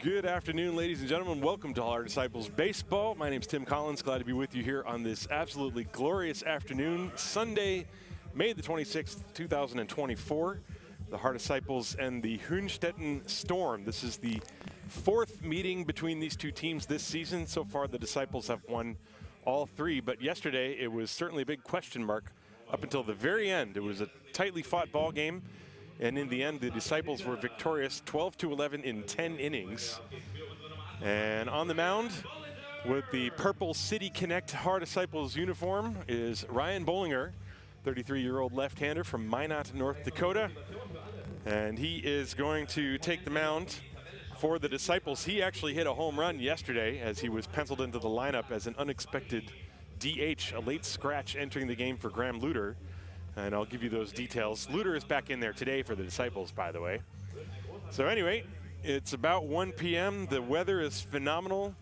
Good afternoon, ladies and gentlemen. Welcome to All Our Disciples Baseball. My name is Tim Collins. Glad to be with you here on this absolutely glorious afternoon, Sunday, May the 26th, 2024. The Heart Disciples and the Hünstetten Storm. This is the fourth meeting between these two teams this season. So far, the Disciples have won all three, but yesterday it was certainly a big question mark up until the very end. It was a tightly fought ball game. And in the end, the Disciples were victorious 12-11 in 10 innings. And on the mound with the purple City Connect Heart Disciples uniform is Ryan Bollinger, 33-year-old left-hander from Minot, North Dakota. And he is going to take the mound for the Disciples. He actually hit a home run yesterday as he was penciled into the lineup as an unexpected DH, a late scratch entering the game for Graham Luter. And I'll give you those details. Luter is back in there today for the Disciples, by the way. So anyway, it's about 1 p.m. The weather is phenomenal.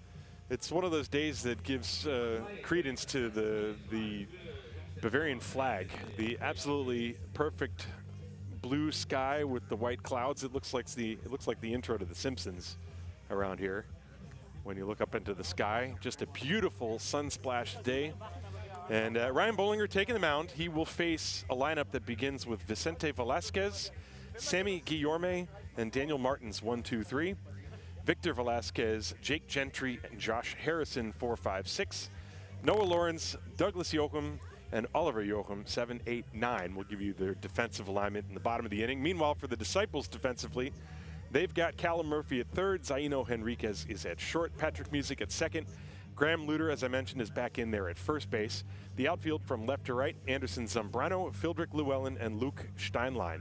It's one of those days that gives credence to the Bavarian flag. The absolutely perfect blue sky with the white clouds. It looks like the intro to The Simpsons around here. When you look up into the sky, just a beautiful sun-splashed day. And Ryan Bollinger taking the mound. He will face a lineup that begins with Vicente Velasquez, Sammy Guillorme, and Daniel Martins, 1, 2, 3. Victor Velasquez, Jake Gentry, and Josh Harrison, 4, 5, 6. Noah Lawrence, Douglas Yoakum, and Oliver Yoakum, 7, 8, 9. We'll give you their defensive alignment in the bottom of the inning. Meanwhile, for the Disciples defensively, they've got Callum Murphy at third, Zaino Henriquez is at short, Patrick Music at second. Graham Luter, as I mentioned, is back in there at first base. The outfield from left to right, Anderson Zambrano, Phildrick Llewellyn, and Luke Steinlein.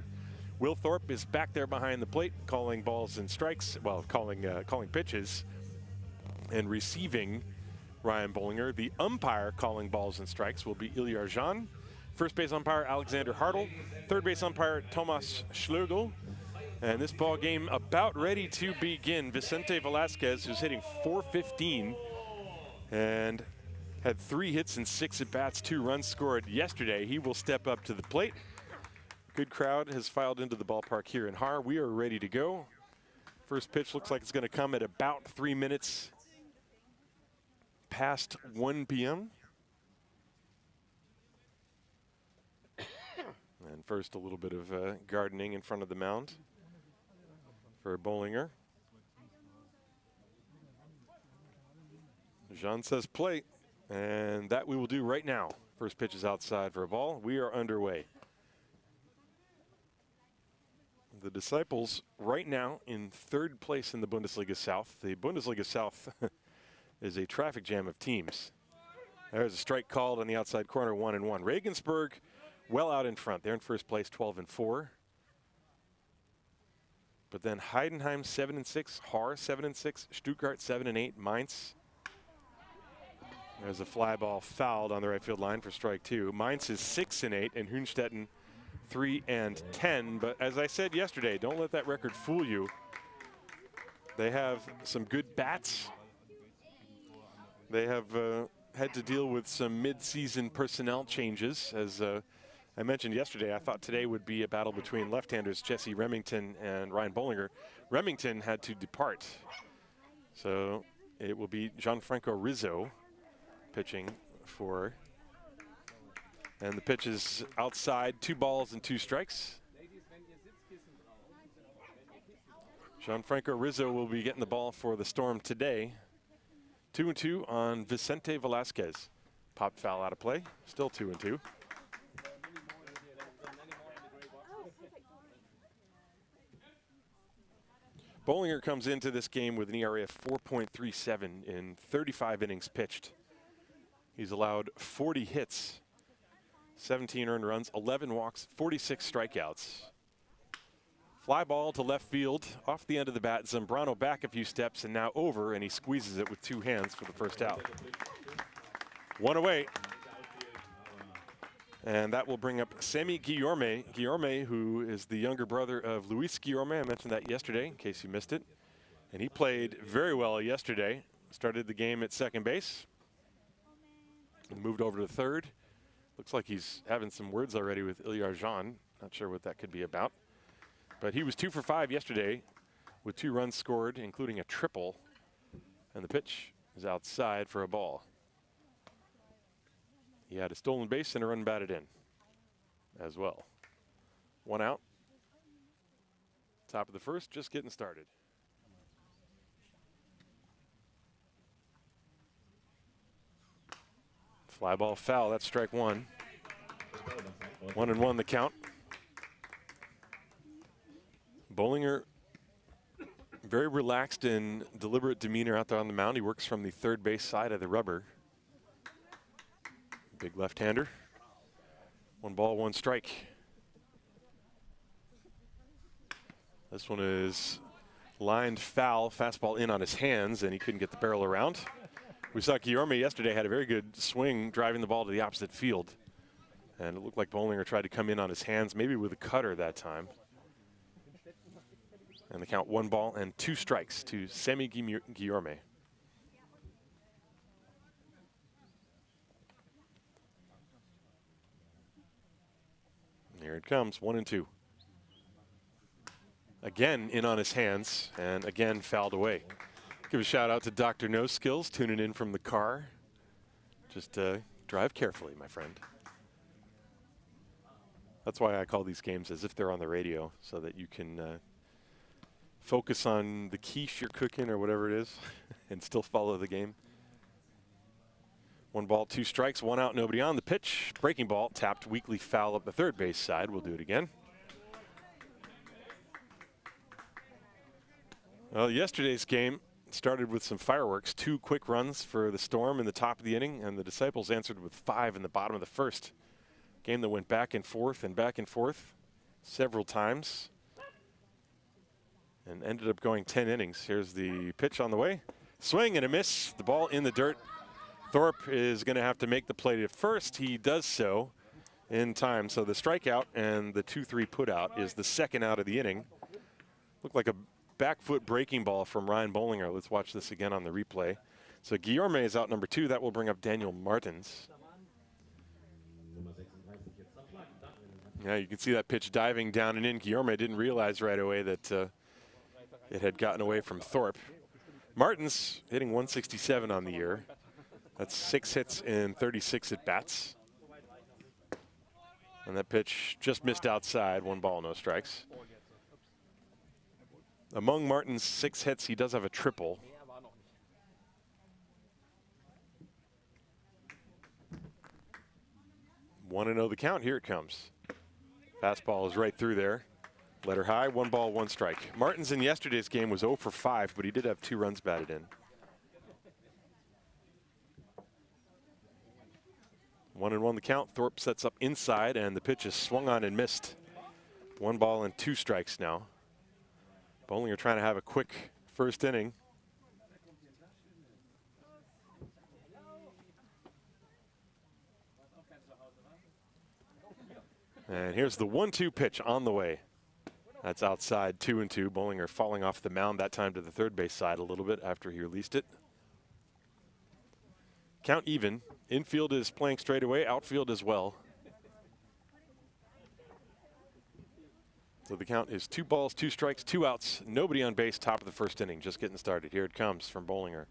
Will Thorpe is back there behind the plate, calling balls and strikes, well, calling pitches and receiving Ryan Bollinger. The umpire calling balls and strikes will be Ilyar Jean. First base umpire, Alexander Hartl. Third base umpire, Thomas Schlögl. And this ball game about ready to begin. Vicente Velasquez, who's hitting .415, and had 3 hits and 6 at-bats, 2 runs scored yesterday. He will step up to the plate. Good crowd has filed into the ballpark here in Haar. We are ready to go. First pitch looks like it's going to come at about 3 minutes past 1 p.m. And first, a little bit of gardening in front of the mound for Bollinger. Jean says play, and that we will do right now. First pitch is outside for a ball. We are underway. The Disciples right now in third place in the Bundesliga South. The Bundesliga South is a traffic jam of teams. There's a strike called on the outside corner, 1-1. Regensburg well out in front. They're in first place, 12-4. But then Heidenheim 7-6, Haar 7-6, Stuttgart 7-8, Mainz. There's a fly ball fouled on the right field line for strike 2. Mainz is 6-8 and Hünstetten 3-10. But as I said yesterday, don't let that record fool you. They have some good bats. They have had to deal with some mid-season personnel changes. As I mentioned yesterday, I thought today would be a battle between left-handers Jesse Remington and Ryan Bollinger. Remington had to depart. So it will be Gianfranco Rizzo pitching for, and the pitch is outside, 2 balls and 2 strikes. Gianfranco Rizzo will be getting the ball for the Storm today. 2-2 on Vicente Velasquez. Pop foul out of play, still 2-2. Bollinger comes into this game with an ERA of 4.37 in 35 innings pitched. He's allowed 40 hits, 17 earned runs, 11 walks, 46 strikeouts. Fly ball to left field, off the end of the bat. Zambrano back a few steps and now over, and he squeezes it with 2 hands for the first out. 1 away. And that will bring up Sammy Guillorme. Guillorme, who is the younger brother of Luis Guillorme. I mentioned that yesterday, in case you missed it. And he played very well yesterday. Started the game at second base and moved over to third. Looks like he's having some words already with Ilyar Jean. Not sure what that could be about. But he was 2 for 5 yesterday with 2 runs scored, including a triple. And the pitch is outside for a ball. He had a stolen base and a run batted in as well. 1 out. Top of the first, just getting started. Fly ball foul, that's strike 1. 1-1 the count. Bollinger, very relaxed and deliberate demeanor out there on the mound. He works from the third base side of the rubber. Big left-hander. 1 ball, 1 strike. This one is lined foul, fastball in on his hands, and he couldn't get the barrel around. We saw Guillorme yesterday had a very good swing driving the ball to the opposite field. And it looked like Bollinger tried to come in on his hands, maybe with a cutter that time. And the count 1 ball and 2 strikes to Semi Guillorme. Here it comes, 1-2. Again in on his hands, and again fouled away. Give a shout out to Dr. No Skills tuning in from the car. Just drive carefully, my friend. That's why I call these games as if they're on the radio, so that you can focus on the quiche you're cooking or whatever it is and still follow the game. 1 ball, 2 strikes, 1 out, nobody on. The pitch, breaking ball, tapped weakly foul up the third base side. We'll do it again. Well, yesterday's game started with some fireworks. 2 quick runs for the Storm in the top of the inning, and the Disciples answered with 5 in the bottom of the first. Game that went back and forth several times and ended up going 10 innings. Here's the pitch on the way. Swing and a miss. The ball in the dirt. Thorpe is going to have to make the play at first. He does so in time. So the strikeout and the 2-3 put out is the second out of the inning. Looked like a back foot breaking ball from Ryan Bollinger. Let's watch this again on the replay. So Guillorme is out number 2. That will bring up Daniel Martins. Yeah, you can see that pitch diving down and in. Guillorme didn't realize right away that it had gotten away from Thorpe. Martins hitting 167 on the year. That's 6 hits in 36 at-bats. And that pitch just missed outside. 1 ball, no strikes. Among Martin's 6 hits, he does have a triple. One and 0 the count. Here it comes. Fastball is right through there. Letter high, 1 ball, 1 strike. Martins in yesterday's game was 0 for 5, but he did have 2 runs batted in. 1-1 the count. Thorpe sets up inside, and the pitch is swung on and missed. 1 ball and 2 strikes now. Bollinger trying to have a quick first inning. And here's the 1-2 pitch on the way. That's outside, 2-2. Bollinger falling off the mound that time to the third base side a little bit after he released it. Count even. Infield is playing straight away, outfield as well. So the count is 2 balls, 2 strikes, 2 outs, nobody on base, top of the first inning, just getting started. Here it comes from Bollinger.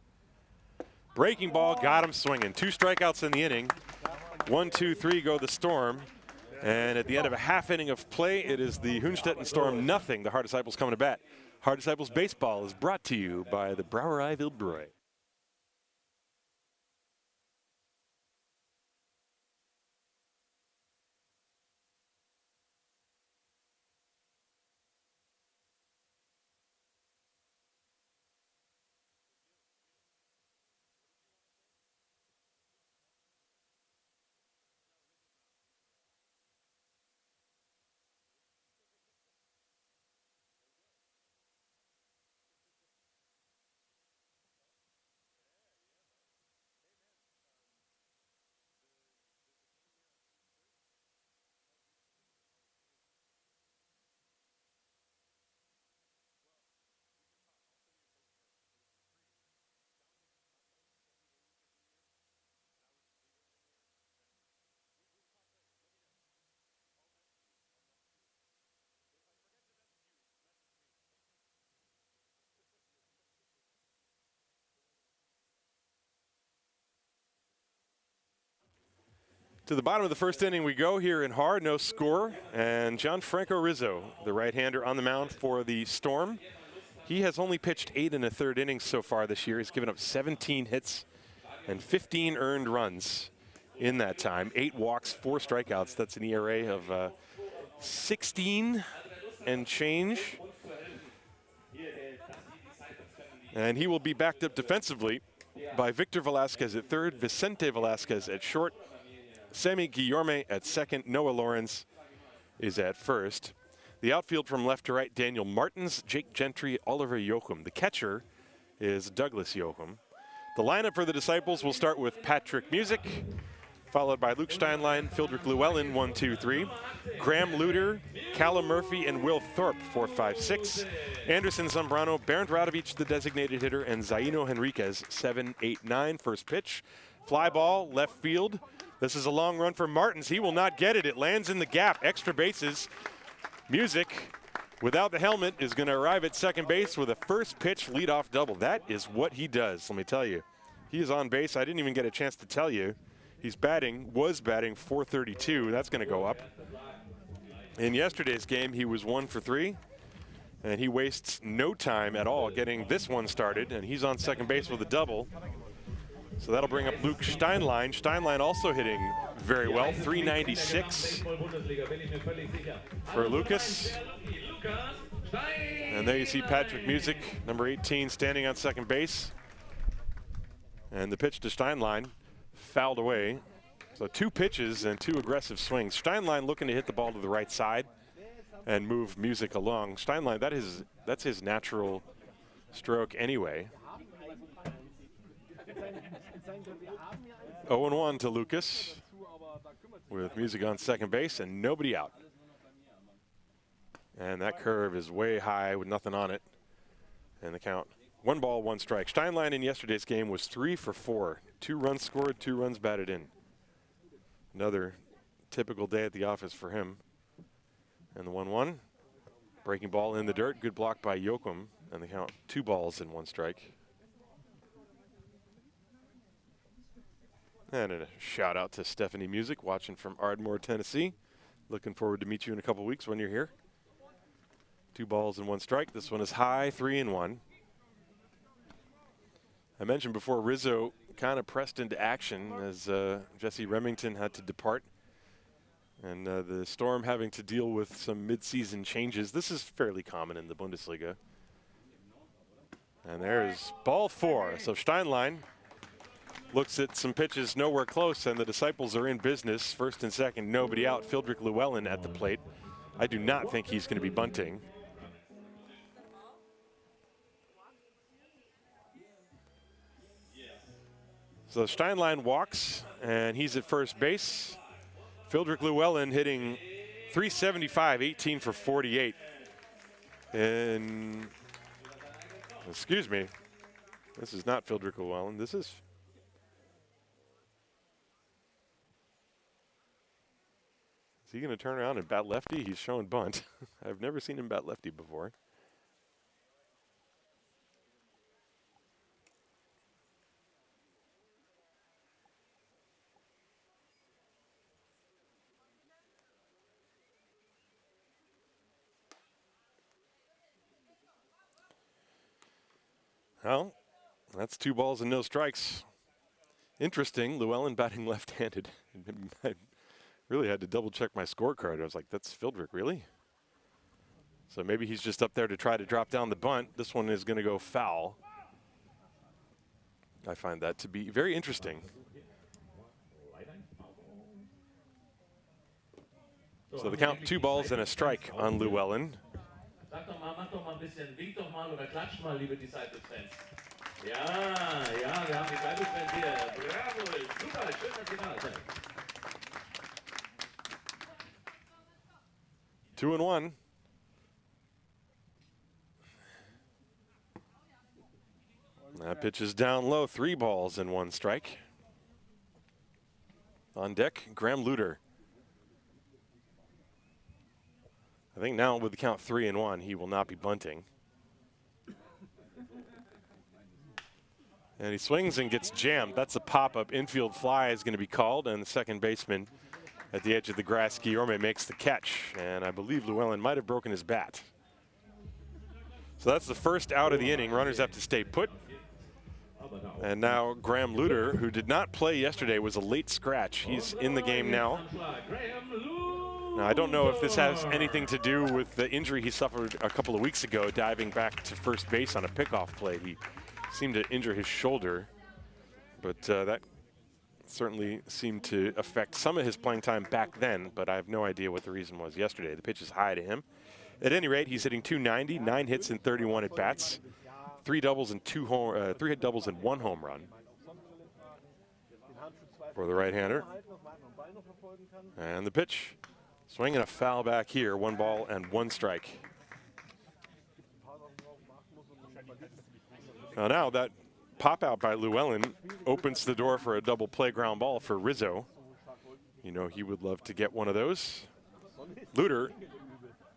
Breaking ball, got him swinging. 2 strikeouts in the inning. 1, 2, 3 go the Storm. And at the end of a half inning of play, it is the Hünstetten Storm 0. The Haar Disciples coming to bat. Haar Disciples Baseball is brought to you by the Brauerei Wildbräu. To the bottom of the first inning we go here in Haar, no score. And Gianfranco Rizzo, the right-hander on the mound for the Storm. He has only pitched 8 1/3 innings so far this year. He's given up 17 hits and 15 earned runs in that time. 8 walks, 4 strikeouts. That's an ERA of 16 and change. And he will be backed up defensively by Victor Velasquez at third, Vicente Velasquez at short, Sammy Guillorme at second, Noah Lawrence is at first. The outfield from left to right, Daniel Martins, Jake Gentry, Oliver Jochum. The catcher is Douglas Jochum. The lineup for the Disciples will start with Patrick Music, followed by Luke Steinlein, Fildrick Llewellyn, 1, 2, 3. Graham Luter, Callum Murphy, and Will Thorpe, 4, 5, 6. Anderson Zambrano, Bernd Radovic, the designated hitter, and Zaino Henriquez, 7, 8, 9. First pitch, fly ball, left field. This is a long run for Martins. He will not get it. It lands in the gap. Extra bases. Music, without the helmet, is going to arrive at second base with a first pitch leadoff double. That is what he does, let me tell you. He is on base. I didn't even get a chance to tell you. He's was batting .432. That's going to go up. In yesterday's game, he was 1 for 3. And he wastes no time at all getting this one started. And he's on second base with a double. So that'll bring up Luke Steinlein. Steinlein also hitting very well, 396 for Lucas. And there you see Patrick Music, number 18, standing on second base. And the pitch to Steinlein, fouled away. So 2 pitches and 2 aggressive swings. Steinlein looking to hit the ball to the right side and move Music along. Steinlein, that's his natural stroke anyway. 0-1 to Lucas with Music on second base and nobody out. And that curve is way high with nothing on it. And the count, 1 ball, 1 strike. Steinlein in yesterday's game was 3 for 4. 2 runs scored, 2 runs batted in. Another typical day at the office for him. And the 1-1, breaking ball in the dirt, good block by Jochum. And the count, 2 balls and 1 strike. And a shout out to Stephanie Music, watching from Ardmore, Tennessee. Looking forward to meet you in a couple weeks when you're here. 2 balls and 1 strike. This one is high, 3-1. I mentioned before Rizzo kind of pressed into action as Jesse Remington had to depart. And the Storm having to deal with some mid-season changes. This is fairly common in the Bundesliga. And there's ball 4. So Steinlein looks at some pitches nowhere close, and the Disciples are in business. First and second, nobody out. Fildrick Llewellyn at the plate. I do not think he's going to be bunting. So Steinlein walks, and he's at first base. Fildrick Llewellyn hitting .375, 18 for 48. And, excuse me, this is not Fildrick Llewellyn. This is... Is he going to turn around and bat lefty? He's showing bunt. I've never seen him bat lefty before. Well, that's 2 balls and no strikes. Interesting, Llewellyn batting left-handed. I really had to double-check my scorecard. I was like, that's Fildrick, really? So maybe he's just up there to try to drop down the bunt. This one is going to go foul. I find that to be very interesting. So the count, 2 balls and a strike on Llewellyn. Sag doch mal, mach doch mal ein bisschen, wink doch mal oder klatscht mal, liebe Disciples-Fans. Ja, ja, wir haben Disciples-Fans hier. Jawohl, super, schön, dass ihr da seid. 2-1. That pitch is down low, 3 balls and 1 strike. On deck, Graham Luter. I think now with the count 3-1, he will not be bunting. And he swings and gets jammed. That's a pop-up. Infield fly is going to be called, and the second baseman at the edge of the grass. Guillaume makes the catch, and I believe Llewellyn might have broken his bat. So that's the first out of the inning. Runners have to stay put. And now Graham Luter, who did not play yesterday, was a late scratch. He's in the game now. Now, I don't know if this has anything to do with the injury he suffered a couple of weeks ago, diving back to first base on a pickoff play. He seemed to injure his shoulder, but that certainly seemed to affect some of his playing time back then, but I have no idea what the reason was yesterday. The pitch is high to him. At any rate, he's hitting .290, 9 hits and 31 at bats, 3 doubles and 3 doubles and 1 home run for the right-hander. And the pitch. Swinging a foul back here, 1 ball and 1 strike. Now that pop out by Llewellyn opens the door for a double play ground ball for Rizzo. You know he would love to get one of those. Luter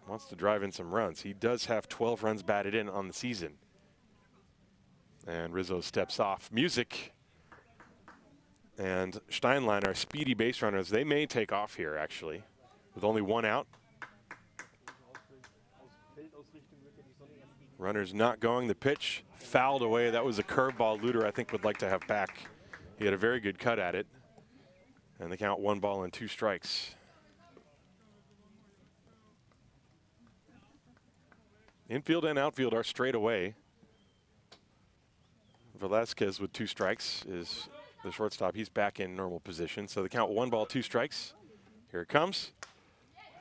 wants to drive in some runs. He does have 12 runs batted in on the season. And Rizzo steps off. Music and Steinlein are speedy base runners. They may take off here, actually, with only 1 out. Runners not going. The pitch fouled away. That was a curveball Luter, I think, would like to have back. He had a very good cut at it. And they count 1 ball and 2 strikes. Infield and outfield are straight away. Velasquez with 2 strikes is the shortstop. He's back in normal position. So they count 1 ball, 2 strikes. Here it comes.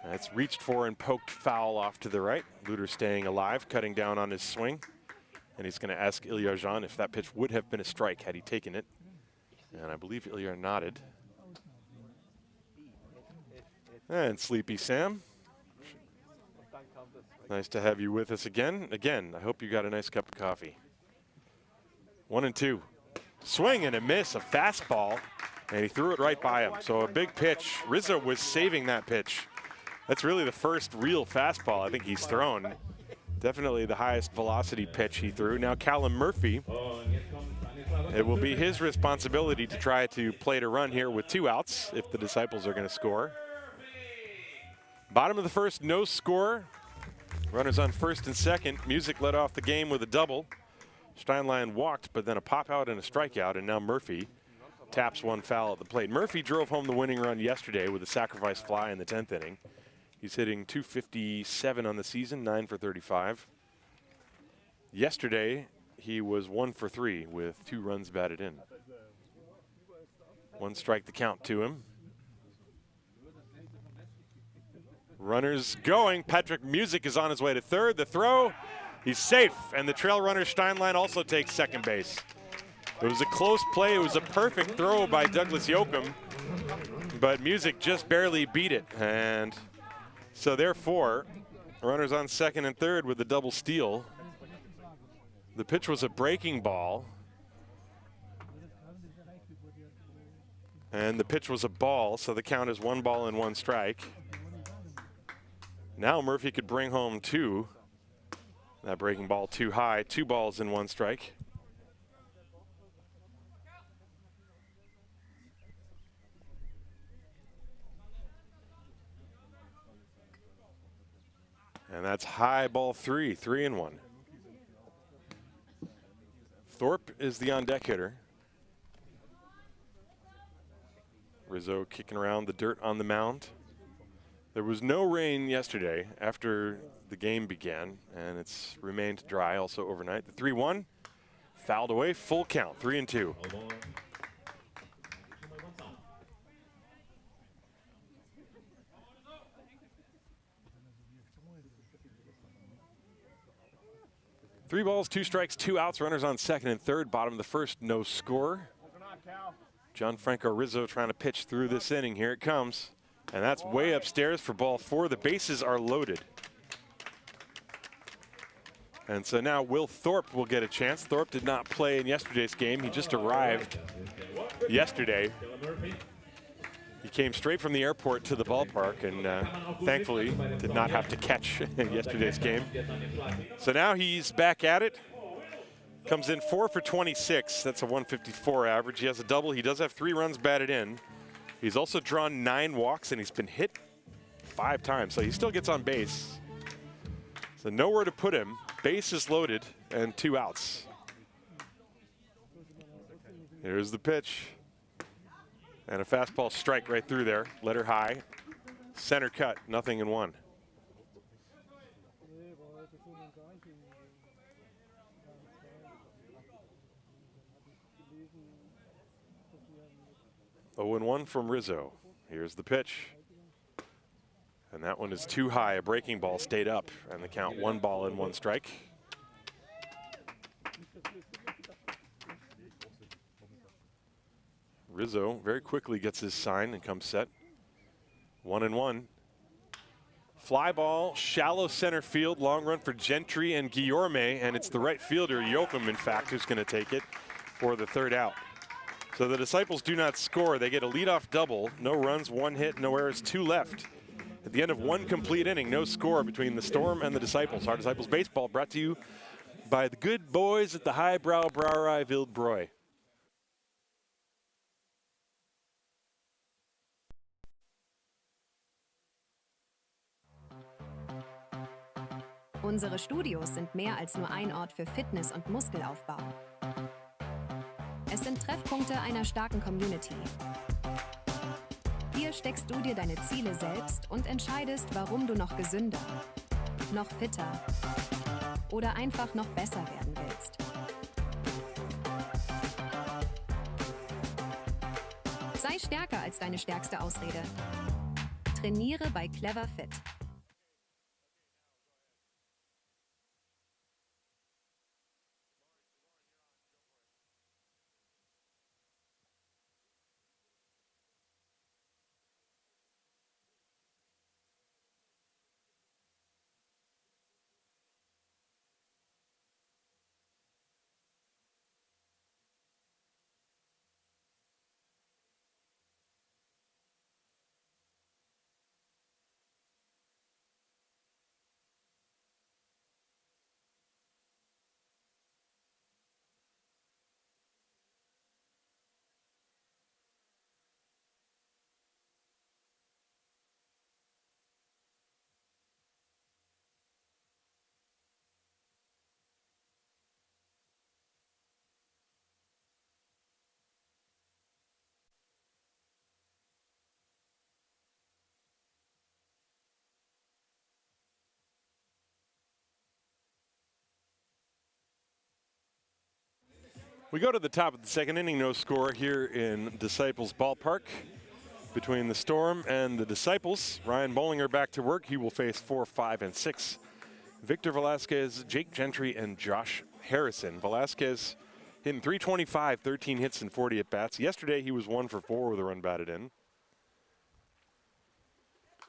That's reached for and poked foul off to the right. Luter staying alive, cutting down on his swing. And he's going to ask Ilyar Jean if that pitch would have been a strike had he taken it. And I believe Ilyar nodded. And Sleepy Sam. Nice to have you with us again. I hope you got a nice cup of coffee. 1-2. Swing and a miss, a fastball. And he threw it right by him. So a big pitch. Rizzo was saving that pitch. That's really the first real fastball I think he's thrown. Definitely the highest velocity pitch he threw. Now Callum Murphy, it will be his responsibility to try to plate a run here with 2 outs if the Disciples are going to score. Bottom of the first, no score. Runners on first and second. Music led off the game with a double. Steinlein walked, but then a pop out and a strikeout, and now Murphy taps 1 foul at the plate. Murphy drove home the winning run yesterday with a sacrifice fly in the 10th inning. He's hitting .257 on the season, 9 for 35. Yesterday, he was 1 for 3 with 2 runs batted in. 1 strike the count to him. Runners going. Patrick Music is on his way to third. The throw, he's safe. And the trail runner Steinlein also takes second base. It was a close play. It was a perfect throw by Douglas Yoakum, but Music just barely beat it. And so therefore, runners on second and third with the double steal. The pitch was a breaking ball. And the pitch was a ball, so the count is 1 ball and 1 strike. Now Murphy could bring home 2. That breaking ball too high, 2 balls and 1 strike. And that's high ball 3, 3-1. Thorpe is the on-deck hitter. Rizzo kicking around the dirt on the mound. There was no rain yesterday after the game began, and it's remained dry also overnight. The 3-1 fouled away, full count, 3-2. Three balls, 2 strikes, 2 outs. Runners on second and third. Bottom of the first, no score. Gianfranco Rizzo trying to pitch through this inning. Here it comes. And that's way upstairs for ball 4. The bases are loaded. And so now Will Thorpe will get a chance. Thorpe did not play in yesterday's game. He just arrived yesterday. He came straight from the airport to the ballpark and thankfully did not have to catch yesterday's game. So now he's back at it. Comes in 4 for 26. That's a 154 average. He has a double. He does have 3 runs batted in. He's also drawn 9 walks, and he's been hit 5 times, so he still gets on base. So nowhere to put him. Base is loaded, and 2 outs. Here's the pitch. And a fastball strike right through there. Let her high. Center cut, 0-1. Oh and 1 from Rizzo. Here's the pitch. And that one is too high. A breaking ball stayed up, and the count 1 ball and 1 strike. Rizzo very quickly gets his sign and comes set. 1-1. Fly ball, shallow center field, long run for Gentry and Guillorme, and it's the right fielder, Yoakum, in fact, who's going to take it for the 3rd out. So the Disciples do not score. They get a leadoff double. No runs, 1 hit, no errors, 2 left. At the end of 1 complete inning, no score between the Storm and the Disciples. Our Disciples Baseball brought to you by the good boys at the Highbrow Brauerei Wildbräu. Unsere Studios sind mehr als nur ein Ort für Fitness und Muskelaufbau. Es sind Treffpunkte einer starken Community. Hier steckst du dir deine Ziele selbst und entscheidest, warum du noch gesünder, noch fitter oder einfach noch besser werden willst. Sei stärker als deine stärkste Ausrede. Trainiere bei Clever Fit. We go to the top of the 2nd inning, no score here in Disciples Ballpark between the Storm and the Disciples. Ryan Bollinger back to work. He will face 4, 5, and 6. Victor Velasquez, Jake Gentry, and Josh Harrison. Velasquez hitting .325, 13 hits and 40 at-bats. Yesterday he was 1 for 4 with a run batted in.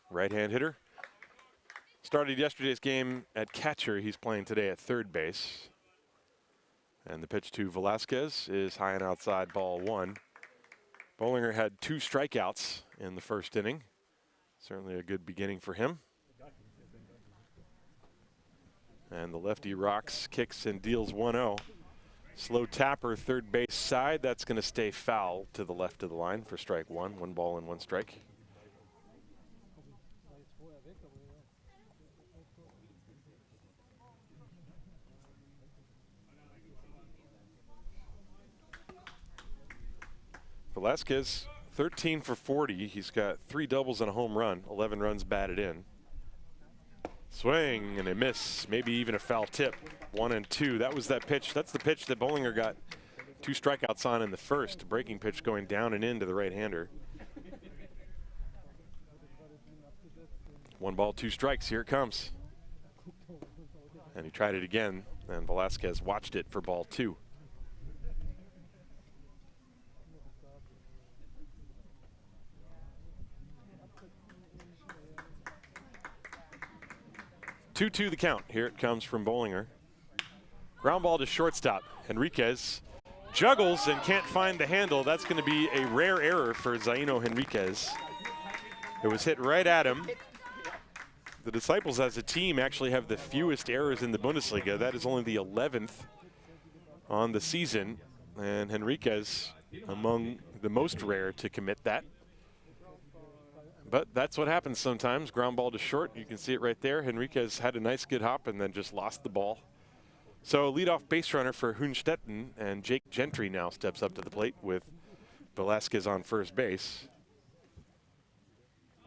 Right-hand hitter. Started yesterday's game at catcher. He's playing today at 3rd base. And the pitch to Velasquez is high and outside, ball 1. Bollinger had 2 strikeouts in the 1st inning. Certainly a good beginning for him. And the lefty rocks, kicks, and deals 1-0. Slow tapper, 3rd base side. That's going to stay foul to the left of the line for strike 1. 1 ball and 1 strike. Velasquez, 13 for 40. He's got 3 doubles and a home run, 11 runs batted in. Swing and a miss, maybe even a foul tip. 1-2. That was that pitch. That's the pitch that Bollinger got 2 strikeouts on in the 1st. Breaking pitch going down and into the right-hander. 1 ball, 2 strikes. Here it comes. And he tried it again, and Velasquez watched it for ball 2. 2-2 the count. Here it comes from Bollinger. Ground ball to shortstop. Henriquez juggles and can't find the handle. That's going to be a rare error for Zaino Henriquez. It was hit right at him. The Disciples as a team actually have the fewest errors in the Bundesliga. That is only the 11th on the season. And Henriquez among the most rare to commit that. But that's what happens sometimes. Ground ball to short. You can see it right there. Henriquez had a nice good hop and then just lost the ball. So leadoff base runner for Hünstetten, and Jake Gentry now steps up to the plate with Velasquez on first base.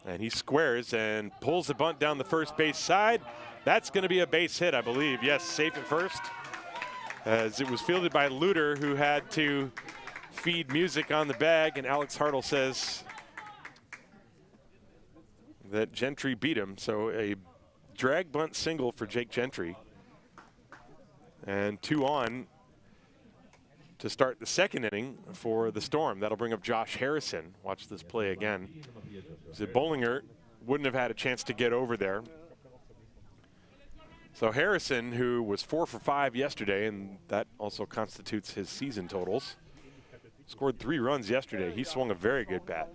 And he squares and pulls the bunt down the first base side. That's going to be a base hit, I believe. Yes, safe at first, as it was fielded by Luter, who had to feed music on the bag, and Alex Hartle says that Gentry beat him. So a drag bunt single for Jake Gentry. And 2 on to start the second inning for the Storm. That'll bring up Josh Harrison. Watch this play again. Bollinger wouldn't have had a chance to get over there. So Harrison, who was 4 for 5 yesterday, and that also constitutes his season totals, scored 3 runs yesterday. He swung a very good bat.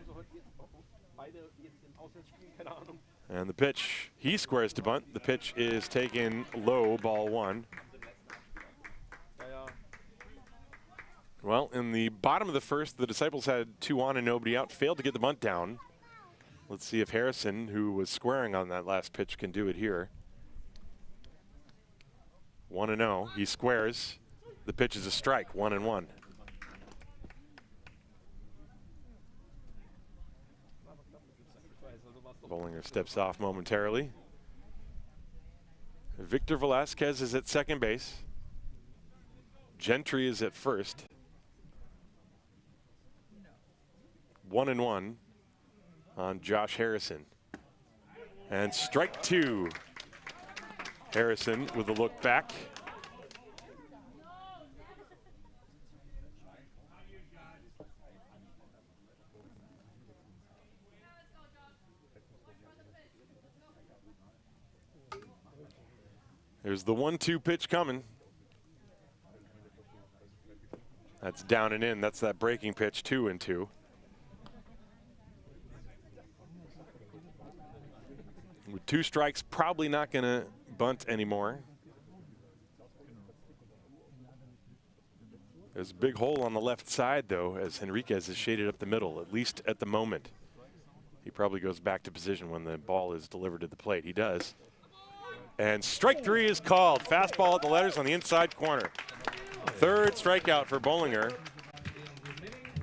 And the pitch, he squares to bunt. The pitch is taken low, ball 1. Well, in the bottom of the first, the Disciples had 2 on and nobody out, failed to get the bunt down. Let's see if Harrison, who was squaring on that last pitch, can do it here. 1-0, he squares. The pitch is a strike, 1-1. Bollinger steps off momentarily. Victor Velasquez is at second base. Gentry is at first. 1-1 on Josh Harrison. And strike 2. Harrison with a look back. There's the 1-2 pitch coming. That's down and in. That's that breaking pitch, 2-2. With 2 strikes, probably not going to bunt anymore. There's a big hole on the left side, though, as Henriquez is shaded up the middle, at least at the moment. He probably goes back to position when the ball is delivered to the plate. He does. And strike 3 is called. Fastball at the letters on the inside corner. 3rd strikeout for Bollinger,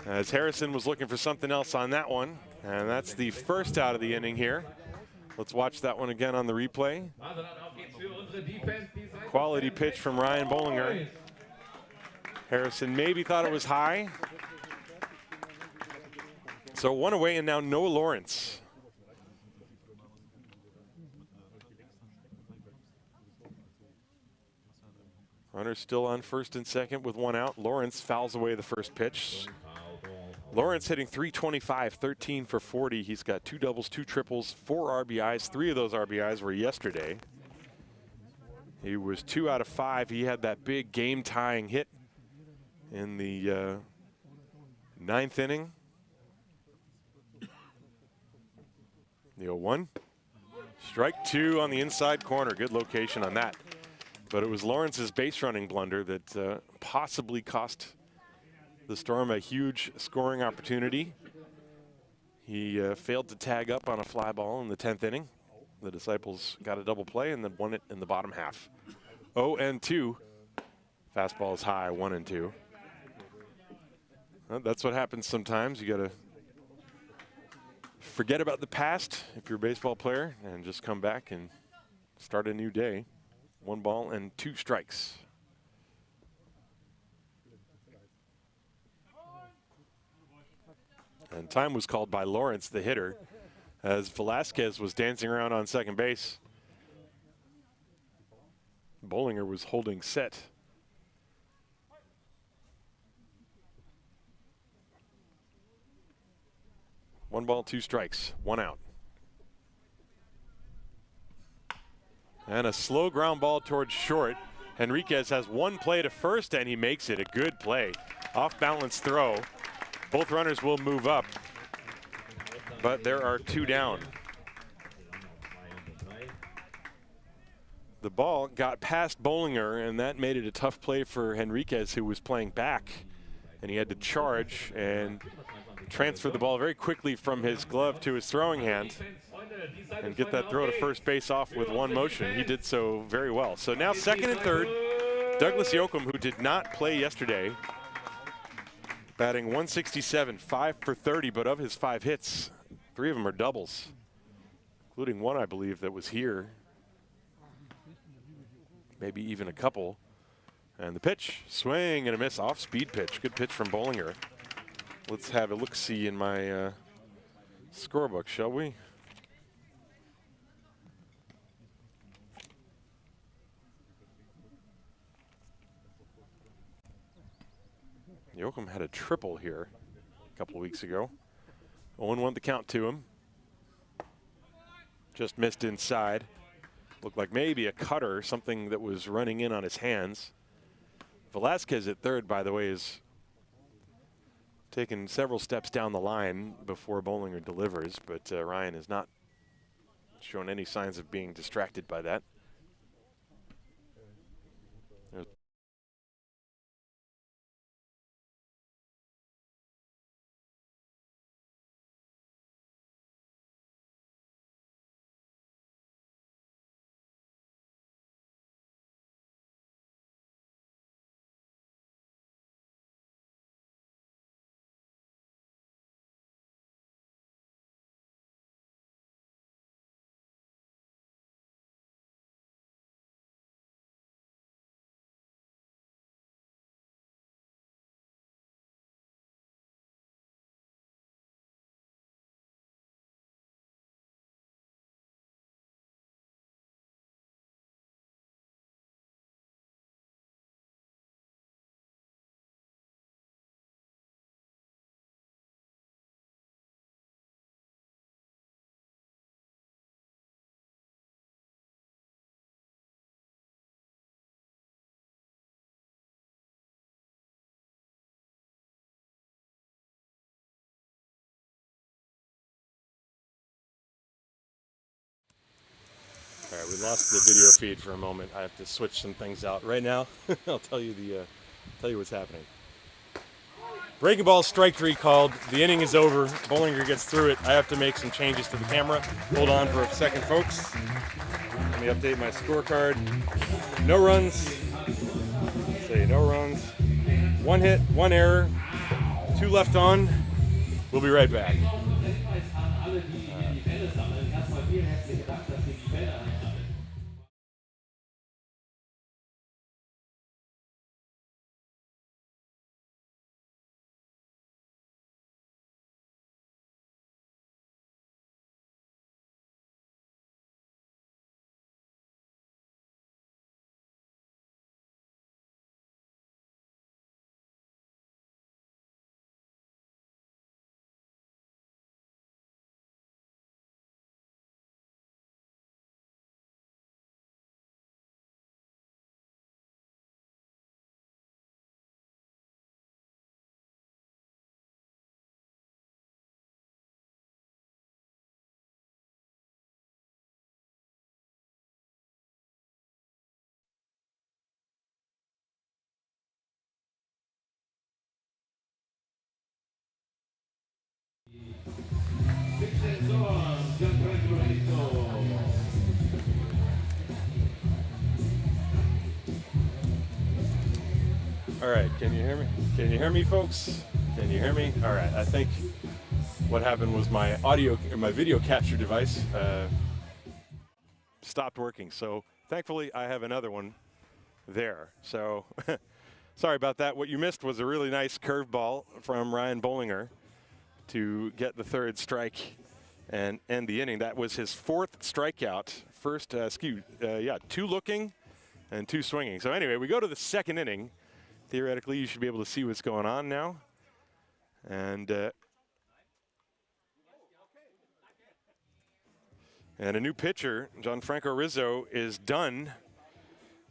as Harrison was looking for something else on that one. And that's the first out of the inning here. Let's watch that one again on the replay. Quality pitch from Ryan Bollinger. Harrison maybe thought it was high. So 1 away, and now no Lawrence. Runner still on first and second with 1 out. Lawrence fouls away the first pitch. Lawrence hitting .325, 13 for 40. He's got 2 doubles, 2 triples, 4 RBIs. 3 of those RBIs were yesterday. He was 2 out of 5. He had that big game-tying hit in the 9th inning. The 0-1. Strike 2 on the inside corner. Good location on that. But it was Lawrence's base running blunder that possibly cost the Storm a huge scoring opportunity. He failed to tag up on a fly ball in the 10th inning. The Disciples got a double play and then won it in the bottom half. 0-2. Fastball is high, 1-2. Well, that's what happens sometimes. You got to forget about the past if you're a baseball player and just come back and start a new day. 1 ball and 2 strikes. And time was called by Lawrence, the hitter, as Velasquez was dancing around on second base. Bollinger was holding set. One ball, 2 strikes, 1 out. And a slow ground ball towards short. Henriquez has 1 play to first, and he makes it a good play. Off balance throw. Both runners will move up, but there are 2 down. The ball got past Bollinger, and that made it a tough play for Henriquez, who was playing back and he had to charge and transfer the ball very quickly from his glove to his throwing hand and get that throw to first base off with one motion. He did so very well. So now second and third, Douglas Yoakum, who did not play yesterday, batting 167, 5 for 30, but of his 5 hits, 3 of them are doubles, including one, I believe, that was here. Maybe even a couple. And the pitch, swing and a miss, off-speed pitch. Good pitch from Bollinger. Let's have a look-see in my scorebook, shall we? Yoakum had a triple here a couple of weeks ago. 0-1 the count to him. Just missed inside. Looked like maybe a cutter, something that was running in on his hands. Velasquez at third, by the way, is taking several steps down the line before Bollinger delivers, but Ryan has not shown any signs of being distracted by that. All right, we lost the video feed for a moment. I have to switch some things out right now. I'll tell you what's happening. Breaking ball, strike 3 called. The inning is over. Bollinger gets through it. I have to make some changes to the camera. Hold on for a second, folks. Let me update my scorecard. No runs. Say no runs. 1 hit, 1 error, 2 left on. We'll be right back. All right, can you hear me? Can you hear me, folks? Can you hear me? All right, I think what happened was my video capture device stopped working. So thankfully I have another one there. So sorry about that. What you missed was a really nice curveball from Ryan Bollinger to get the 3rd strike and end the inning. That was his 4th strikeout. First, 2 looking and 2 swinging. So anyway, we go to the 2nd inning. Theoretically, you should be able to see what's going on now. And a new pitcher, Gianfranco Rizzo, is done.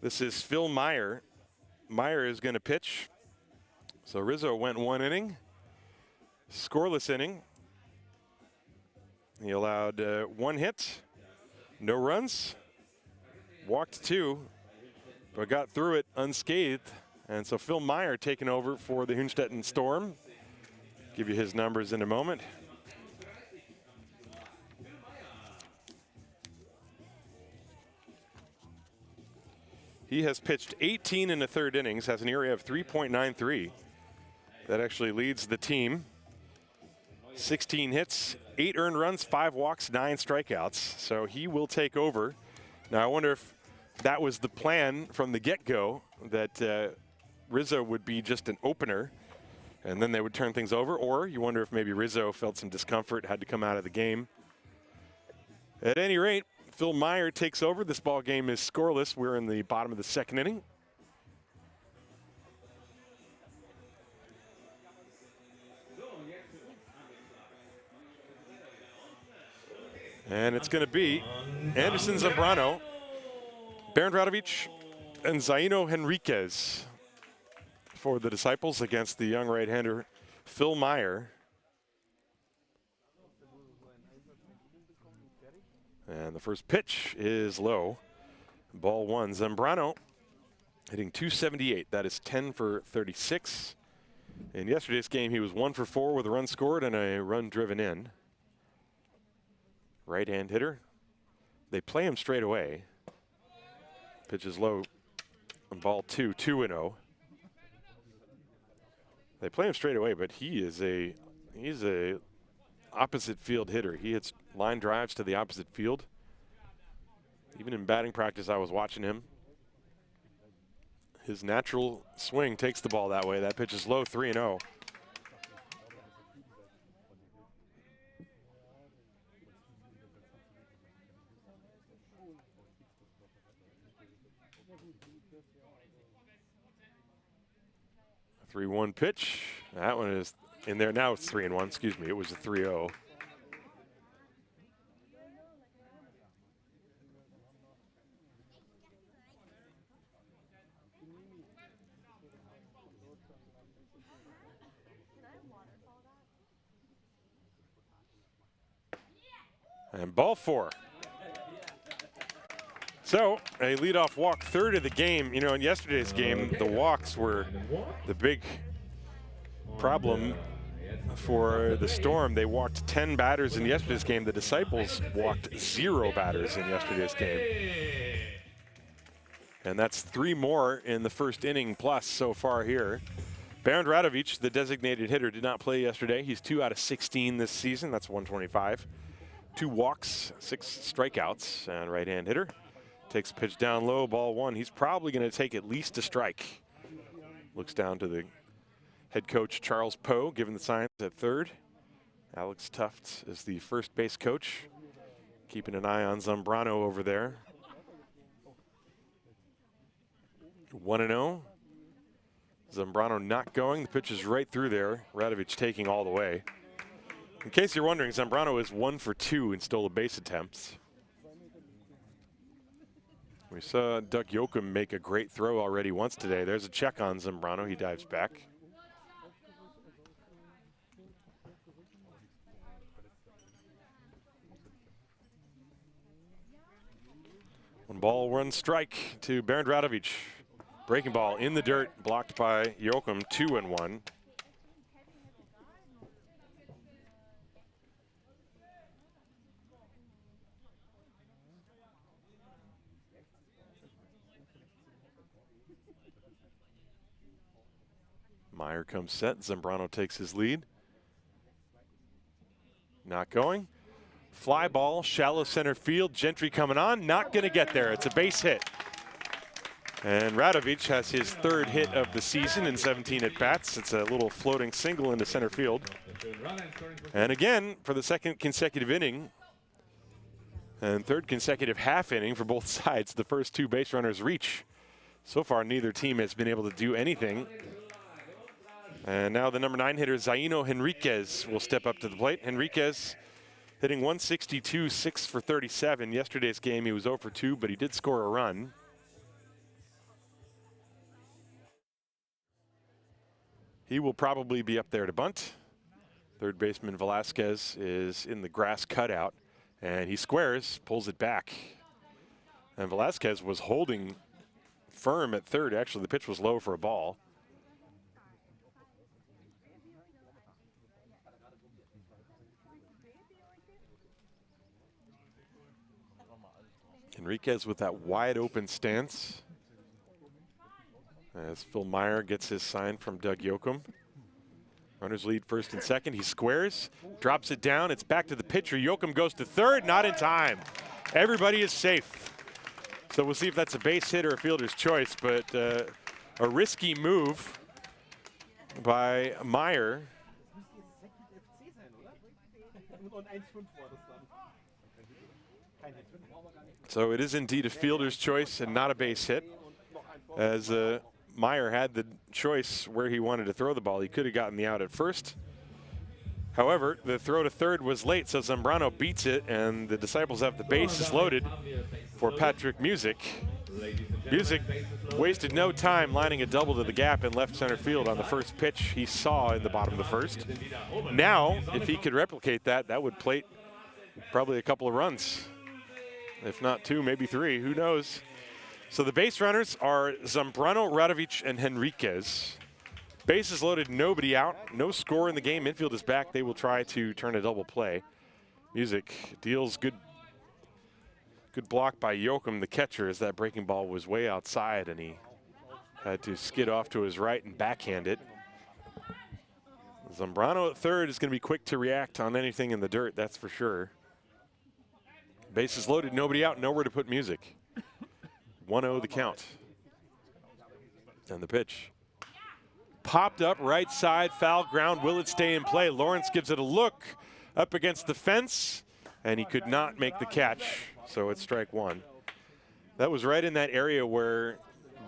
This is Phil Meyer. Meyer is going to pitch. So Rizzo went 1 inning, scoreless inning. He allowed 1 hit, no runs, walked 2, but got through it unscathed And so Phil Meyer taking over for the Hünstetten Storm. Give you his numbers in a moment. He has pitched 18 in the third innings, has an ERA of 3.93. That actually leads the team. 16 hits, 8 earned runs, 5 walks, 9 strikeouts. So he will take over. Now I wonder if that was the plan from the get-go, that Rizzo would be just an opener and then they would turn things over, or you wonder if maybe Rizzo felt some discomfort, had to come out of the game. At any rate, Phil Meyer takes over. This ball game is scoreless. We're in the bottom of the second inning. And it's going to be Anderson Zambrano, Bernd Radovic, and Zaino Henriquez for the Disciples against the young right-hander Phil Meyer. And the first pitch is low. Ball one. Zambrano hitting .278. That is 10 for 36. In yesterday's game, he was 1 for 4 with a run scored and a run driven in. Right-hand hitter. They play him straight away. Pitch is low. And ball 2, 2-0. They play him straight away, but he's a opposite field hitter. He hits line drives to the opposite field. Even in batting practice, I was watching him. His natural swing takes the ball that way. That pitch is low, 3-0. A 3-1 pitch. That one is in there. Now it's 3-1. Excuse me. It was a 3-0. And ball 4. So a leadoff walk, third of the game. You know, in yesterday's game, the walks were the big problem for the Storm. They walked 10 batters in yesterday's game. The Disciples walked 0 batters in yesterday's game. And that's 3 more in the first inning plus so far here. Bernd Radovic, the designated hitter, did not play yesterday. He's 2 out of 16 this season. That's 125. 2 walks, 6 strikeouts, and right-hand hitter. Takes a pitch down low, ball 1. He's probably going to take at least a strike. Looks down to the head coach, Charles Poe, giving the signs at third. Alex Tuft is the first base coach, keeping an eye on Zambrano over there. 1-0. Zambrano not going. The pitch is right through there. Radovic taking all the way. In case you're wondering, Zambrano is 1 for 2 in stolen base attempts. We saw Duck Yoakum make a great throw already once today. There's a check on Zambrano. He dives back. One ball, 1 strike to Bernd Radovic. Breaking ball in the dirt, blocked by Yoakum, 2-1. Meyer comes set. Zambrano takes his lead. Not going. Fly ball, shallow center field. Gentry coming on. Not going to get there. It's a base hit. And Radovic has his 3rd hit of the season in 17 at-bats. It's a little floating single into center field. And again, for the 2nd consecutive inning and 3rd consecutive half inning for both sides, the first 2 base runners reach. So far, neither team has been able to do anything. And now the number 9 hitter, Zaino Henriquez, will step up to the plate. Henriquez hitting 162, 6 for 37. Yesterday's game, he was 0 for 2, but he did score a run. He will probably be up there to bunt. Third baseman Velasquez is in the grass cutout, and he squares, pulls it back. And Velasquez was holding firm at third. Actually, the pitch was low for a ball. Henriquez with that wide open stance as Phil Meyer gets his sign from Doug Yoakum. Runners lead first and second. He squares, drops it down. It's back to the pitcher. Yoakum goes to third, not in time. Everybody is safe. So we'll see if that's a base hit or a fielder's choice, but a risky move by Meyer. So it is indeed a fielder's choice and not a base hit, as Meyer had the choice where he wanted to throw the ball. He could have gotten the out at first. However, the throw to third was late, so Zambrano beats it, and the Disciples have the bases loaded for Patrick Music. Music wasted no time lining a double to the gap in left center field on the first pitch he saw in the bottom of the first. Now, if he could replicate that, that would plate probably a couple of runs. If not two, maybe three, who knows? So the base runners are Zambrano, Radovic, and Henriquez. Bases loaded, nobody out, no score in the game. Infield is back. They will try to turn a double play. Music deals good block by Yoakum, the catcher, as that breaking ball was way outside, and he had to skid off to his right and backhand it. Zambrano at third is going to be quick to react on anything in the dirt, that's for sure. Bases loaded, nobody out, nowhere to put Music. 1-0 the count. And the pitch. Popped up right side, foul ground. Will it stay in play? Lawrence gives it a look up against the fence, and he could not make the catch, so it's strike one. That was right in that area where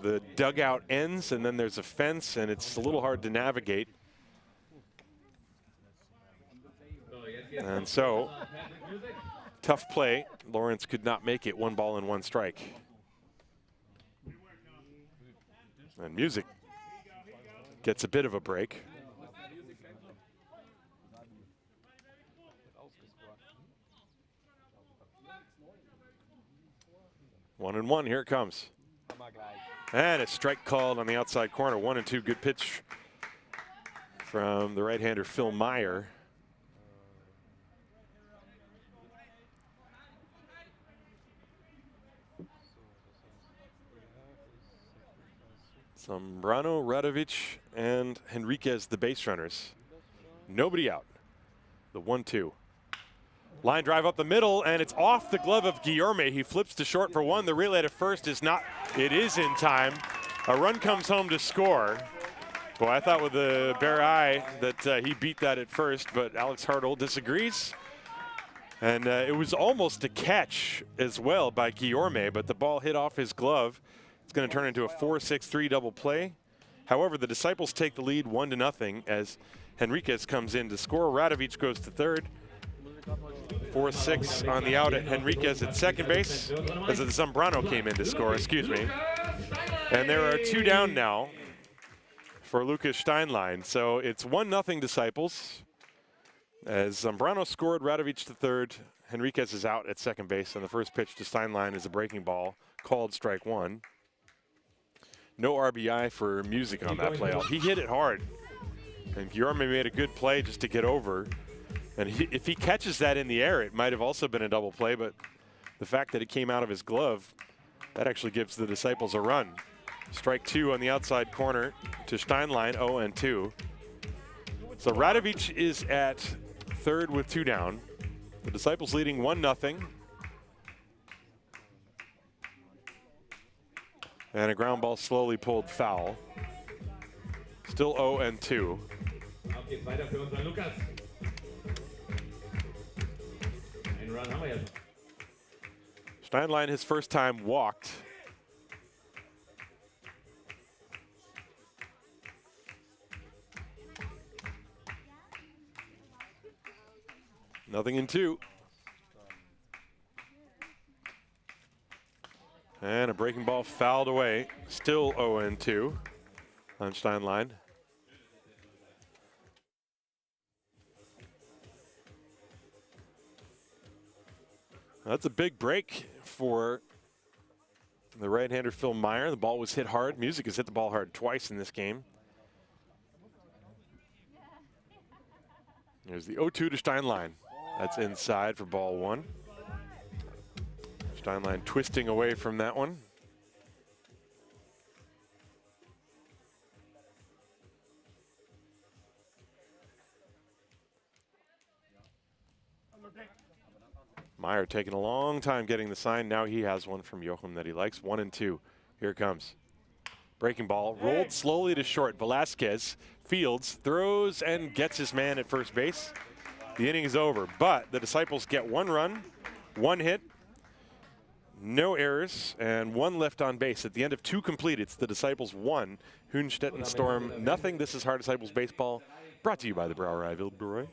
the dugout ends, and then there's a fence, and it's a little hard to navigate. And so, tough play. Lawrence could not make it. 1 ball and 1 strike. And Music gets a bit of a break. One and one, here it comes. And a strike called on the outside corner. 1-2, good pitch from the right-hander Phil Meyer. Zambrano, Radovic, and Henriquez, the base runners. Nobody out. The 1-2. Line drive up the middle, and it's off the glove of Guillorme. He flips to short for 1. The relay to first is not. It is in time. A run comes home to score. Boy, I thought with the bare eye that he beat that at first, but Alex Hartle disagrees. And it was almost a catch as well by Guillorme, but the ball hit off his glove. It's going to turn into a 4-6-3 double play. However, the Disciples take the lead 1-0 as Henriquez comes in to score. Radovic goes to third. 4-6 on the out at Henriquez at second base, as Zambrano came in to score, excuse me. And there are 2 down now for Lucas Steinlein. So it's 1-0 Disciples, as Zambrano scored, Radovic to third. Henriquez is out at second base, and the first pitch to Steinlein is a breaking ball, called strike 1. No RBI for Music on that play. He hit it hard, and Guillorme made a good play just to get over. And if he catches that in the air, it might have also been a double play, but the fact that it came out of his glove, that actually gives the Disciples a run. Strike 2 on the outside corner to Steinlein, 0-2. So Radovic is at third with 2 down. The Disciples leading 1-0. And a ground ball slowly pulled foul. Still 0-2. Steinlein, his first time, walked. Nothing in 2. And a breaking ball fouled away. Still 0-2 on Steinlein. That's a big break for the right-hander Phil Meyer. The ball was hit hard. Music has hit the ball hard twice in this game. There's the 0-2 to Steinlein. That's inside for ball one. Steinlein twisting away from that one. Meyer taking a long time getting the sign. Now he has one from Joachim that he likes. 1-2. Here it comes. Breaking ball, rolled slowly to short. Velasquez fields, throws, and gets his man at first base. The inning is over, but the Disciples get 1 run, 1 hit, no errors, and 1 left on base. At the end of 2 complete, it's the Disciples 1, Hünstetten Storm nothing. This is Hard Disciples Baseball, brought to you by the Brauerei Wildbräu.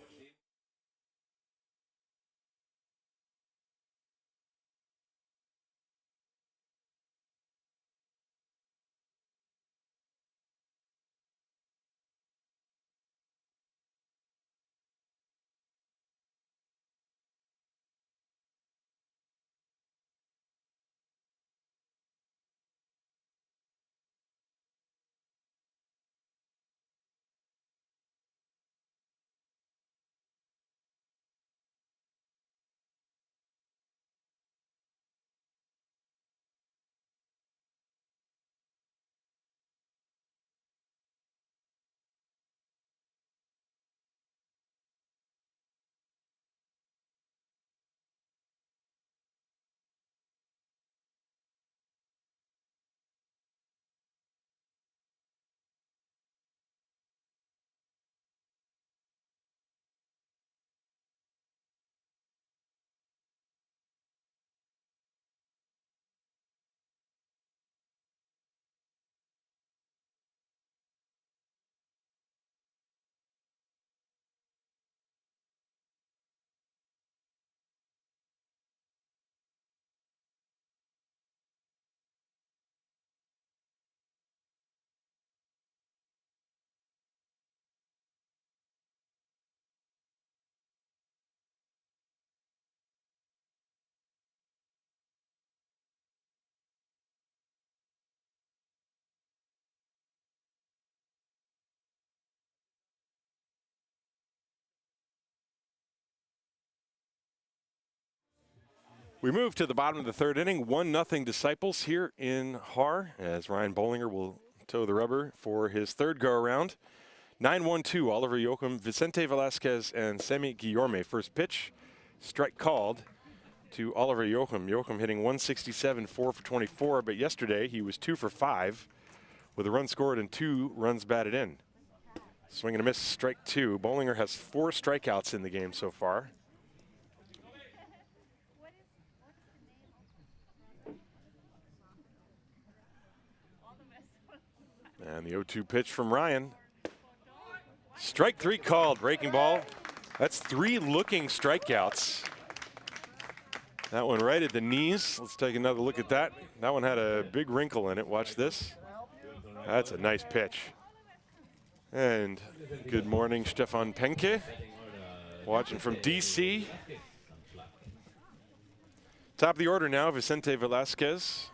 We move to the bottom of the 3rd inning. 1-0 Disciples here in Haar, as Ryan Bollinger will toe the rubber for his 3rd go-around. 9-1-2, Oliver Joachim, Vicente Velasquez, and Semi Guillorme. First pitch, strike called to Oliver Joachim. Joachim hitting 167, 4 for 24, but yesterday he was 2 for 5 with a run scored and 2 runs batted in. Swing and a miss, strike 2. Bollinger has 4 strikeouts in the game so far. And the 0-2 pitch from Ryan. Strike 3 called, breaking ball. That's 3 looking strikeouts. That one right at the knees. Let's take another look at that. That one had a big wrinkle in it. Watch this. That's a nice pitch. And good morning, Stefan Penke. Watching from DC. Top of the order now, Vicente Velasquez,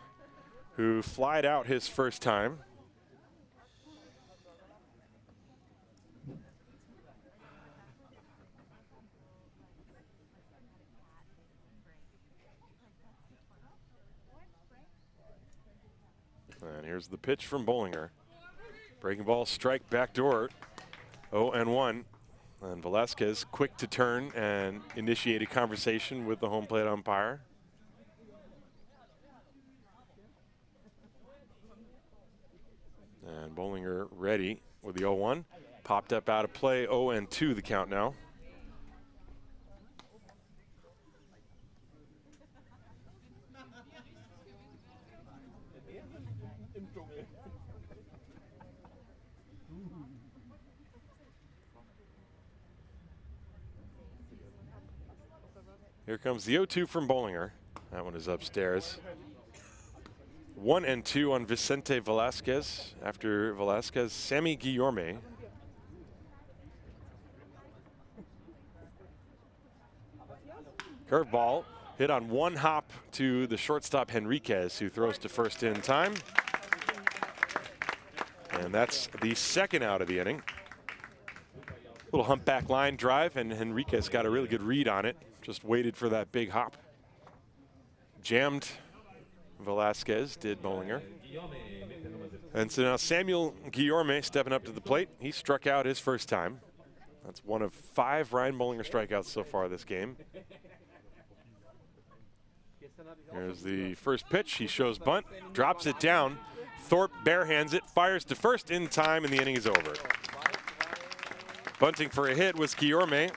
who flied out his first time. And here's the pitch from Bollinger. Breaking ball, strike, backdoor. 0-1. And Velasquez quick to turn and initiate a conversation with the home plate umpire. And Bollinger ready with the 0-1. Popped up out of play, 0-2 the count now. Here comes the 0-2 from Bollinger. That one is upstairs. 1-2 on Vicente Velasquez. After Velasquez, Semi Guillorme. Curveball, Hit on one hop to the shortstop Henriquez, who throws to first in time. And that's the second out of the inning. Little humpback line drive, and Henriquez got a really good read on it. Just waited for that big hop. Jammed Velasquez, did Bollinger. And so now Samuel Guillorme stepping up to the plate. He struck out his first time. That's one of 5 Ryan Bollinger strikeouts so far this game. Here's the first pitch. He shows bunt, drops it down. Thorpe barehands it, fires to first in time, and the inning is over. Bunting for a hit was Guillorme,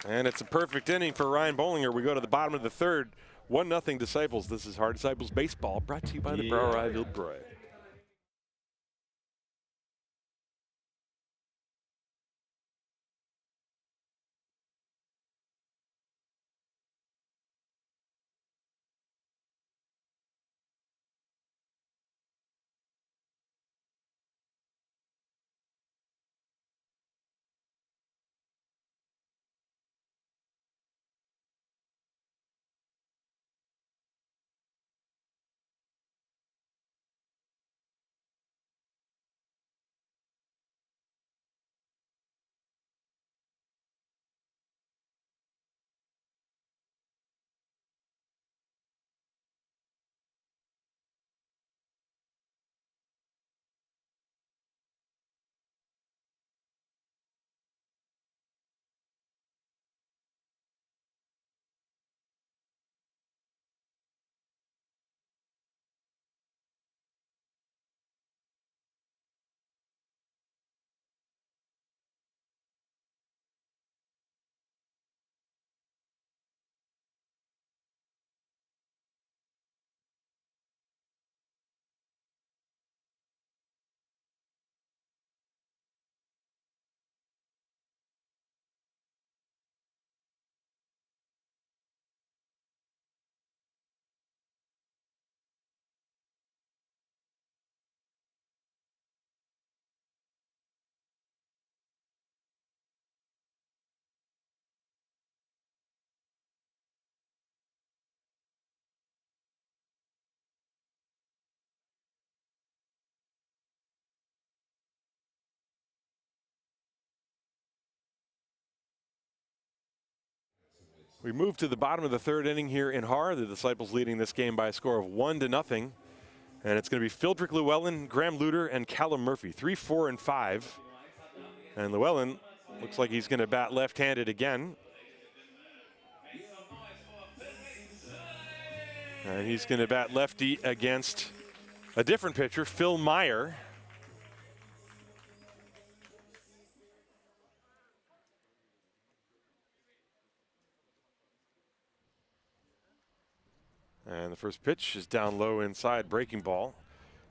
and it's a perfect inning for Ryan Bollinger. We go to the bottom of the third. 1-0 Disciples. This is Haar Disciples Baseball, brought to you by the Brauerei Wildbräu. We move to the bottom of the third inning here in Haar. The Disciples leading this game by a score of 1-0. And it's going to be Phildrick Llewellyn, Graham Luter, and Callum Murphy. 3, 4, and 5. And Llewellyn looks like he's going to bat left-handed again. And he's going to bat lefty against a different pitcher, Phil Meyer. And the first pitch is down low inside, breaking ball.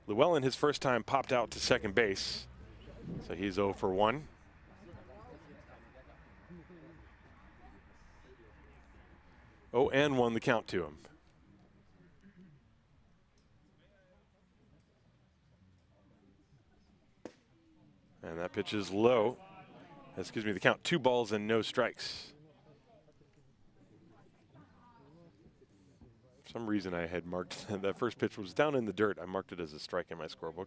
Llewellyn, his first time, popped out to second base. So he's 0 for 1. Oh, and 1 the count to him. And that pitch is low. Excuse me, the count 2 balls and no strikes. For some reason I had marked that first pitch was down in the dirt. I marked it as a strike in my scorebook.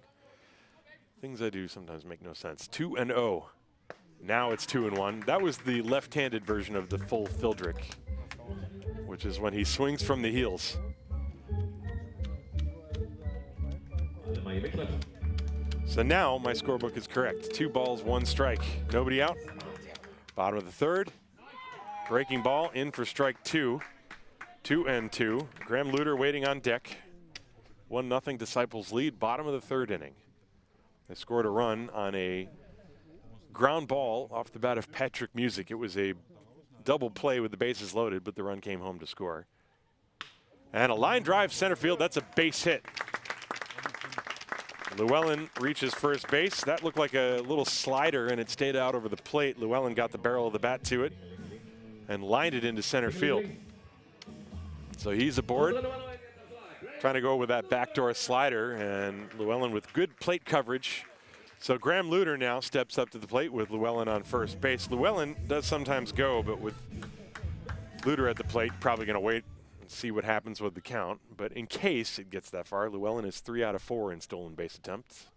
Things I do sometimes make no sense. 2-0. Now it's 2-1. That was the left-handed version of the full Phildrick, which is when he swings from the heels. So now my scorebook is correct. 2 balls, 1 strike. Nobody out. Bottom of the third. Breaking ball in for strike 2. 2-2. Graham Luter waiting on deck. 1-0 Disciples lead. Bottom of the third inning. They scored a run on a ground ball off the bat of Patrick Music. It was a double play with the bases loaded, but the run came home to score. And a line drive center field. That's a base hit. Llewellyn reaches first base. That looked like a little slider, and it stayed out over the plate. Llewellyn got the barrel of the bat to it and lined it into center field. So he's aboard, trying to go with that backdoor slider, and Llewellyn with good plate coverage. So Graham Luter now steps up to the plate with Llewellyn on first base. Llewellyn does sometimes go, but with Luter at the plate, probably going to wait and see what happens with the count. But in case it gets that far, Llewellyn is 3 out of 4 in stolen base attempts.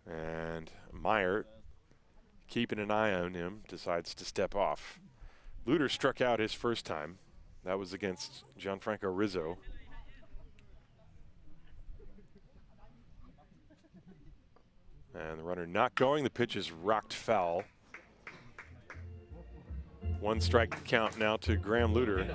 And Meyer, keeping an eye on him, decides to step off. Luter struck out his first time. That was against Gianfranco Rizzo. And the runner not going. The pitch is rocked foul. 1 strike count now to Graham Luter.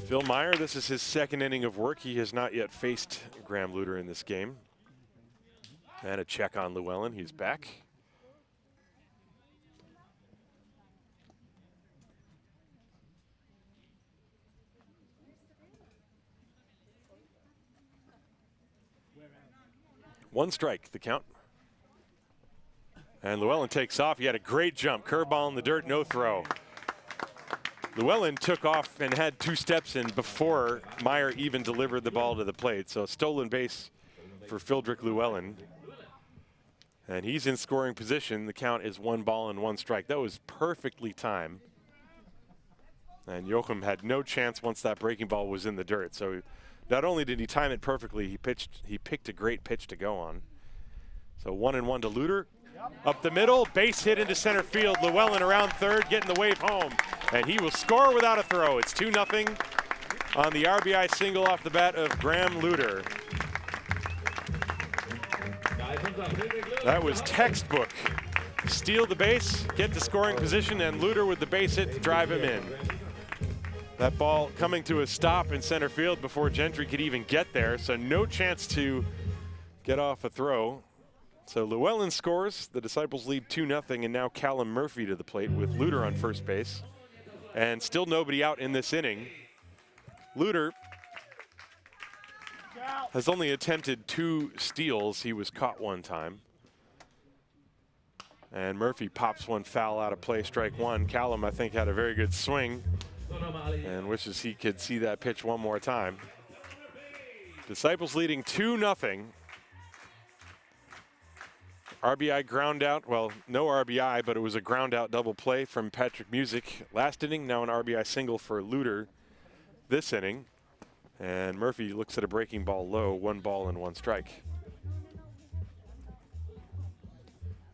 Phil Meyer, this is his second inning of work. He has not yet faced Graham Luter in this game. And a check on Llewellyn. He's back. One strike, the count. And Llewellyn takes off. He had a great jump. Curveball in the dirt, no throw. Llewellyn took off and had 2 steps in before Meyer even delivered the ball to the plate. So stolen base for Fildrick Llewellyn. And he's in scoring position. The count is 1 ball and 1 strike. That was perfectly timed. And Joachim had no chance once that breaking ball was in the dirt. So not only did he time it perfectly, he picked a great pitch to go on. So 1-1 to Luter. Up the middle, base hit into center field. Llewellyn around third, getting the wave home. And he will score without a throw. It's 2-0 on the RBI single off the bat of Graham Luter. That was textbook. Steal the base, get to scoring position, and Luter with the base hit to drive him in. That ball coming to a stop in center field before Gentry could even get there, so no chance to get off a throw. So Llewellyn scores, the Disciples lead 2-0, and now Callum Murphy to the plate with Luter on first base. And still nobody out in this inning. Luter has only attempted 2 steals. He was caught 1 time. And Murphy pops 1 foul out of play, strike 1. Callum, I think, had a very good swing and wishes he could see that pitch 1 more time. Disciples leading 2-0. RBI ground out, well, no RBI, but it was a ground out double play from Patrick Music last inning. Now an RBI single for Luter this inning. And Murphy looks at a breaking ball low, 1 ball and 1 strike.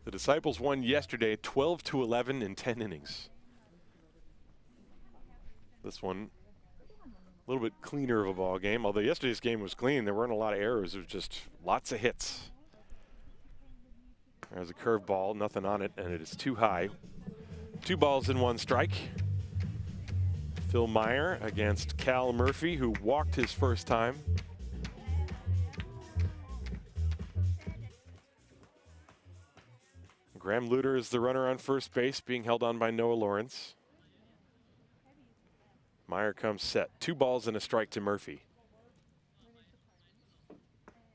The Disciples won yesterday 12-11 in 10 innings. This one a little bit cleaner of a ball game, although yesterday's game was clean. There weren't a lot of errors. It was just lots of hits. There's a curveball, nothing on it, and it is too high. 2 balls and 1 strike. Phil Meyer against Cal Murphy, who walked his first time. Graham Luter is the runner on first base, being held on by Noah Lawrence. Meyer comes set. 2 balls and a strike to Murphy.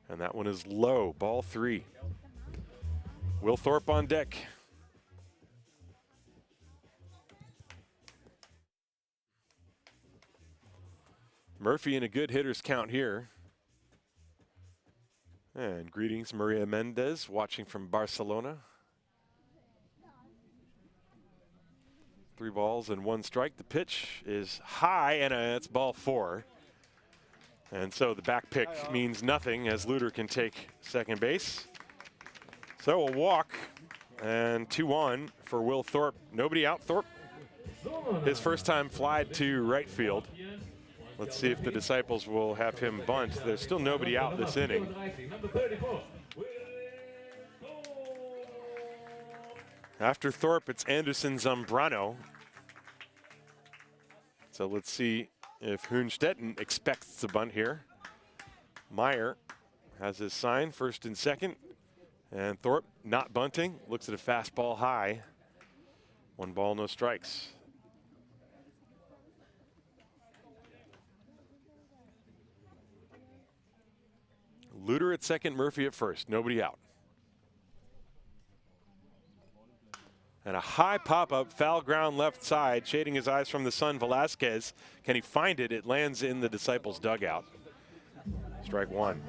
And that one is low, ball 3. Will Thorpe on deck. Murphy in a good hitter's count here. And greetings, Maria Mendez, watching from Barcelona. 3 balls and 1 strike. The pitch is high, and it's ball 4. And so the back pick means nothing as Luter can take second base. So a walk and 2-1 for Will Thorpe. Nobody out. Thorpe, his first time flied to right field. Let's see if the Disciples will have him bunt. There's still nobody out this inning. After Thorpe, it's Anderson Zambrano. So let's see if Hünstetten expects to bunt here. Meyer has his sign, first and second. And Thorpe not bunting, looks at a fastball high. 1 ball, no strikes. Luter at second, Murphy at first, nobody out. And a high pop-up, foul ground left side, shading his eyes from the sun, Velasquez. Can he find it? It lands in the Disciples' dugout. Strike one.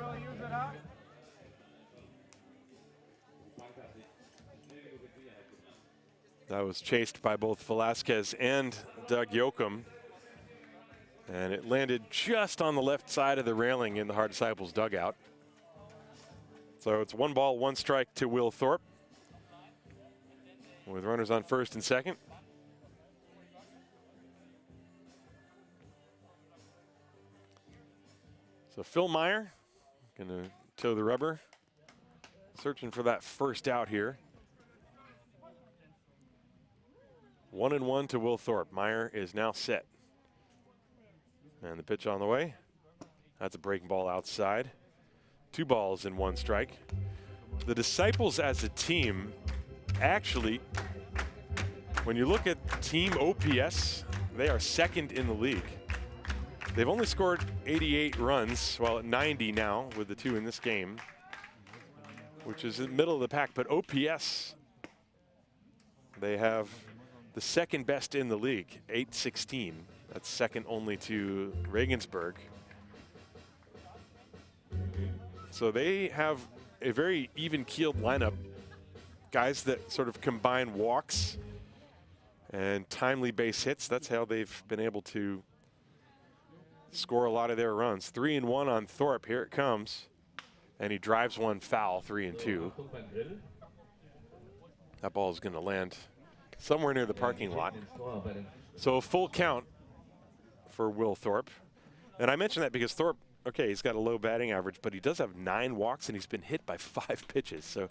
That was chased by both Velasquez and Doug Yoakum. And it landed just on the left side of the railing in the Haar Disciples' dugout. So it's 1 ball, 1 strike to Will Thorpe, with runners on first and second. So Phil Meyer gonna toe the rubber, searching for that first out here. 1-1 to Will Thorpe. Meyer is now set. And the pitch on the way. That's a breaking ball outside. 2 balls and 1 strike. The Disciples as a team, actually, when you look at team OPS, they are second in the league. They've only scored 88 runs, well, at 90 now with the 2 in this game, which is in the middle of the pack. But OPS, they have the second best in the league, 816. That's second only to Regensburg. So they have a very even-keeled lineup. Guys that sort of combine walks and timely base hits. That's how they've been able to score a lot of their runs. 3-1 on Thorpe. Here it comes. And he drives one foul, 3-2. That ball is going to land somewhere near the parking lot. So a full count for Will Thorpe. And I mention that because Thorpe, okay, he's got a low batting average, but he does have 9 walks and he's been hit by 5 pitches. So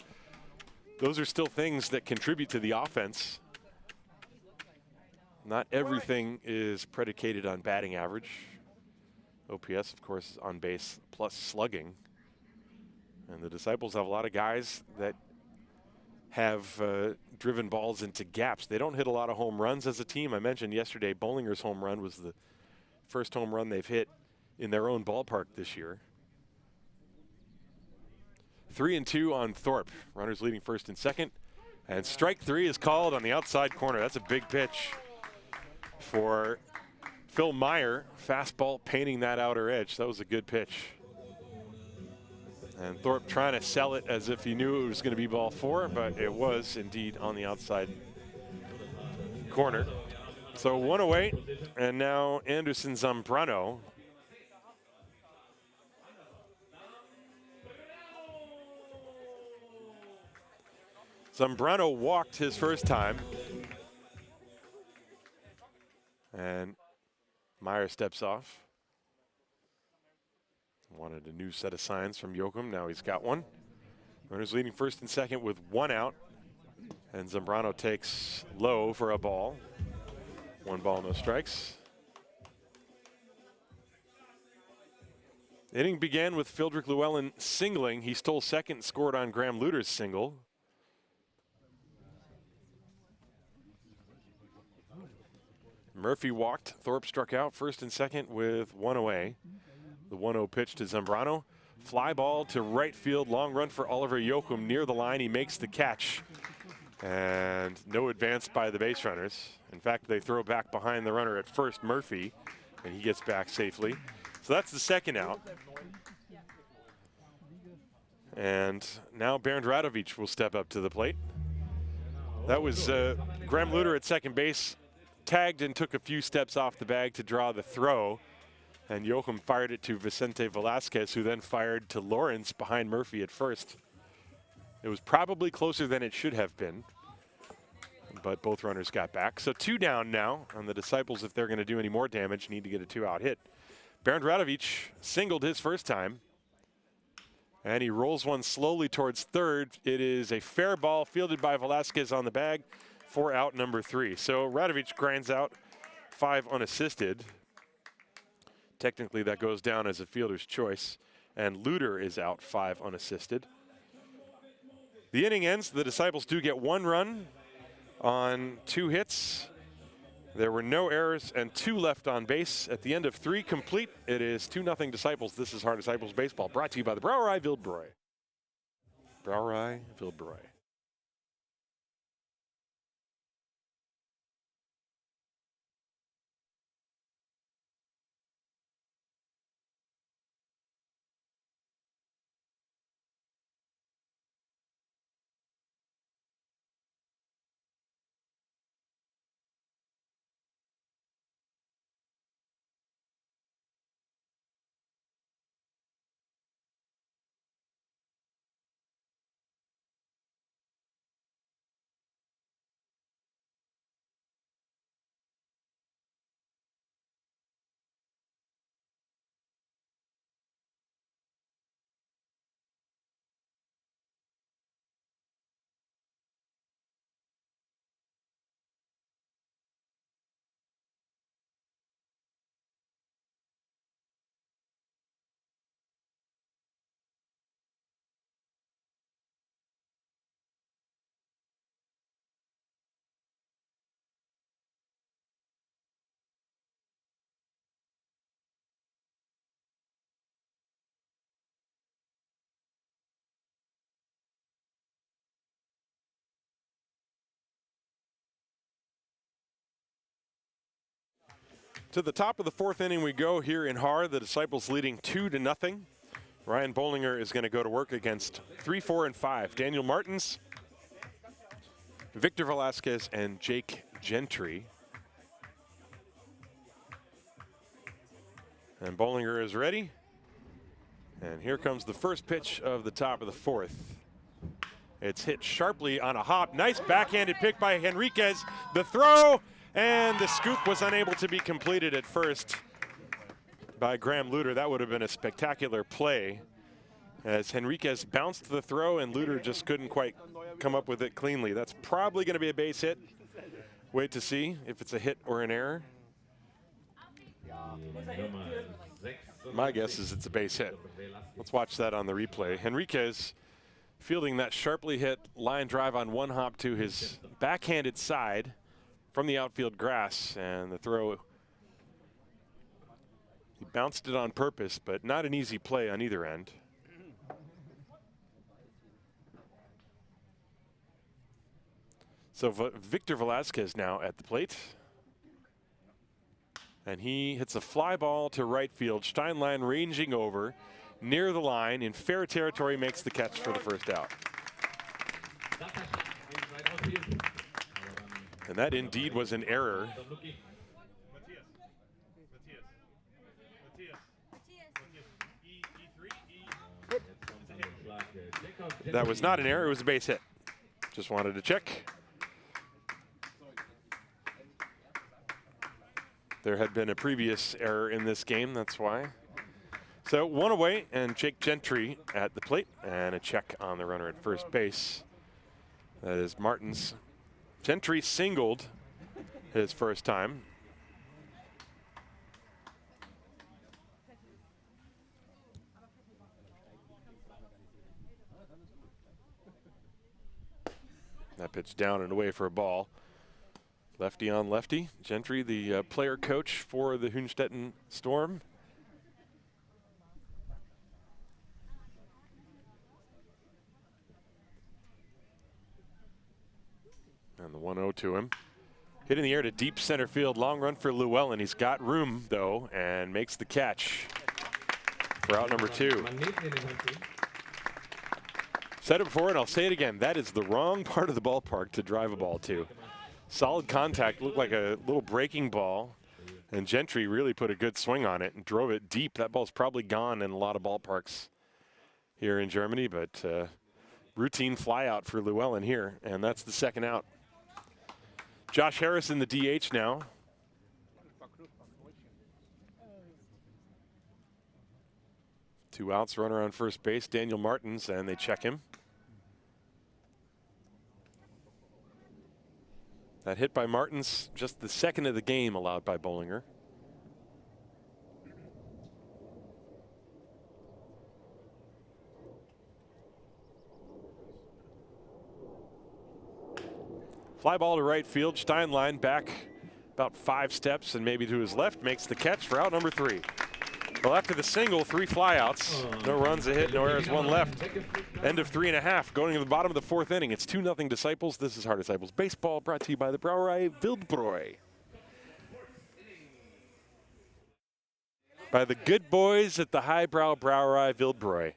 those are still things that contribute to the offense. Not everything is predicated on batting average. OPS, of course, is on base plus slugging. And the Disciples have a lot of guys that have driven balls into gaps. They don't hit a lot of home runs as a team. I mentioned yesterday Bollinger's home run was the first home run they've hit in their own ballpark this year. 3-2 on Thorpe. Runners leading first and second. And strike 3 is called on the outside corner. That's a big pitch for Phil Meyer. Fastball painting that outer edge. That was a good pitch. And Thorpe trying to sell it as if he knew it was going to be ball 4, but it was indeed on the outside corner. So 1 away, and now Anderson Zambrano. Zambrano walked his first time. And Meyer steps off. Wanted a new set of signs from Yoakum. Now he's got one. Runners leading first and second with 1 out. And Zambrano takes low for a ball. 1 ball, no strikes. The inning began with Fildrick Llewellyn singling. He stole second and scored on Graham Luter's single. Murphy walked. Thorpe struck out first and second with 1 away. The 1-0 pitch to Zambrano. Fly ball to right field. Long run for Oliver Yoakum near the line. He makes the catch. And no advance by the base runners. In fact, they throw back behind the runner at first, Murphy, and he gets back safely. So that's the second out. And now Bernd Radovic will step up to the plate. That was Graham Luter at second base. Tagged and took a few steps off the bag to draw the throw. And Yoakum fired it to Vicente Velasquez, who then fired to Lawrence behind Murphy at first. It was probably closer than it should have been, but both runners got back. So 2 down now on the Disciples. If they're going to do any more damage, need to get a 2-out hit. Bernd Radovic singled his first time, and he rolls one slowly towards third. It is a fair ball fielded by Velasquez on the bag for out number 3. So Radovic grinds out 5 unassisted. Technically, that goes down as a fielder's choice, and Luter is out 5 unassisted. The inning ends. The Disciples do get 1 run on 2 hits. There were no errors and 2 left on base. At the end of 3 complete, it is 2-0 Disciples. This is Haar Disciples Baseball, brought to you by the Brouwerij Wildbräu. Brouwerij Wildbräu. To the top of the fourth inning we go here in Haar. The Disciples leading 2-0. Ryan Bollinger is going to go to work against 3, 4, and 5. Daniel Martins, Victor Velasquez, and Jake Gentry. And Bollinger is ready. And here comes the first pitch of the top of the fourth. It's hit sharply on a hop. Nice backhanded pick by Henriquez. The throw, and the scoop was unable to be completed at first by Graham Luter. That would have been a spectacular play as Henriquez bounced the throw and Luter just couldn't quite come up with it cleanly. That's probably going to be a base hit. Wait to see if it's a hit or an error. My guess is it's a base hit. Let's watch that on the replay. Henriquez fielding that sharply hit line drive on one hop to his backhanded side from the outfield grass, and the throw, he bounced it on purpose, but not an easy play on either end. So Victor Velasquez now at the plate. And he hits a fly ball to right field. Steinlein ranging over near the line in fair territory, makes the catch for the first out. And that indeed was an error. That was not an error, it was a base hit. Just wanted to check. There had been a previous error in this game, that's why. So one away, and Jake Gentry at the plate, and a check on the runner at first base. That is Martins. Gentry singled his first time. That pitch down and away for a ball. Lefty on lefty. Gentry, the player coach for the Hünstetten Storm. And the 1-0 to him. Hit in the air to deep center field. Long run for Llewellyn. He's got room, though, and makes the catch for out number 2. Said it before, and I'll say it again. That is the wrong part of the ballpark to drive a ball to. Solid contact, looked like a little breaking ball, and Gentry really put a good swing on it and drove it deep. That ball's probably gone in a lot of ballparks here in Germany, but routine fly out for Llewellyn here, and that's the second out. Josh Harrison, the DH now. Two outs, runner on first base, Daniel Martins, and they check him. That hit by Martins, just the second of the game allowed by Bollinger. Fly ball to right field. Steinlein back about 5 steps and maybe to his left, makes the catch for out number 3. Well, after the single, 3 flyouts, no runs, a hit, no errors, 1 left. End of 3.5, going to the bottom of the 4th inning. It's 2-0 Disciples. This is Haar Disciples Baseball, brought to you by the Brauerei Wildbräu. By the good boys at the highbrow Brauerei Wildbräu.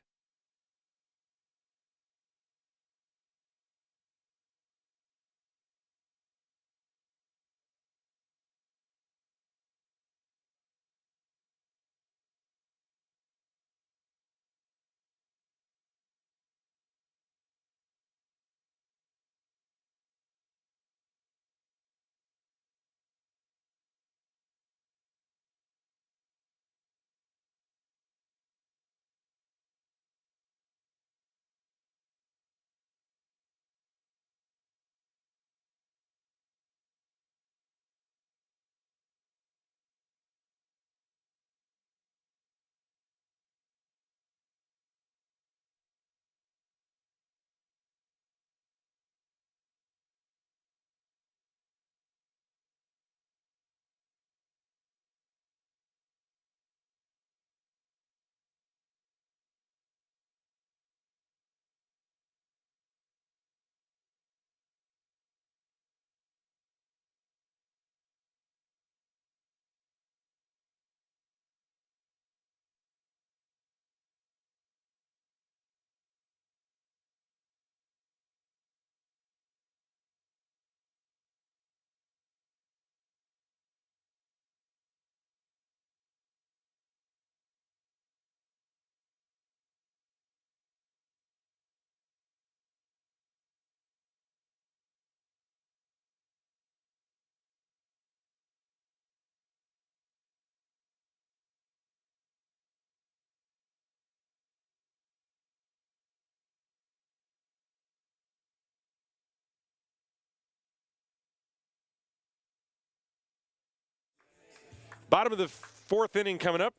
Bottom of the fourth inning coming up.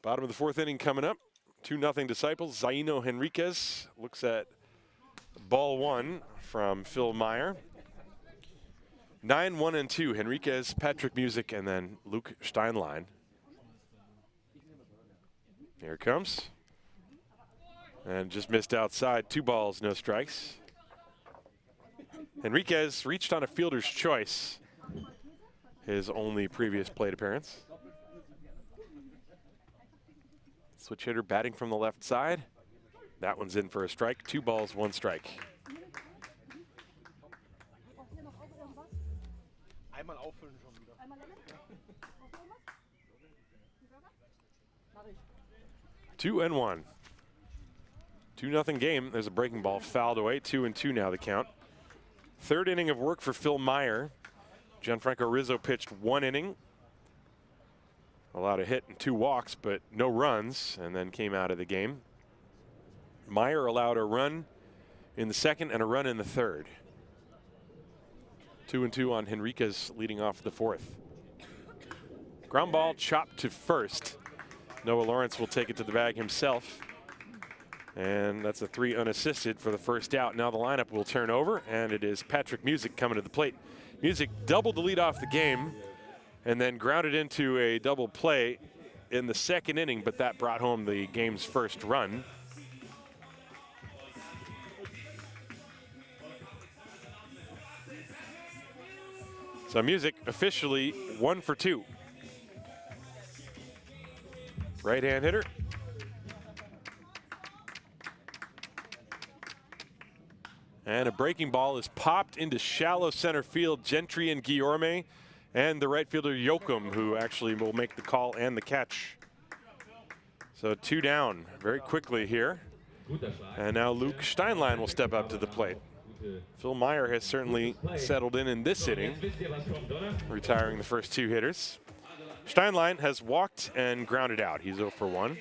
Bottom of the fourth inning coming up. 2-0 Disciples. Zaino Henriquez looks at ball one from Phil Meyer. 9-1-2. Henriquez, Patrick Music, and then Luke Steinlein. Here it comes. And just missed outside. 2 balls, no strikes. Henriquez reached on a fielder's choice. His only previous plate appearance. Switch hitter batting from the left side. That one's in for a strike. 2 balls, 1 strike. Einmal auffüllen schon wieder. 2-1. 2-0 game. There's a breaking ball fouled away. 2-2 now the count. Third inning of work for Phil Meyer. Gianfranco Rizzo pitched 1 inning. Allowed a hit and 2 walks, but no runs, and then came out of the game. Meyer allowed a run in the second and a run in the third. 2-2 on Henriquez leading off the fourth. Ground ball chopped to first. Noah Lawrence will take it to the bag himself. And that's a 3 unassisted for the first out. Now the lineup will turn over, and it is Patrick Music coming to the plate. Music doubled the lead off the game and then grounded into a double play in the second inning, but that brought home the game's first run. So Music officially 1 for 2. Right-hand hitter. And a breaking ball is popped into shallow center field. Gentry and Guillorme, and the right fielder Jochum, who actually will make the call and the catch. So 2 down very quickly here. And now Luke Steinlein will step up to the plate. Phil Meyer has certainly settled in this inning, retiring the first 2 hitters. Steinlein has walked and grounded out. He's 0 for 1.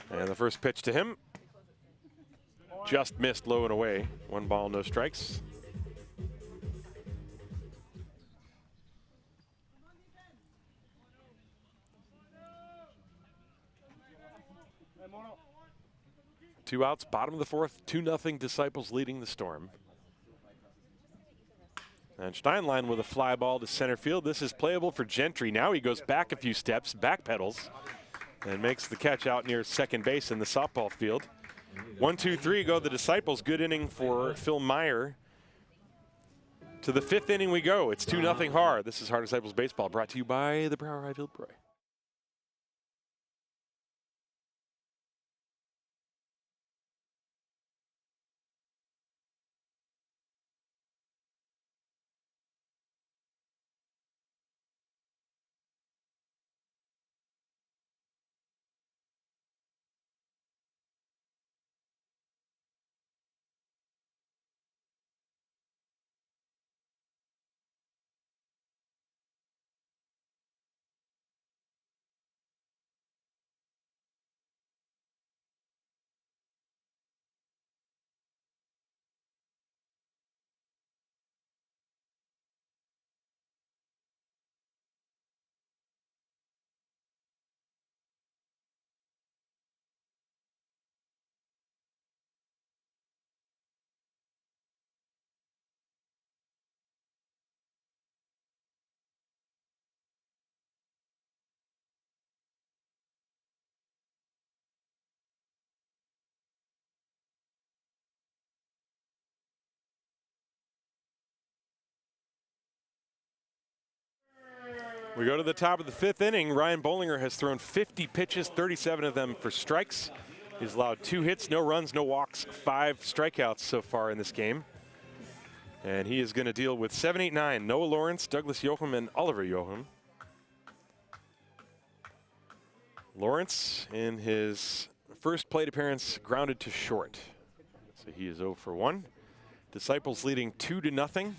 And the first pitch to him just missed low and away. 1 ball, no strikes. Two outs, bottom of the fourth, 2-0 Disciples leading the Storm. And Steinlein with a fly ball to center field. This is playable for Gentry. Now he goes back a few steps, backpedals, and makes the catch out near second base in the softball field. 1-2-3 go the Disciples. Good inning for Phil Meyer. To the 5th inning we go. It's 2-0 Haar. This is Haar Disciples Baseball, brought to you by the Brower Highfield Pro. We go to the top of the 5th inning. Ryan Bollinger has thrown 50 pitches, 37 of them for strikes. He's allowed 2 hits, no runs, no walks, 5 strikeouts so far in this game. And he is going to deal with 7, 8, 9. Noah Lawrence, Douglas Jochum, and Oliver Jochum. Lawrence, in his first plate appearance, grounded to short. So he is 0 for 1. Disciples leading 2-0.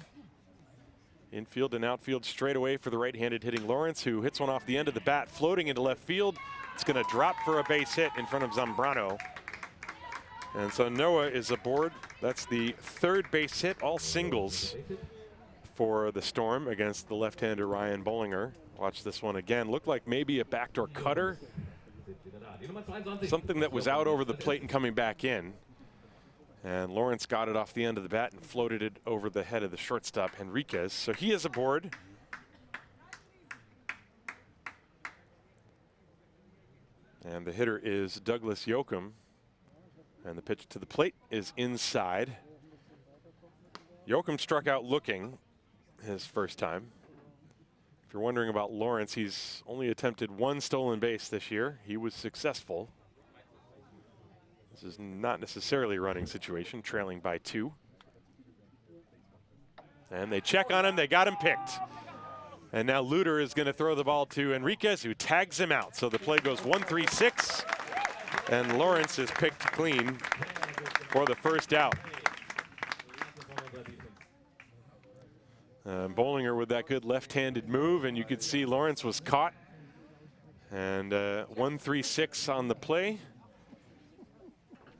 Infield and outfield straight away for the right-handed hitting Lawrence, who hits one off the end of the bat, floating into left field. It's going to drop for a base hit in front of Zambrano. And so Noah is aboard. That's the third base hit, all singles for the Storm against the left-hander Ryan Bollinger. Watch this one again. Looked like maybe a backdoor cutter. Something that was out over the plate and coming back in. And Lawrence got it off the end of the bat and floated it over the head of the shortstop, Henriquez. So he is aboard. And the hitter is Douglas Yoakum. And the pitch to the plate is inside. Yoakum struck out looking his first time. If you're wondering about Lawrence, he's only attempted one stolen base this year. He was successful. This is not necessarily a running situation, trailing by 2. And they check on him, they got him picked. And now Luter is going to throw the ball to Henriquez, who tags him out. So the play goes 1-3-6, and Lawrence is picked clean for the first out. Bollinger with that good left-handed move, and you could see Lawrence was caught. And 1-3-6 on the play,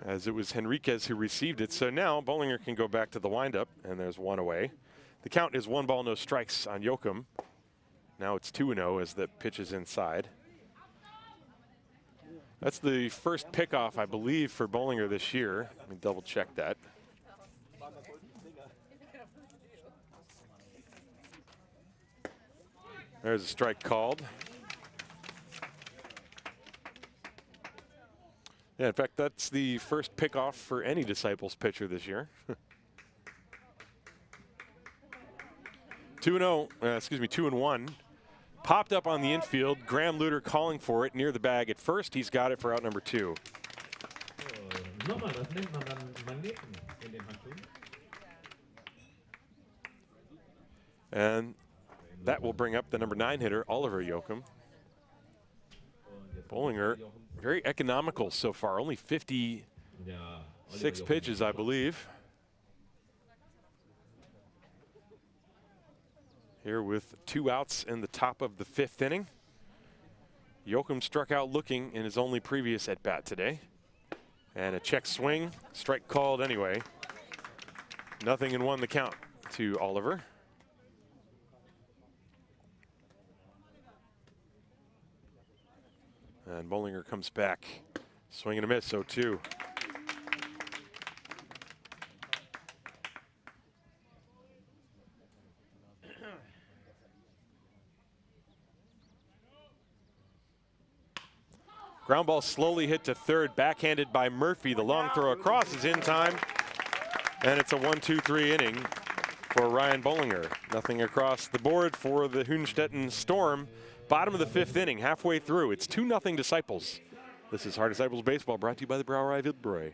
as it was Henriquez who received it. So now Bollinger can go back to the windup, and there's one away. The count is 1 ball, no strikes on Yoakum. Now it's 2-0 as the pitch is inside. That's the first pickoff, I believe, for Bollinger this year. Let me double check that. There's a strike called. Yeah, in fact, that's the first pickoff for any Disciples pitcher this year. 2-1. Popped up on the infield. Graham Luter calling for it near the bag at first. He's got it for out number 2. And that will bring up the number 9 hitter, Oliver Yoakum. Bollinger, very economical so far. Only 56 pitches, I believe. Here with 2 outs in the top of the 5th inning. Yoakum struck out looking in his only previous at-bat today. And a check swing, strike called anyway. 0-1 the count to Oliver. And Bollinger comes back, swing and a miss, 0-2. Ground ball slowly hit to third, backhanded by Murphy. The long throw across is in time, and it's a 1-2-3 inning for Ryan Bollinger. Nothing across the board for the Hünstetten Storm. Bottom of the 5th inning, halfway through. It's 2-0 Disciples. This is Hard Disciples Baseball, brought to you by the Brauerei Wildbräu.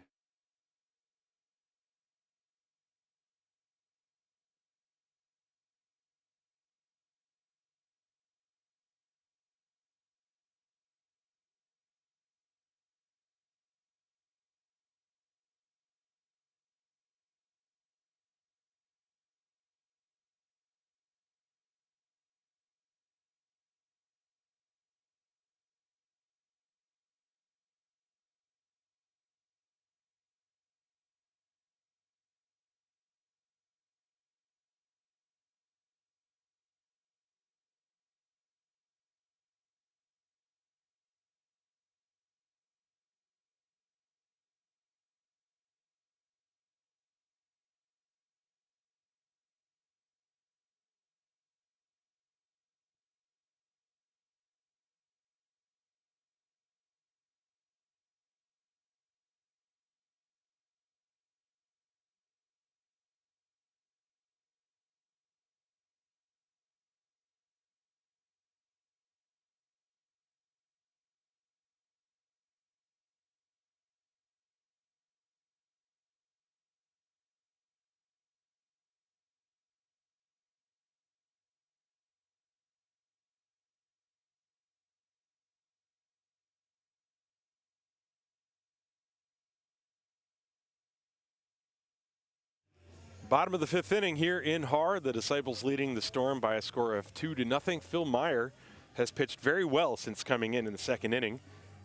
Bottom of the 5th inning here in Haar. The Disciples leading the Storm by a score of 2-0. Phil Meyer has pitched very well since coming in the 2nd inning.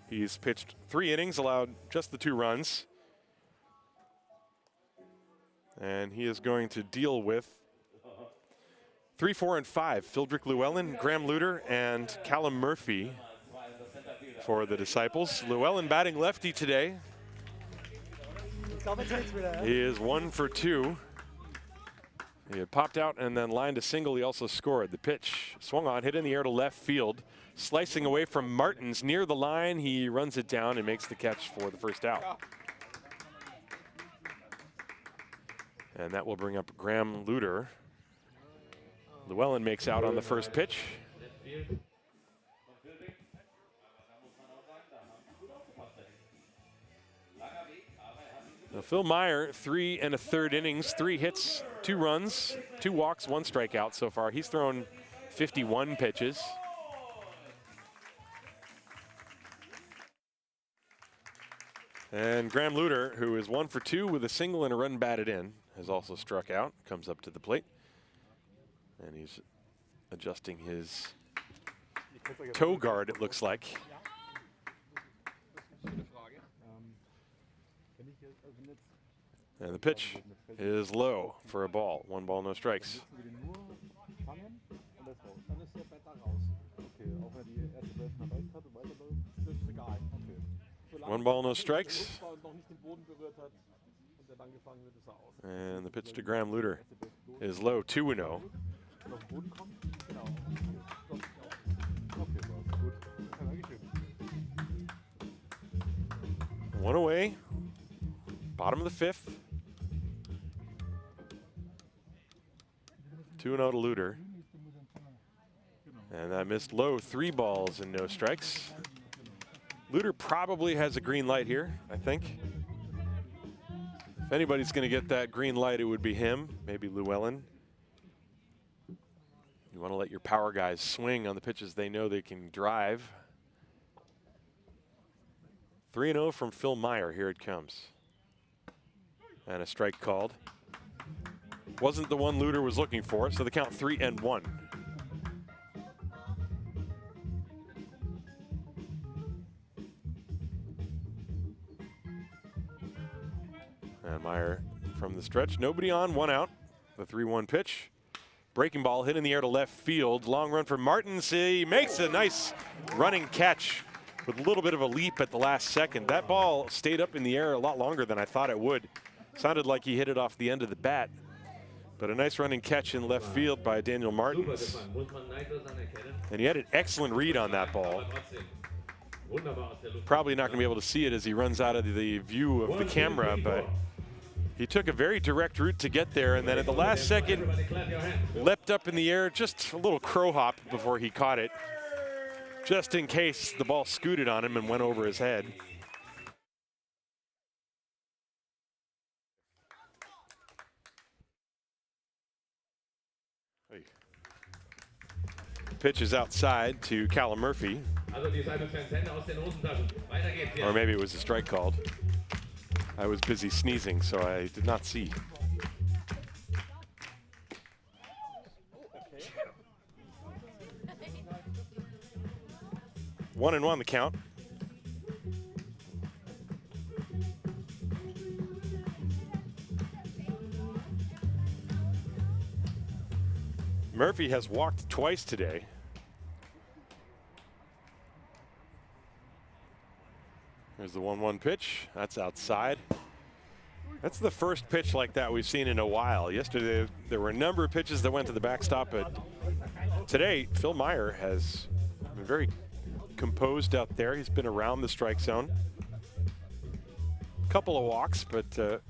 He's pitched 3 innings, allowed just the 2 runs. And he is going to deal with 3, 4, and 5. Phildrick Llewellyn, Graham Luter, and Callum Murphy for the Disciples. Llewellyn batting lefty today. He is 1 for 2. He had popped out and then lined a single. He also scored. The pitch swung on, hit in the air to left field. Slicing away from Martins near the line. He runs it down and makes the catch for the first out. And that will bring up Graham Luter. Llewellyn makes out on the first pitch. Now Phil Meyer, 3 1/3 innings, 3 hits, 2 runs, 2 walks, 1 strikeout so far. He's thrown 51 pitches. And Graham Luter, who is 1 for 2 with a single and a run batted in, has also struck out, comes up to the plate. And he's adjusting his toe guard, it looks like. And the pitch is low for a ball. 1 ball, no strikes. 1 ball, no strikes. And the pitch to Graham Luter is low, 2-0. 1 away. Bottom of the 5th. 2-0 to Luter. And that missed low, 3 balls and no strikes. Luter probably has a green light here, I think. If anybody's going to get that green light, it would be him, maybe Llewellyn. You want to let your power guys swing on the pitches they know they can drive. 3-0 from Phil Meyer. Here it comes. And a strike called. Wasn't the one Luter was looking for, so the count 3-1. And Meyer from the stretch. Nobody on, 1 out. The 3-1 pitch. Breaking ball hit in the air to left field. Long run for Martins. He makes a nice running catch with a little bit of a leap at the last second. That ball stayed up in the air a lot longer than I thought it would. Sounded like he hit it off the end of the bat. But a nice running catch in left field by Daniel Martins. And he had an excellent read on that ball. Probably not going to be able to see it as he runs out of the view of the camera, but he took a very direct route to get there, and then at the last second, leapt up in the air, just a little crow hop before he caught it, just in case the ball scooted on him and went over his head. Pitch is outside to Callum Murphy. Or maybe it was a strike called. I was busy sneezing, so I did not see. One and 1 the count. Murphy has walked twice today. There's the 1-1 pitch. That's outside. That's the first pitch like that we've seen in a while. Yesterday, there were a number of pitches that went to the backstop, but today, Phil Meyer has been very composed out there. He's been around the strike zone. A couple of walks, but for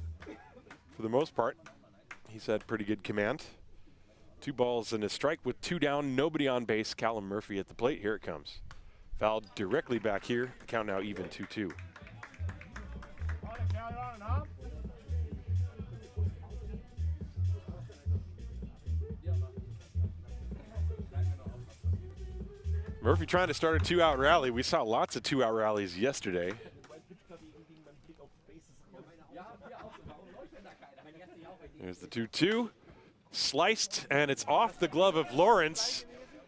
the most part, he's had pretty good command. 2 balls and a strike with 2 down, nobody on base. Callum Murphy at the plate. Here it comes. Fouled directly back here. The count now even 2-2. Murphy trying to start a 2-out rally. We saw lots of 2-out rallies yesterday. There's the 2-2. Sliced, and it's off the glove of Lawrence.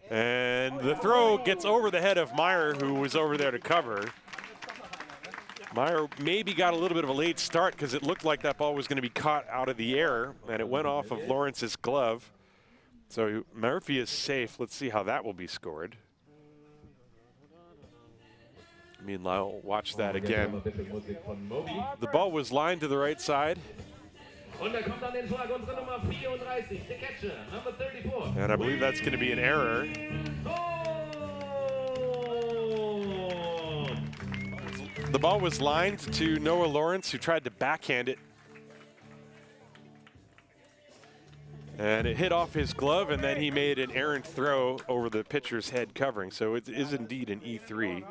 And the throw gets over the head of Meyer, who was over there to cover. Meyer maybe got a little bit of a late start because it looked like that ball was going to be caught out of the air, and it went off of Lawrence's glove. So Murphy is safe. Let's see how that will be scored. Meanwhile, watch that again. The ball was lined to the right side. And I believe that's going to be an error. The ball was lined to Noah Lawrence, who tried to backhand it. And it hit off his glove, and then he made an errant throw over the pitcher's head covering. So it is indeed an E3.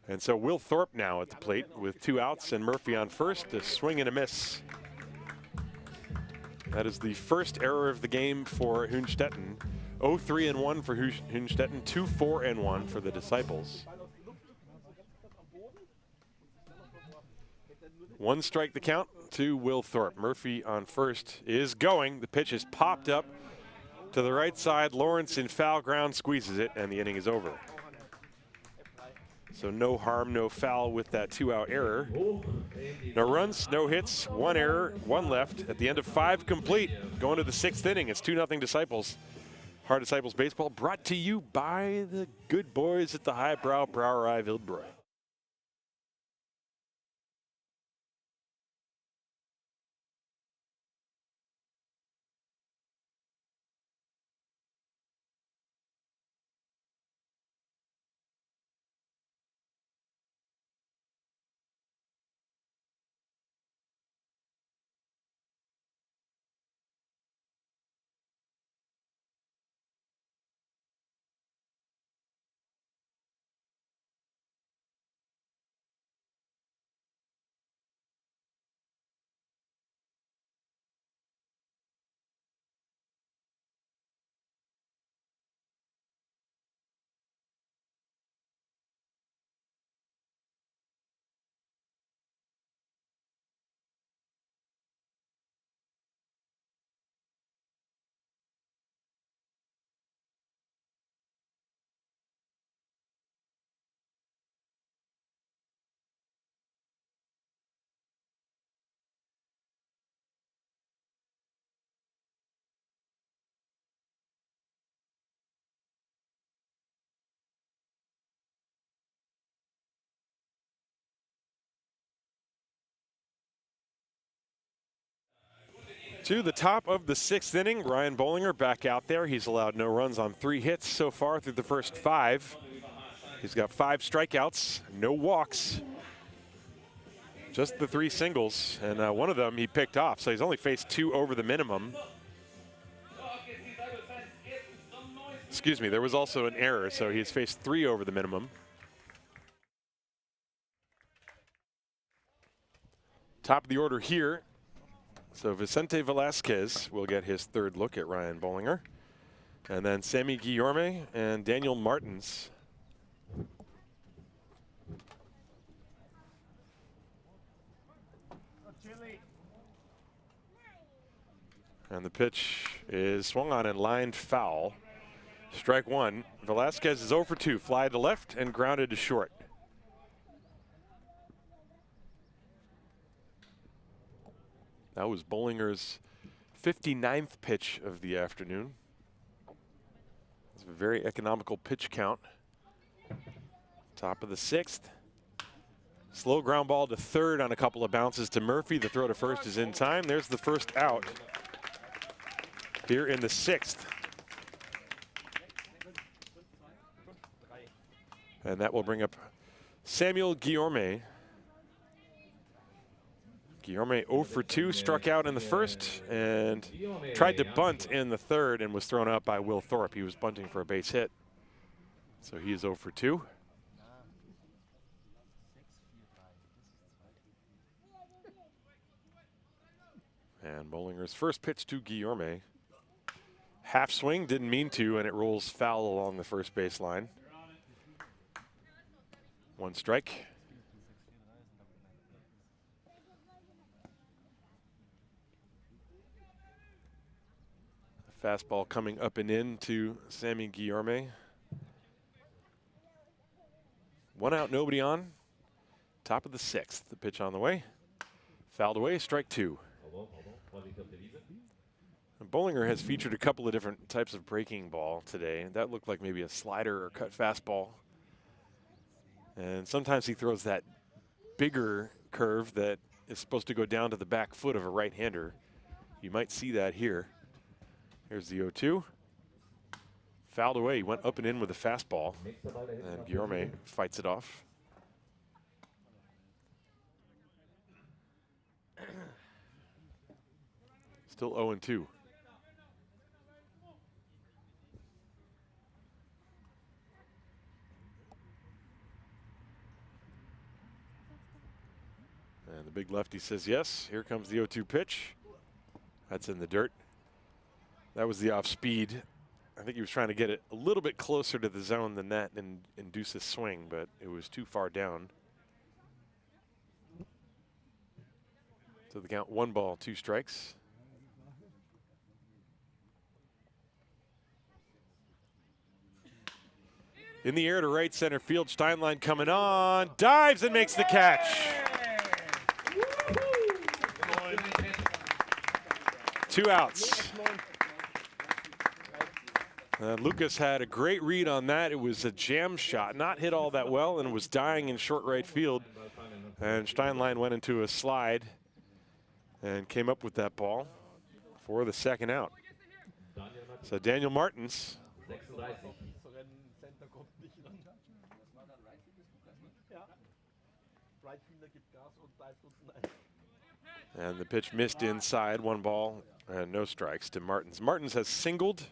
And so Will Thorpe now at the plate with 2 outs and Murphy on first, a swing and a miss. That is the first error of the game for Hünstetten. 0-3-1 for Hünstetten, 2-4-1 for the Disciples. 1 strike the count to Will Thorpe. Murphy on first is going. The pitch is popped up to the right side. Lawrence in foul ground squeezes it, and the inning is over. So no harm, no foul with that 2-out error. No runs, no hits, 1 error, 1 left. At the end of 5 complete, going to the 6th inning. It's 2-0 Disciples. Haar Disciples Baseball brought to you by the good boys at the Highbrow Brauerei Wildbräu. To the top of the 6th inning, Ryan Bollinger back out there. He's allowed no runs on 3 hits so far through the first 5. He's got 5 strikeouts, no walks, just the 3 singles, and one of them he picked off, so he's only faced 2 over the minimum. Excuse me, there was also an error, so he's faced 3 over the minimum. Top of the order here. So Vicente Velasquez will get his 3rd look at Ryan Bollinger. And then Sammy Guillorme and Daniel Martins. And the pitch is swung on and lined foul. Strike 1. Velasquez is 0 for 2. Fly to left and grounded to short. That was Bollinger's 59th pitch of the afternoon. It's a very economical pitch count. Top of the 6th. Slow ground ball to 3rd on a couple of bounces to Murphy. The throw to first is in time. There's the first out here in the 6th. And that will bring up Samuel Guillorme. Guillorme 0 for 2, struck out in the first and tried to bunt in the 3rd and was thrown out by Will Thorpe. He was bunting for a base hit. So he is 0 for 2. And Bollinger's first pitch to Guillorme. Half swing, didn't mean to, and it rolls foul along the first base line. 1 strike. Fastball coming up and in to Sammy Guillorme. 1 out, nobody on. Top of the 6th. The pitch on the way. Fouled away, strike 2. Bollinger has featured a couple of different types of breaking ball today. That looked like maybe a slider or cut fastball. And sometimes he throws that bigger curve that is supposed to go down to the back foot of a right-hander. You might see that here. Here's the 0-2. Fouled away. He went up and in with a fastball. And Guillorme fights it off. Still 0-2. And the big lefty says yes. Here comes the 0-2 pitch. That's in the dirt. That was the off speed. I think he was trying to get it a little bit closer to the zone than that and induce a swing, but it was too far down. So the count 1 ball, 2 strikes. In the air to right center field, Steinlein coming on, dives and makes the catch. 2 outs. Lucas had a great read on that. It was a jam shot, not hit all that well, and was dying in short right field. And Steinlein went into a slide and came up with that ball for the 2nd out. So Daniel Martins. And the pitch missed inside, 1 ball and no strikes to Martins. Martins has singled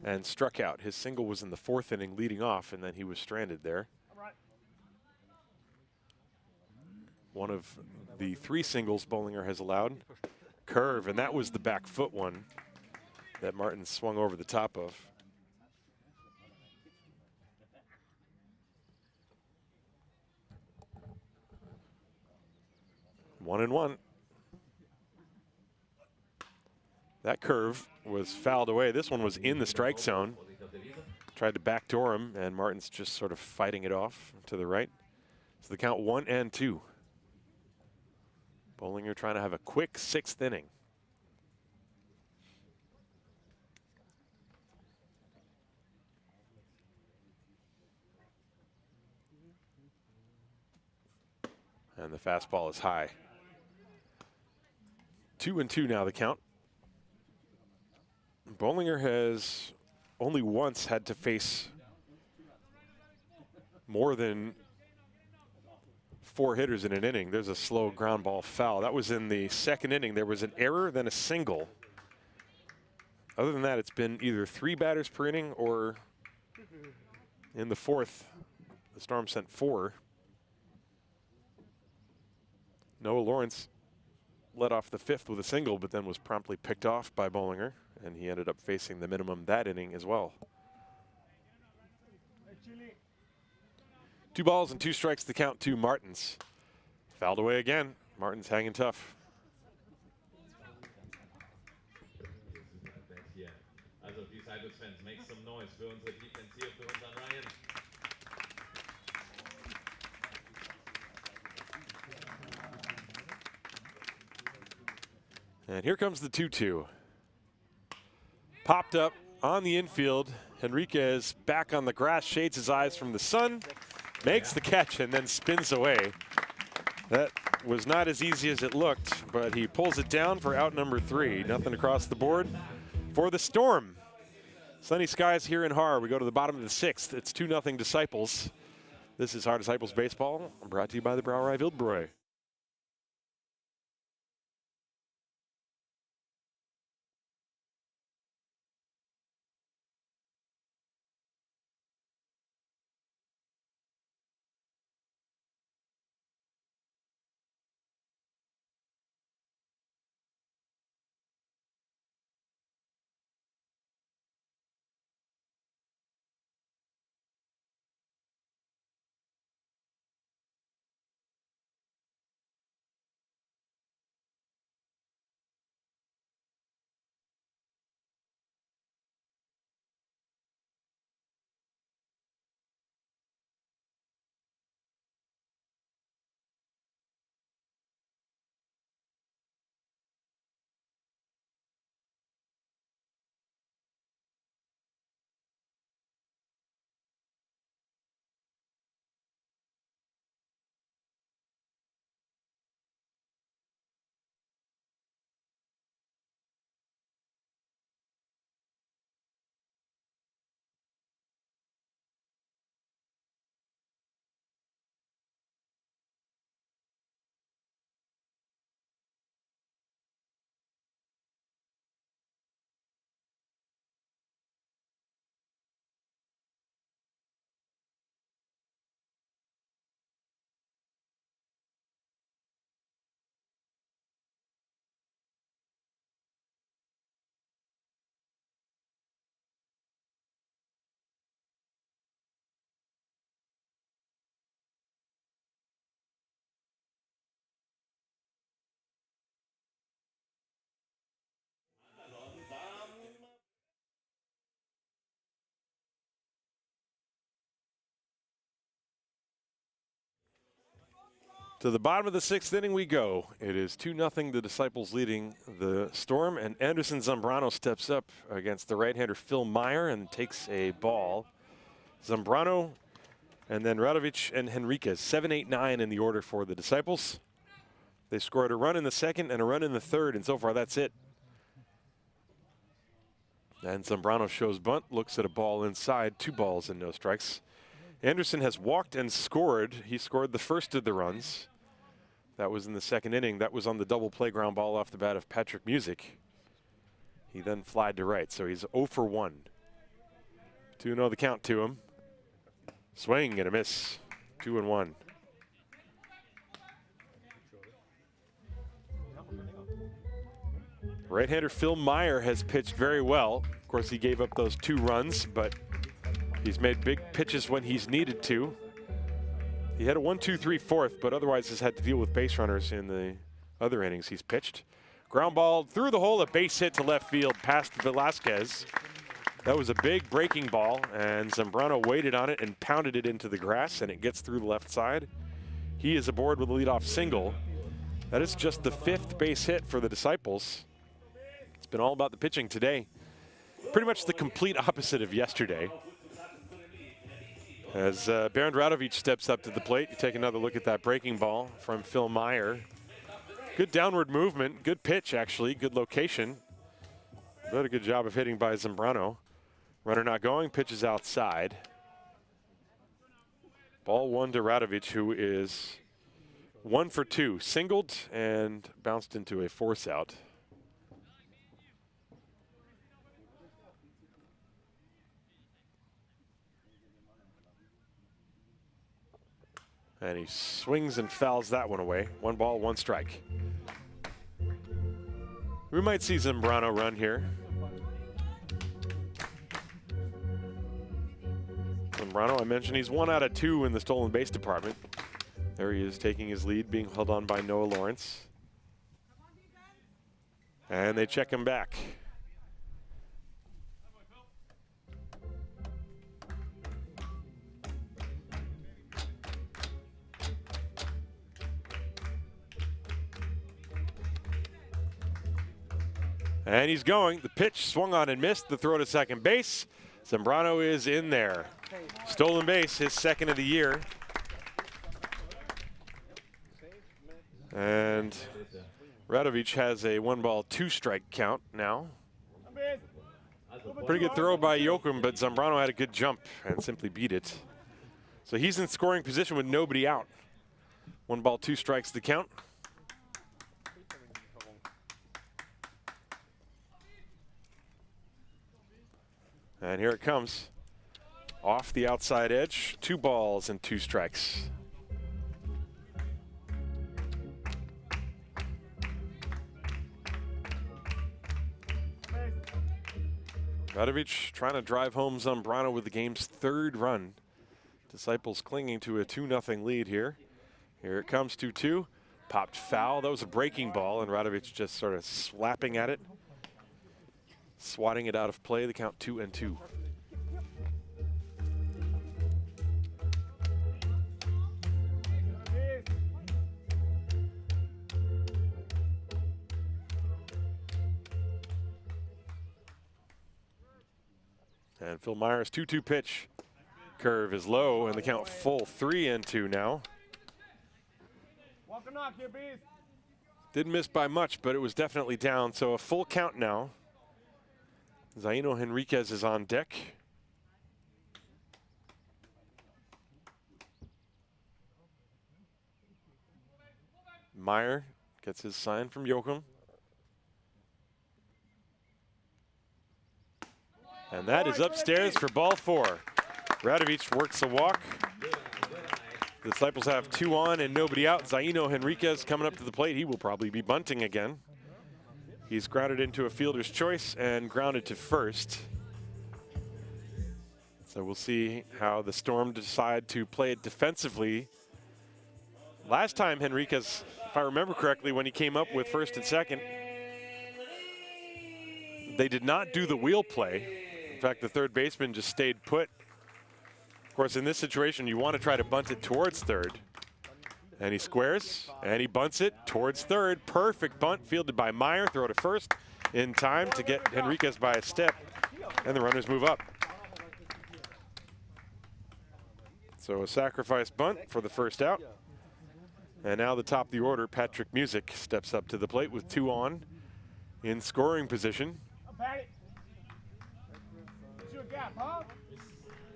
and struck out. His single was in the 4th inning leading off, and then he was stranded there. One of the 3 singles Bollinger has allowed. Curve, and that was the back foot one that Martins swung over the top of. One and one. That curve was fouled away. This one was in the strike zone. Tried to backdoor him, and Martins just sort of fighting it off to the right. So the count 1-2. Bollinger trying to have a quick 6th inning. And the fastball is high. 2-2 now the count. Bollinger has only once had to face more than 4 hitters in an inning. There's a slow ground ball foul. That was in the 2nd inning. There was an error, then a single. Other than that, it's been either 3 batters per inning, or in the 4th, the Storm sent 4. Noah Lawrence led off the 5th with a single, but then was promptly picked off by Bollinger, and he ended up facing the minimum that inning as well. 2 balls and 2 strikes to count to Martins. Fouled away again. Martins hanging tough. Also die Fans, make some noise für unsere Defense hier, für unseren Ryan. And here comes the 2-2. Popped up on the infield. Henriquez back on the grass, shades his eyes from the sun, makes the catch, and then spins away. That was not as easy as it looked, but he pulls it down for out number 3. Nothing across the board for the Storm. Sunny skies here in Haar. We go to the bottom of the 6th. It's 2-0 Disciples. This is Haar Disciples Baseball, brought to you by the Brauerei Wildbräu. To the bottom of the 6th inning we go. It is 2-0, the Disciples leading the Storm, and Anderson Zambrano steps up against the right-hander Phil Meyer and takes a ball. Zambrano and then Radovic and Henriquez, 7, 8, 9 in the order for the Disciples. They scored a run in the 2nd and a run in the 3rd, and so far that's it. And Zambrano shows bunt, looks at a ball inside, 2 balls and no strikes. Anderson has walked and scored. He scored the first of the runs. That was in the 2nd inning. That was on the double play ground ball off the bat of Patrick Music. He then flied to right, so he's 0 for 1. 2-0 the count to him. Swing and a miss. 2-1. Right-hander Phil Meyer has pitched very well. Of course, he gave up those 2 runs, but he's made big pitches when he's needed to. He had a 1-2-3 fourth, but otherwise has had to deal with base runners in the other innings he's pitched. Ground ball through the hole, a base hit to left field past Velasquez. That was a big breaking ball, and Zambrano waited on it and pounded it into the grass, and it gets through the left side. He is aboard with a leadoff single. That is just the 5th base hit for the Disciples. It's been all about the pitching today. Pretty much the complete opposite of yesterday. As Bernd Radovic steps up to the plate, you take another look at that breaking ball from Phil Meyer. Good downward movement, good pitch actually, good location. But a good job of hitting by Zambrano. Runner not going, pitches outside. Ball 1 to Radovic, who is 1 for 2, singled and bounced into a force out. And he swings and fouls that one away. 1 ball, 1 strike. We might see Zambrano run here. Zambrano, I mentioned he's 1 out of 2 in the stolen base department. There he is taking his lead, being held on by Noah Lawrence. And they check him back. And he's going. The pitch swung on and missed. The throw to second base. Zambrano is in there. Stolen base, his 2nd of the year. And Radovic has a 1 ball, 2 strike count now. Pretty good throw by Joachim, but Zambrano had a good jump and simply beat it. So he's in scoring position with nobody out. 1 ball, 2 strikes the count. And here it comes. Off the outside edge, 2 balls and 2 strikes. Radovic trying to drive home Zambrano with the game's 3rd run. Disciples clinging to a 2-0 lead here. Here it comes, 2-2. Popped foul. That was a breaking ball, and Radovic just sort of slapping at it. Swatting it out of play, the count 2-2. And Phil Meyer's 2-2 pitch. Curve is low, and the count full 3-2 now. Didn't miss by much, but it was definitely down, so a full count now. Zaino Henriquez is on deck. Meyer gets his sign from Joachim. And that is upstairs for ball 4. Radovic works a walk. The Disciples have 2 on and nobody out. Zaino Henriquez coming up to the plate. He will probably be bunting again. He's grounded into a fielder's choice and grounded to first. So we'll see how the Storm decide to play it defensively. Last time Henriquez, if I remember correctly, when he came up with first and second, they did not do the wheel play. In fact, the third baseman just stayed put. Of course, in this situation, you want to try to bunt it towards third. And he squares, and he bunts it towards third. Perfect bunt fielded by Meyer. Throw to first in time to get Henriquez by a step, and the runners move up. So a sacrifice bunt for the first out. And now the top of the order, Patrick Music, steps up to the plate with 2 on in scoring position.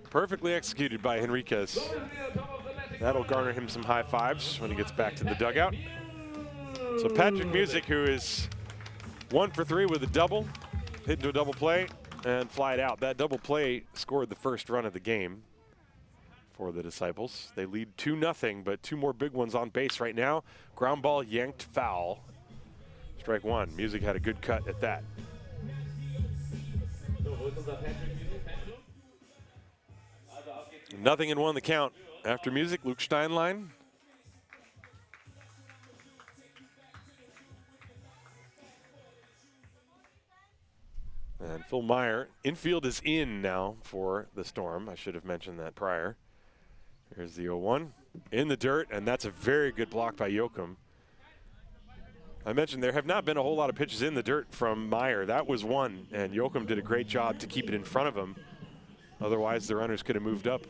Perfectly executed by Henriquez. That'll garner him some high fives when he gets back to the dugout. So Patrick Music, who is 1 for 3 with a double, hit into a double play and fly it out. That double play scored the first run of the game for the Disciples. They lead 2-0, but 2 more big ones on base right now. Ground ball yanked foul. Strike 1. Music had a good cut at that. Nothing in 1 the count. After Music, Luke Steinlein. And Phil Meyer. Infield is in now for the Storm. I should have mentioned that prior. Here's the 0-1 in the dirt, and that's a very good block by Joachim. I mentioned there have not been a whole lot of pitches in the dirt from Meyer. That was one, and Joachim did a great job to keep it in front of him. Otherwise, the runners could have moved up.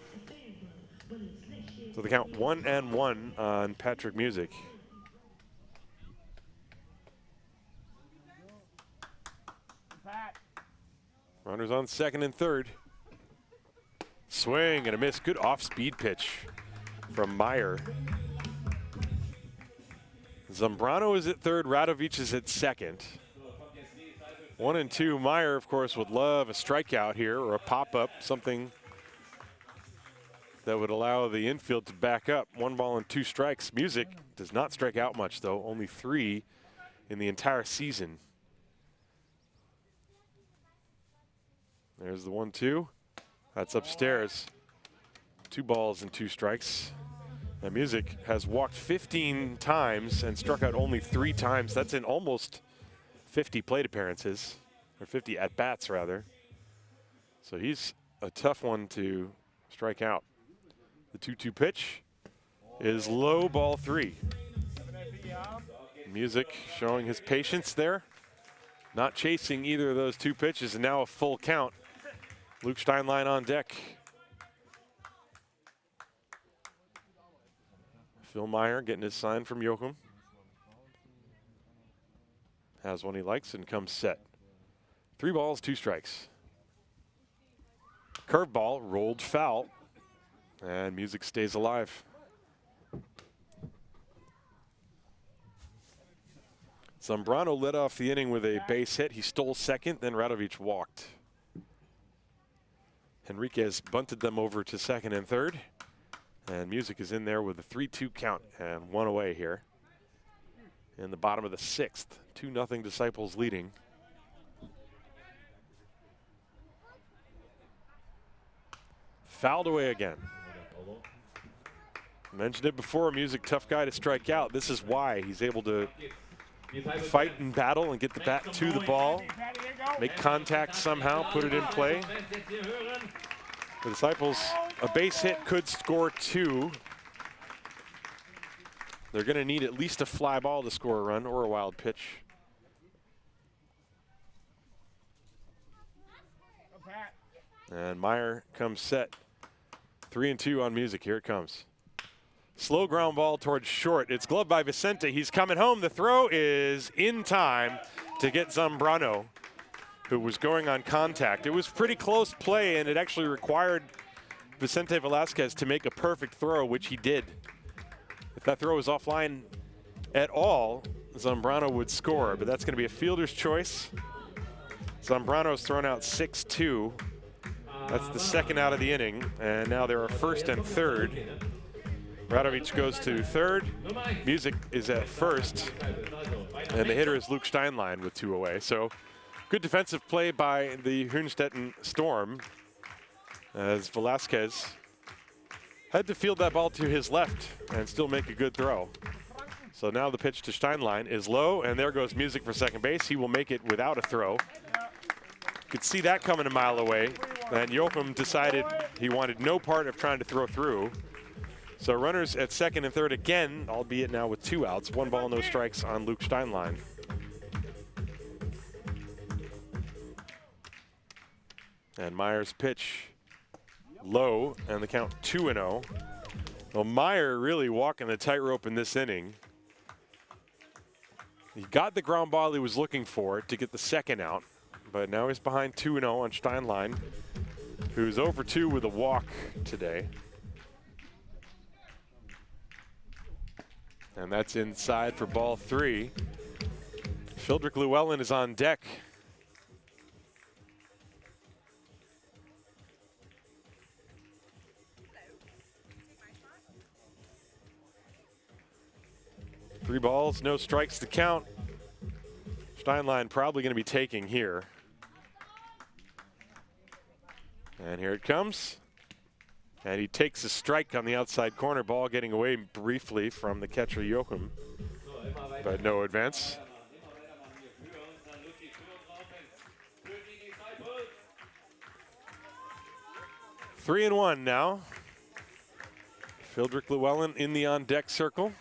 So the count 1-1 on Patrick Music. Runners on second and third. Swing and a miss. Good off-speed pitch from Meyer. Zambrano is at third. Radovic is at second. 1 and 2. Meyer, of course, would love a strikeout here or a pop-up, something that would allow the infield to back up. 1 ball and 2 strikes. Music does not strike out much, though. Only 3 in the entire season. There's the 1-2. That's upstairs. 2 balls and 2 strikes. Now Music has walked 15 times and struck out only 3 times. That's in almost 50 plate appearances, or 50 at-bats, rather. So he's a tough one to strike out. The 2-2 pitch is low, ball 3. Music showing his patience there. Not chasing either of those 2 pitches, and now a full count. Luke Steinlein on deck. Phil Meyer getting his sign from Joachim. Has one he likes and comes set. 3 balls, 2 strikes. Curveball rolled foul, and Music stays alive. Zambrano led off the inning with a base hit. He stole second, then Radovic walked. Henriquez bunted them over to second and third. And Music is in there with a 3-2 count and 1 away here. In the bottom of the 6th, 2-0 Disciples leading. Fouled away again. Mentioned it before, Music, tough guy to strike out. This is why he's able to fight and battle and get the bat to the ball, make contact somehow, put it in play. The Disciples, a base hit could score 2. They're going to need at least a fly ball to score a run or a wild pitch. And Meyer comes set. 3-2 on Music. Here it comes. Slow ground ball towards short. It's gloved by Vicente. He's coming home. The throw is in time to get Zambrano, who was going on contact. It was pretty close play, and it actually required Vicente Velasquez to make a perfect throw, which he did. If that throw was offline at all, Zambrano would score, but that's going to be a fielder's choice. Zambrano's thrown out 6-2. That's the 2nd out of the inning, and now there are 1st and 3rd. Radovic goes to 3rd. Music is at 1st, and the hitter is Luke Steinlein with 2 away. So good defensive play by the Hünstetten Storm, as Velasquez had to field that ball to his left and still make a good throw. So now the pitch to Steinlein is low, and there goes Music for second base. He will make it without a throw. Could see that coming a mile away, and Joachim decided he wanted no part of trying to throw through. So runners at second and third again, albeit now with 2 outs. 1 ball, no strikes on Luke Steinlein. And Meyer's pitch low, and the count 2-0. Well, Meyer really walking the tightrope in this inning. He got the ground ball he was looking for to get the second out, but now he's behind 2-0 on Steinlein, who's 0 for 2 with a walk today. And that's inside for ball 3. Fildrick Llewellyn is on deck. Three balls, no strikes to count. Steinlein probably going to be taking here. And here it comes. And he takes a strike on the outside corner. Ball getting away briefly from the catcher Joachim, but no advance. 3-1 now. Fildrick Llewellyn in the on-deck circle.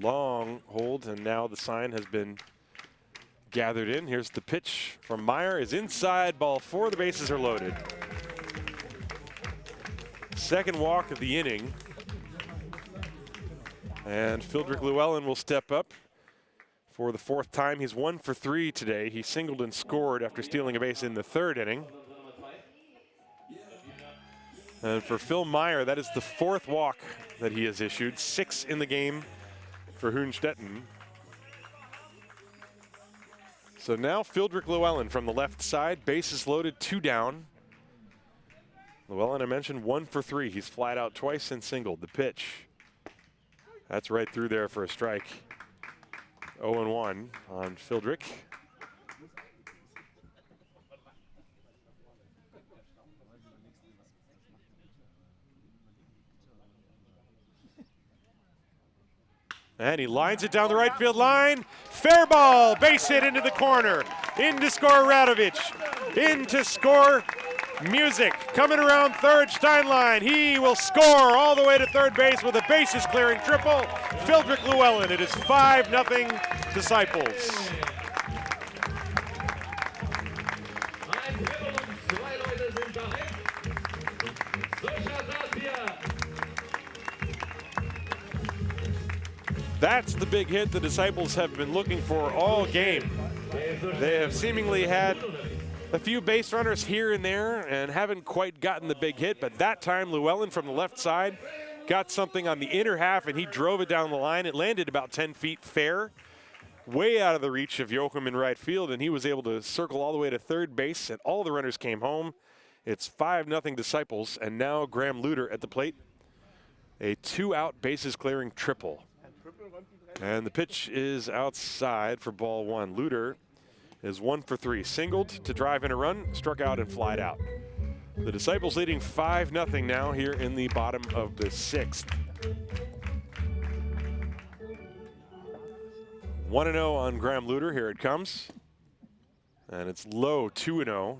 Long hold, and now the sign has been gathered in. Here's the pitch from Meyer, is inside, ball 4, the bases are loaded. Second walk of the inning. And Fildrick Llewellyn will step up for the 4th time. He's 1 for 3 today. He singled and scored after stealing a base in the 3rd inning. And for Phil Meyer, that is the 4th walk that he has issued, 6 in the game for Hünstetten. So now Fildrick Llewellyn from the left side, bases loaded, 2 down. Llewellyn, I mentioned, 1 for 3. He's flat out twice and singled. The pitch, that's right through there for a strike. 0-1 on Fildrick. And he lines it down the right field line. Fair ball, base hit into the corner. In to score Radovic. In to score Music. Coming around third, Steinlein. He will score all the way to third base with a bases clearing triple. Fildrick Llewellyn. It is 5-0 Disciples. That's the big hit the Disciples have been looking for all game. They have seemingly had a few base runners here and there and haven't quite gotten the big hit, but that time Llewellyn from the left side got something on the inner half and he drove it down the line. It landed about 10 feet fair, way out of the reach of Joachim in right field, and he was able to circle all the way to third base, and all the runners came home. It's 5-0 Disciples, and now Graham Luter at the plate. A 2-out bases clearing triple. And the pitch is outside for ball 1. Luter is 1 for 3. Singled to drive in a run, struck out and flied out. The Disciples leading 5-0 now here in the bottom of the 6th. 1-0 on Graham Luter. Here it comes. And it's low, 2-0.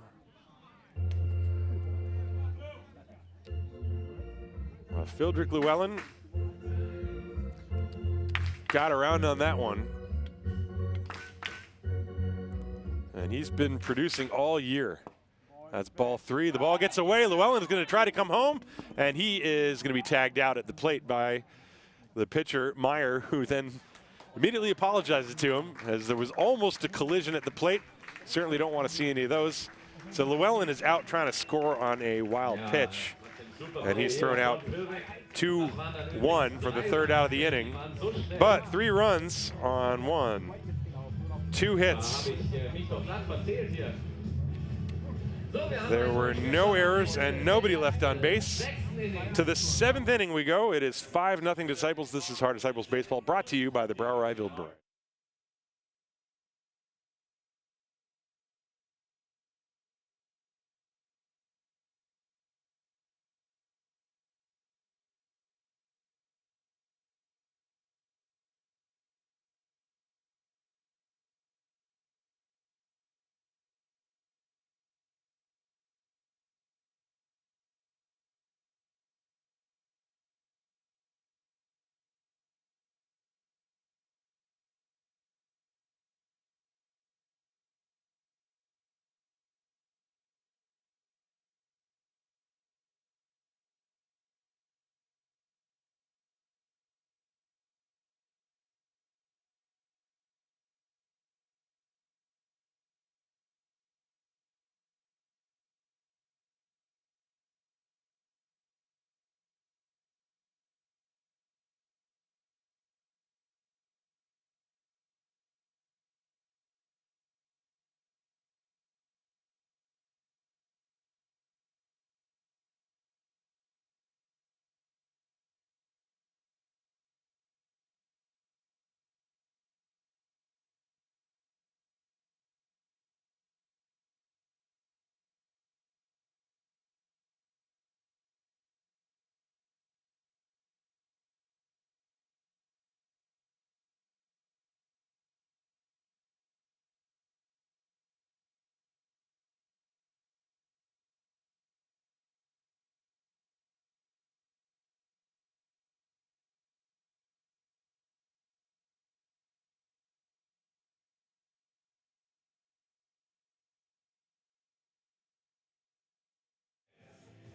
Fildrick Llewellyn got around on that one. And he's been producing all year. That's ball 3. The ball gets away. Llewellyn is going to try to come home, and he is going to be tagged out at the plate by the pitcher, Meyer, who then immediately apologizes to him, as there was almost a collision at the plate. Certainly don't want to see any of those. So Llewellyn is out trying to score on a wild pitch, and he's thrown out 2-1 for the 3rd out of the inning. But 3 runs on 2 hits. There were no errors and nobody left on base. To the 7th inning we go. It is 5-0 Disciples. This is Haar Disciples Baseball, brought to you by the Brauerei Wildbräu.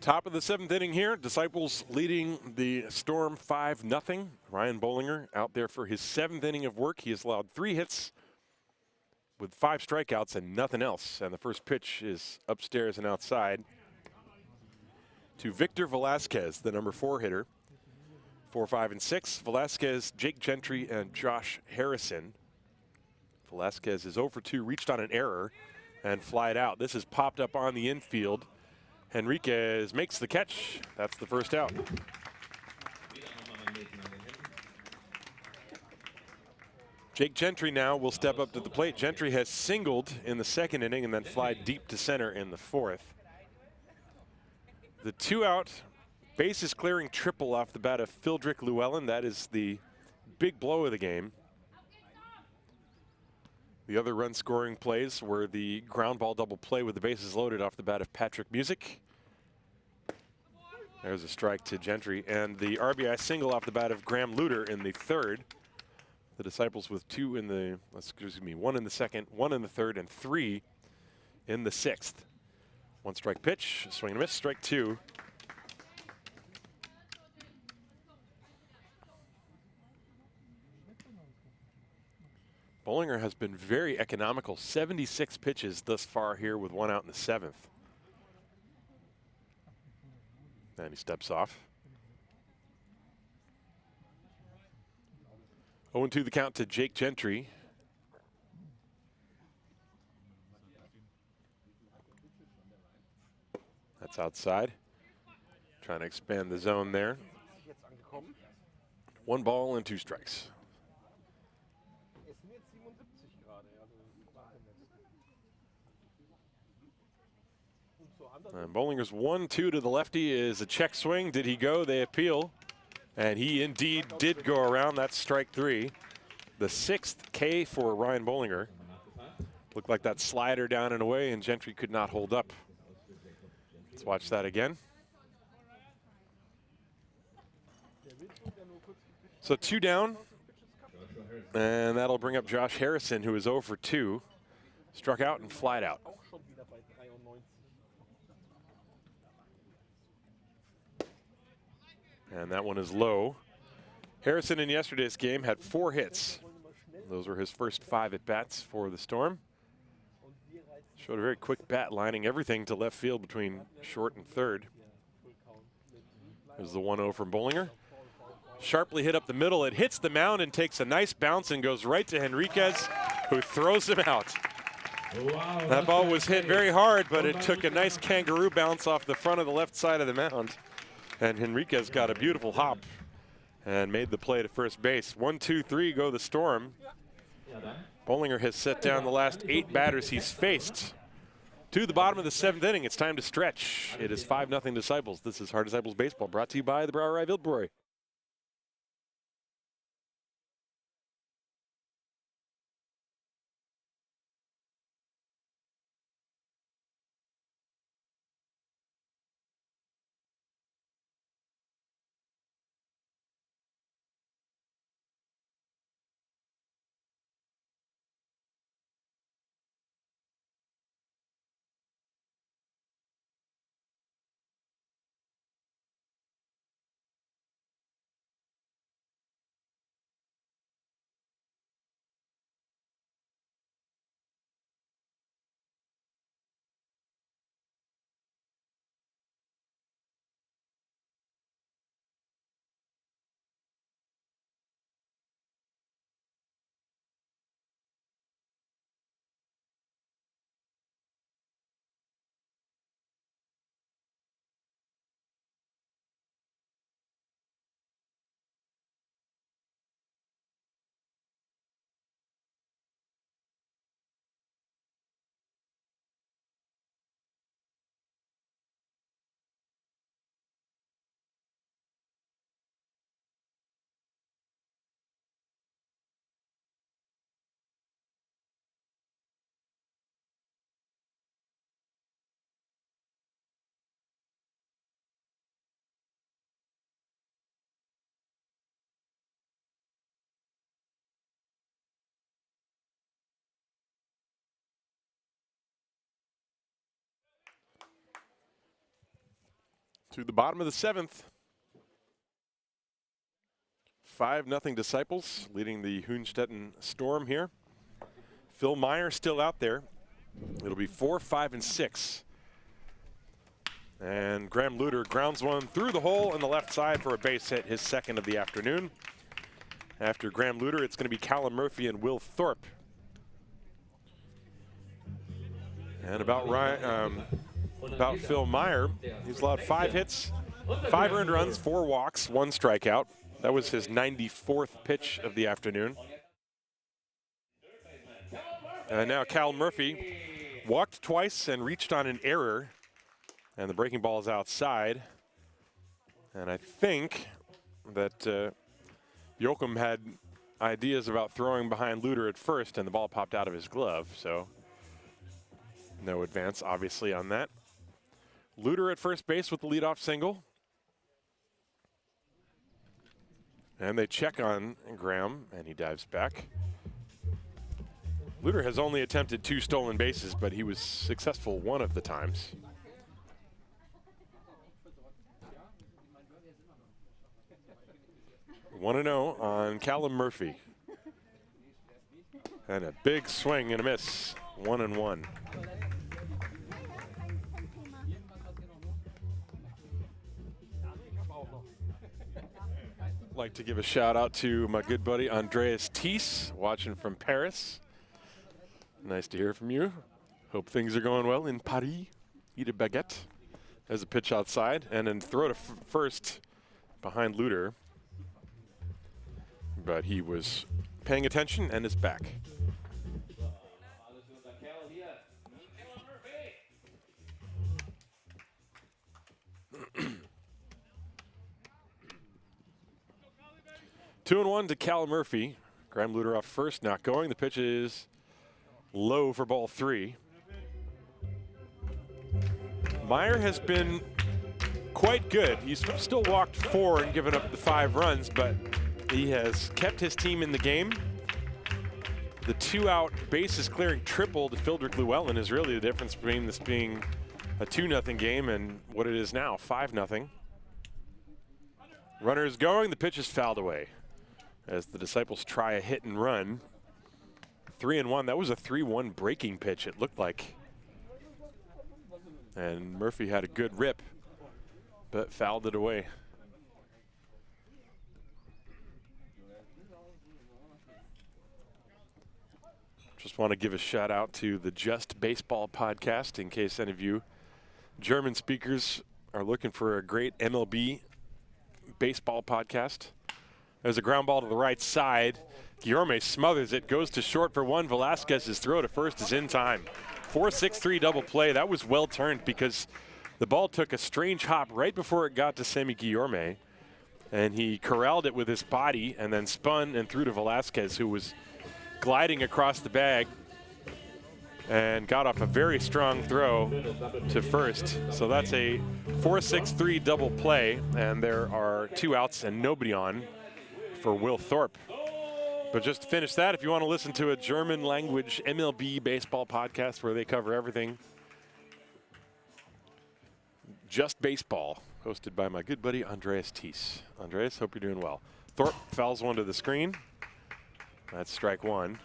Top of the 7th inning here. Disciples leading the Storm 5-0. Ryan Bollinger out there for his 7th inning of work. He has allowed 3 hits with 5 strikeouts and nothing else. And the first pitch is upstairs and outside to Victor Velasquez, the number 4 hitter. 4, 5, and 6. Velasquez, Jake Gentry, and Josh Harrison. Velasquez is 0 for 2, reached on an error and flied out. This is popped up on the infield. Henriquez makes the catch. That's the first out. Jake Gentry now will step up to the plate. Gentry has singled in the 2nd inning and then fly deep to center in the 4th. The 2-out bases clearing triple off the bat of Phildrick Llewellyn. That is the big blow of the game. The other run scoring plays were the ground ball double play with the bases loaded off the bat of Patrick Music. There's a strike to Gentry, and the RBI single off the bat of Graham Luter in the 3rd. The Disciples with 1 in the 2nd, 1 in the 3rd, and 3 in the 6th. 1 strike pitch, swing and a miss, strike 2. Bollinger has been very economical, 76 pitches thus far here with 1 out in the 7th. And he steps off. 0-2 the count to Jake Gentry. That's outside. Trying to expand the zone there. 1 ball and 2 strikes. And Bollinger's 1-2 to the lefty is a check swing. Did he go? They appeal. And he indeed did go around. That's strike 3. The 6th K for Ryan Bollinger. Looked like that slider down and away, and Gentry could not hold up. Let's watch that again. So 2 down. And that'll bring up Josh Harrison, who is 0 for 2. Struck out and flied out. And that one is low. Harrison in yesterday's game had 4 hits. Those were his first 5 at-bats for the Storm. Showed a very quick bat, lining everything to left field between short and 3rd. There's the 1-0 from Bollinger. Sharply hit up the middle. It hits the mound and takes a nice bounce and goes right to Henriquez, who throws him out. Wow, that ball was hit very hard, but it took a nice kangaroo bounce off the front of the left side of the mound. And Henriquez got a beautiful hop and made the play to first base. 1, 2, 3 go the Storm. Bollinger has set down the last 8 batters he's faced. To the bottom of the 7th inning, it's time to stretch. It is 5-0 Disciples. This is Hard Disciples Baseball, brought to you by the Brauerei Wildbräu. To the bottom of the 7th. 5-0 Disciples leading the Hünstetten Storm here. Phil Meyer still out there. It'll be 4, 5, and 6. And Graham Luter grounds one through the hole on the left side for a base hit, his second of the afternoon. After Graham Luter, it's going to be Callum Murphy and Will Thorpe. And about Phil Meyer, he's allowed 5 hits, 5 earned runs, 4 walks, 1 strikeout. That was his 94th pitch of the afternoon. And now Cal Murphy walked twice and reached on an error. And the breaking ball is outside. And I think that Joachim had ideas about throwing behind Luter at first, and the ball popped out of his glove. So no advance, obviously, on that. Luter at first base with the leadoff single. And they check on Graham, and he dives back. Luter has only attempted 2 stolen bases, but he was successful one of the times. 1-0 on Callum Murphy. And a big swing and a miss. 1-1. Like to give a shout out to my good buddy Andreas Thies, watching from Paris. Nice to hear from you. Hope things are going well in Paris. Eat a baguette. There's a pitch outside and then throw to first behind Luter. But he was paying attention and is back. Two and 1 to Cal Murphy. Graham Luter off first, not going. The pitch is low for ball 3. Meyer has been quite good. He's still walked 4 and given up the 5 runs, but he has kept his team in the game. The 2-out bases clearing triple to Fildrick Llewellyn is really the difference between this being a 2-0 game and what it is now, 5-0. Runners going, the pitch is fouled away as the Disciples try a hit and run. 3-1, that was a 3-1 breaking pitch, it looked like. And Murphy had a good rip, but fouled it away. Just want to give a shout out to the Just Baseball podcast in case any of you German speakers are looking for a great MLB baseball podcast. There's a ground ball to the right side. Guillorme smothers it, goes to short for 1. Velasquez's throw to first is in time. 4-6-3 double play. That was well turned because the ball took a strange hop right before it got to Semi Guillorme. And he corralled it with his body and then spun and threw to Velasquez, who was gliding across the bag and got off a very strong throw to first. So that's a 4-6-3 double play, and there are 2 outs and nobody on for Will Thorpe. But just to finish that, if you want to listen to a German language MLB baseball podcast where they cover everything, Just Baseball, hosted by my good buddy Andreas Thies. Andreas, hope you're doing well. Thorpe fouls one to the screen. That's strike 1.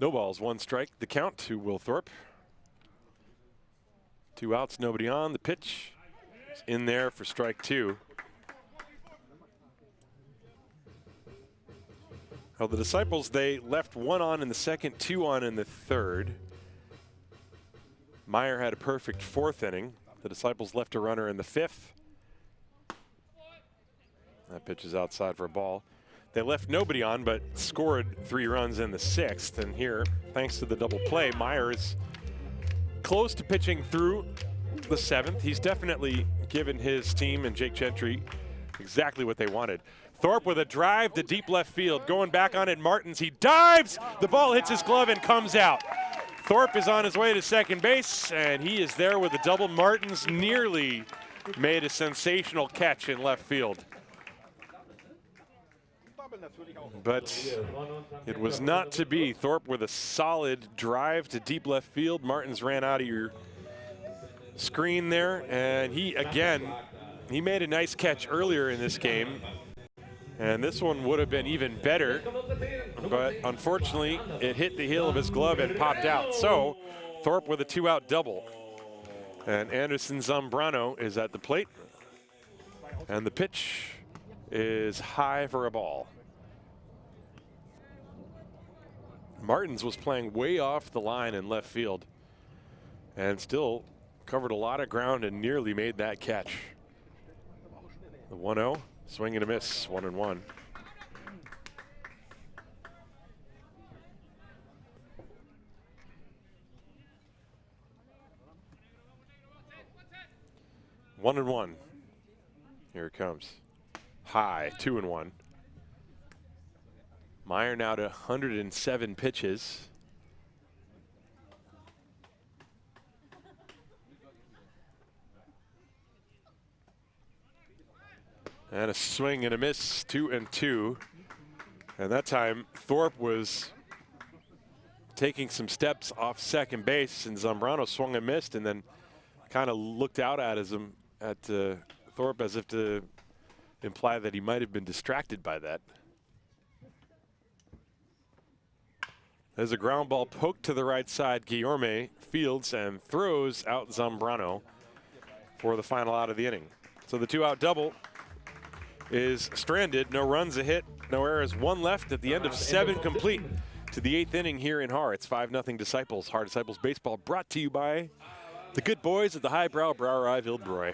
No balls, 1 strike. The count to Will Thorpe. 2 outs, nobody on. The pitch is in there for strike 2. Well, the Disciples, they left 1 on in the second, 2 on in the third. Meyer had a perfect 4th inning. The Disciples left a runner in the 5th. That pitch is outside for a ball. They left nobody on, but scored 3 runs in the 6th. And here, thanks to the double play, Meyer is close to pitching through the 7th. He's definitely given his team and Jake Gentry exactly what they wanted. Thorpe with a drive to deep left field. Going back on it, Martins. He dives. The ball hits his glove and comes out. Thorpe is on his way to second base, and he is there with a double. Martins nearly made a sensational catch in left field. but it was not to be. Thorpe with a solid drive to deep left field. Martins ran out of your screen there, and he made a nice catch earlier in this game, and this one would have been even better, but unfortunately it hit the heel of his glove and popped out. So Thorpe with a 2-out double, and Anderson Zambrano is at the plate, and the pitch is high for a ball. Martins was playing way off the line in left field and still covered a lot of ground and nearly made that catch. The 1-0, swing and a miss, 1-1. One and one. Here it comes. High, 2-1. Meyer now to 107 pitches. And a swing and a miss, 2-2. And that time, Thorpe was taking some steps off second base, and Zambrano swung and missed, and then kind of looked out at Thorpe as if to imply that he might have been distracted by that. There's a ground ball poked to the right side. Guillorme fields and throws out Zambrano for the final out of the inning. So the 2-out double is stranded. No runs, a hit, no errors, one left at the end of 7 complete to the 8th inning here in Haar. It's 5-0 Disciples. Haar Disciples Baseball brought to you by the good boys at the Highbrow Brauerei Wildbräu.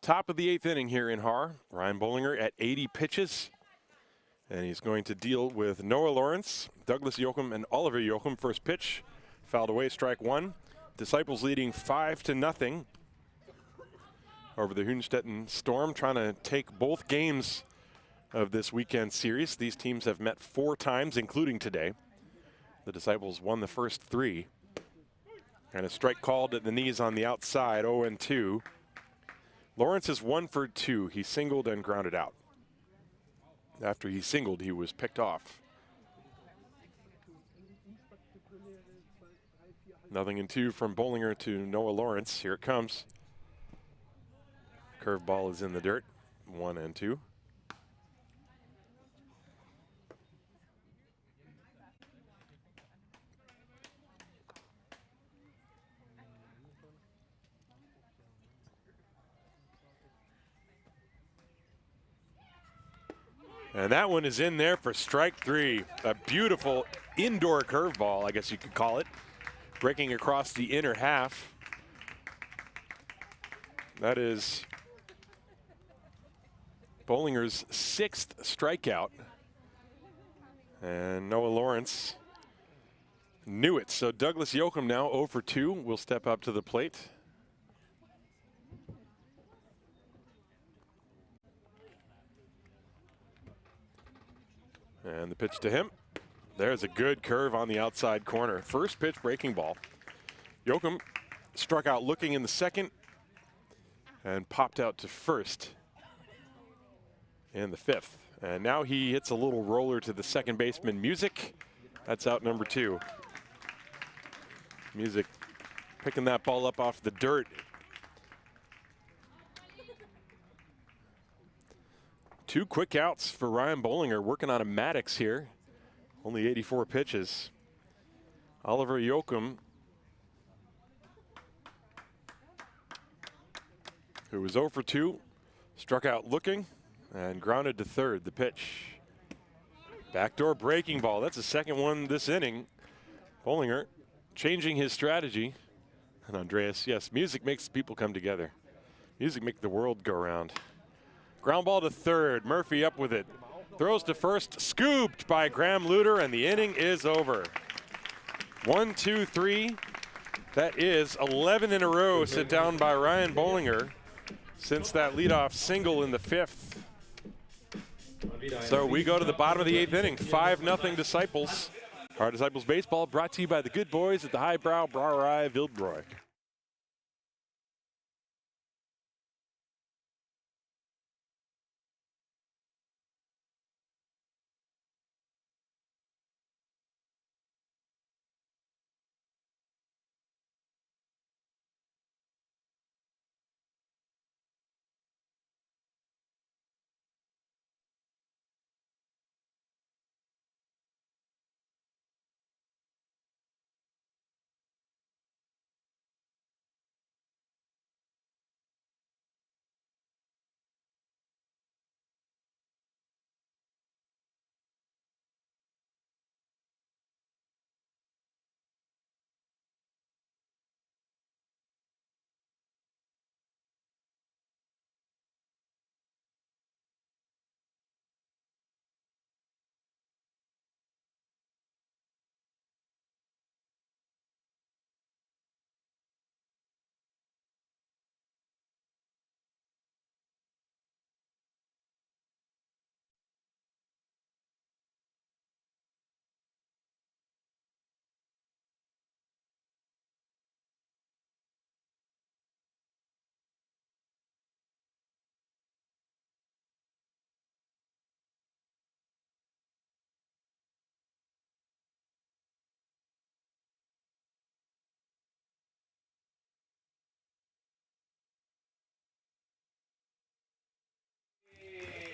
Top of the 8th inning here in Haar. Ryan Bollinger at 80 pitches. And he's going to deal with Noah Lawrence, Douglas Jochum, and Oliver Jochum. First pitch, fouled away, strike one. Disciples leading 5-0 over the Hünstetten Storm, trying to take both games of this weekend series. These teams have met 4 times, including today. The Disciples won the first 3. And a strike called at the knees on the outside, 0-2. Lawrence is 1 for 2. He singled and grounded out. After he singled, he was picked off. 0-2 from Bollinger to Noah Lawrence. Here it comes. Curveball is in the dirt. 1-2. And that one is in there for strike 3. A beautiful indoor curveball, I guess you could call it, breaking across the inner half. That is Bollinger's 6th strikeout. And Noah Lawrence knew it. So Douglas Yoakum now 0 for 2 will step up to the plate. And the pitch to him. There's a good curve on the outside corner. First pitch breaking ball. Yoakum struck out looking in the 2nd and popped out to first in the 5th. And now he hits a little roller to the 2nd baseman, Music. That's out number 2. Music picking that ball up off the dirt. Two quick outs for Ryan Bollinger, working on a Maddox here. Only 84 pitches. Oliver Yoakum, who was 0 for 2, struck out looking and grounded to 3rd. The pitch. Backdoor breaking ball. That's the 2nd one this inning. Bollinger changing his strategy. And Andreas, yes, music makes people come together. Music makes the world go round. Ground ball to 3rd. Murphy up with it. Throws to first. Scooped by Graham Luter, and the inning is over. 1, 2, 3. That is 11 in a row sit down by Ryan Bollinger since that leadoff single in the 5th. So we go to the bottom of the 8th inning. 5-0 Disciples. Our Disciples Baseball brought to you by the good boys at the Highbrow Brauerei Wildbräu.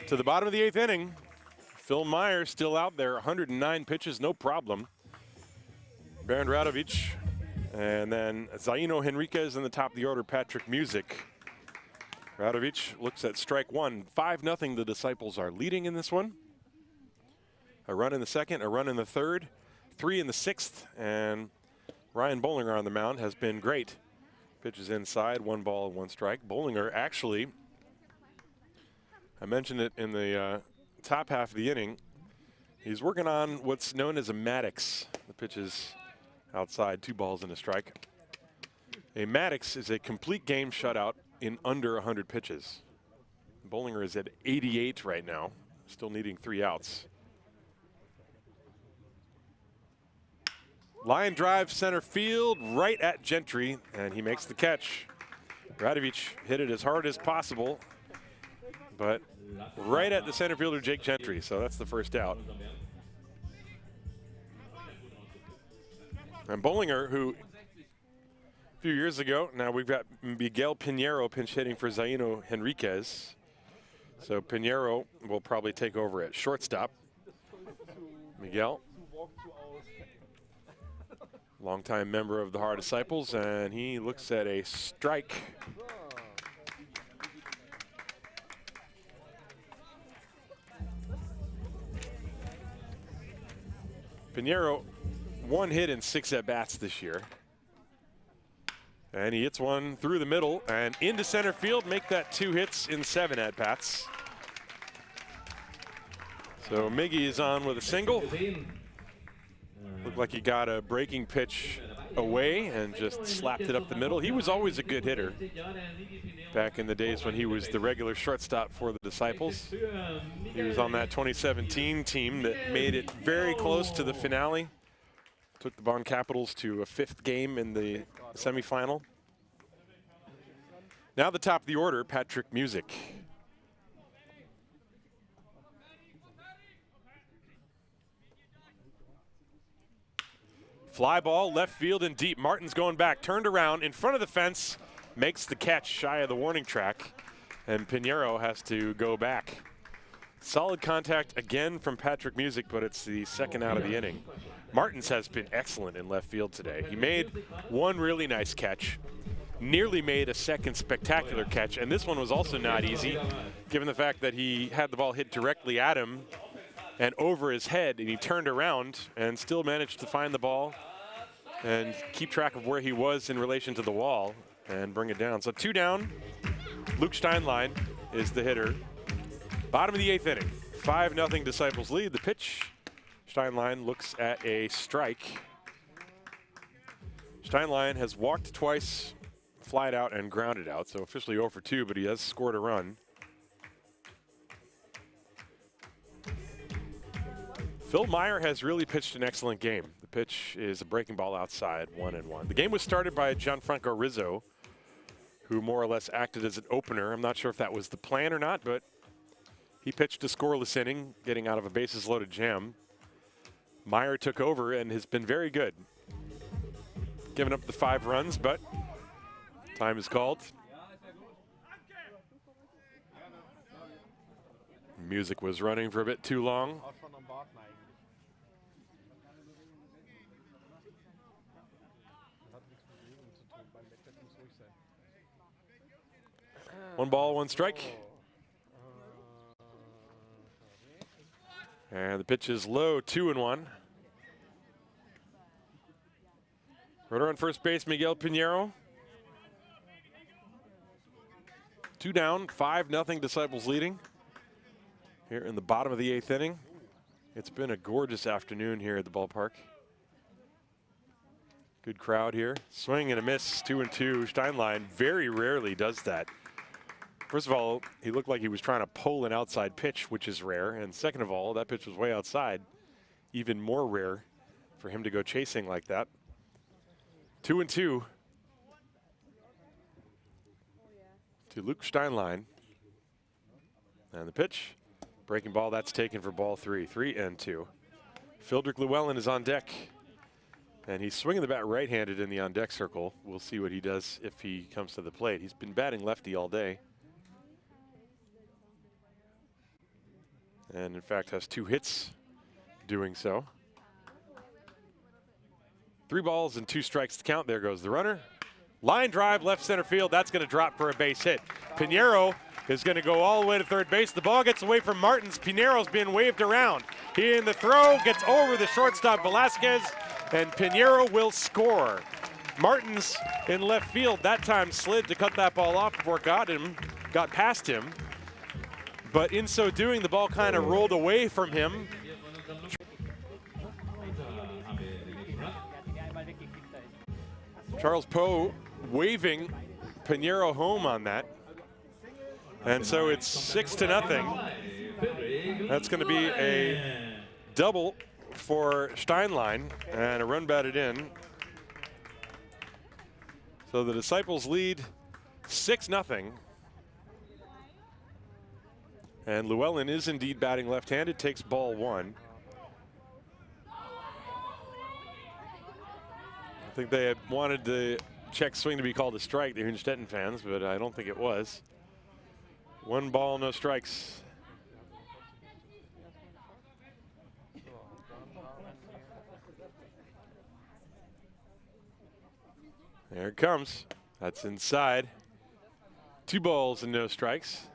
To the bottom of the 8th inning. Phil Meyer still out there, 109 pitches, no problem. Bernd Radovic, and then Zaino Henriquez in the top of the order, Patrick Music. Radovic looks at strike 1. 5-0 the Disciples are leading in this one. A run in the 2nd, a run in the 3rd, 3 in the 6th, and Ryan Bollinger on the mound has been great. Pitches inside, 1 ball, 1 strike. Bollinger actually, I mentioned it in the top half of the inning, he's working on what's known as a Maddox. The pitch is outside, 2 balls and a strike. A Maddox is a complete game shutout in under 100 pitches. Bollinger is at 88 right now, still needing 3 outs. Line drive center field right at Gentry, and he makes the catch. Radovic hit it as hard as possible, but right at the center fielder, Jake Gentry, so that's the first out. And Bollinger, who a few years ago, now we've got Miguel Pinheiro pinch hitting for Zaino Henriquez. So Pinheiro will probably take over at shortstop. Miguel, longtime member of the Haar Disciples, and he looks at a strike. Pinheiro, 1 hit in 6 at-bats this year. And he hits one through the middle and into center field, make that 2 hits in 7 at-bats. So Miggy is on with a single. Looked like he got a breaking pitch away and just slapped it up the middle. He was always a good hitter back in the days when he was the regular shortstop for the Disciples. He was on that 2017 team that made it very close to the finale. Took the Bonn Capitals to a 5th game in the semifinal. Now the top of the order, Patrick Music. Fly ball, left field and deep. Martin's going back, turned around in front of the fence, makes the catch shy of the warning track, and Pinheiro has to go back. Solid contact again from Patrick Music, but it's the second out of the inning. Martins has been excellent in left field today. He made one really nice catch, nearly made a second spectacular catch, and this one was also not easy, given the fact that he had the ball hit directly at him and over his head, and he turned around and still managed to find the ball and keep track of where he was in relation to the wall and bring it down. So 2 down. Luke Steinlein is the hitter. Bottom of the 8th inning. 5-0 Disciples lead. The pitch. Steinlein looks at a strike. Steinlein has walked twice, flied out, and grounded out. So officially 0 for 2, but he has scored a run. Phil Meyer has really pitched an excellent game. The pitch is a breaking ball outside, 1-1. The game was started by Gianfranco Rizzo, who more or less acted as an opener. I'm not sure if that was the plan or not, but he pitched a scoreless inning, getting out of a bases-loaded jam. Meyer took over and has been very good. Giving up the 5 runs, but time is called. Music was running for a bit too long. One ball, 1 strike. And the pitch is low, 2-1. Runner on first base, Miguel Pinheiro. 2 down, 5-0 Disciples leading. Here in the bottom of the 8th inning. It's been a gorgeous afternoon here at the ballpark. Good crowd here. Swing and a miss, 2-2. Steinlein very rarely does that. First of all, he looked like he was trying to pull an outside pitch, which is rare. And second of all, that pitch was way outside. Even more rare for him to go chasing like that. 2-2 to Luke Steinlein. And the pitch, breaking ball, that's taken for ball 3. 3-2. Fildrick Llewellyn is on deck. And he's swinging the bat right-handed in the on-deck circle. We'll see what he does if he comes to the plate. He's been batting lefty all day. And in fact has 2 hits doing so. 3 balls and 2 strikes to count. There goes the runner. Line drive, left center field. That's going to drop for a base hit. Pinheiro is going to go all the way to third base. The ball gets away from Martins. Pinheiro's being waved around. He in the throw gets over the shortstop Velasquez, and Pinheiro will score. Martins in left field that time slid to cut that ball off before it got past him. But in so doing, the ball kind of rolled away from him. Charles Poe waving Pinheiro home on that. And so it's 6-0. That's going to be a double for Steinlein and a run batted in. So the Disciples lead 6-0. And Llewellyn is indeed batting left-handed, takes ball 1. I think they had wanted the check swing to be called a strike, the Hünstetten fans, but I don't think it was. 1 ball, no strikes. There it comes. That's inside. 2 balls and no strikes.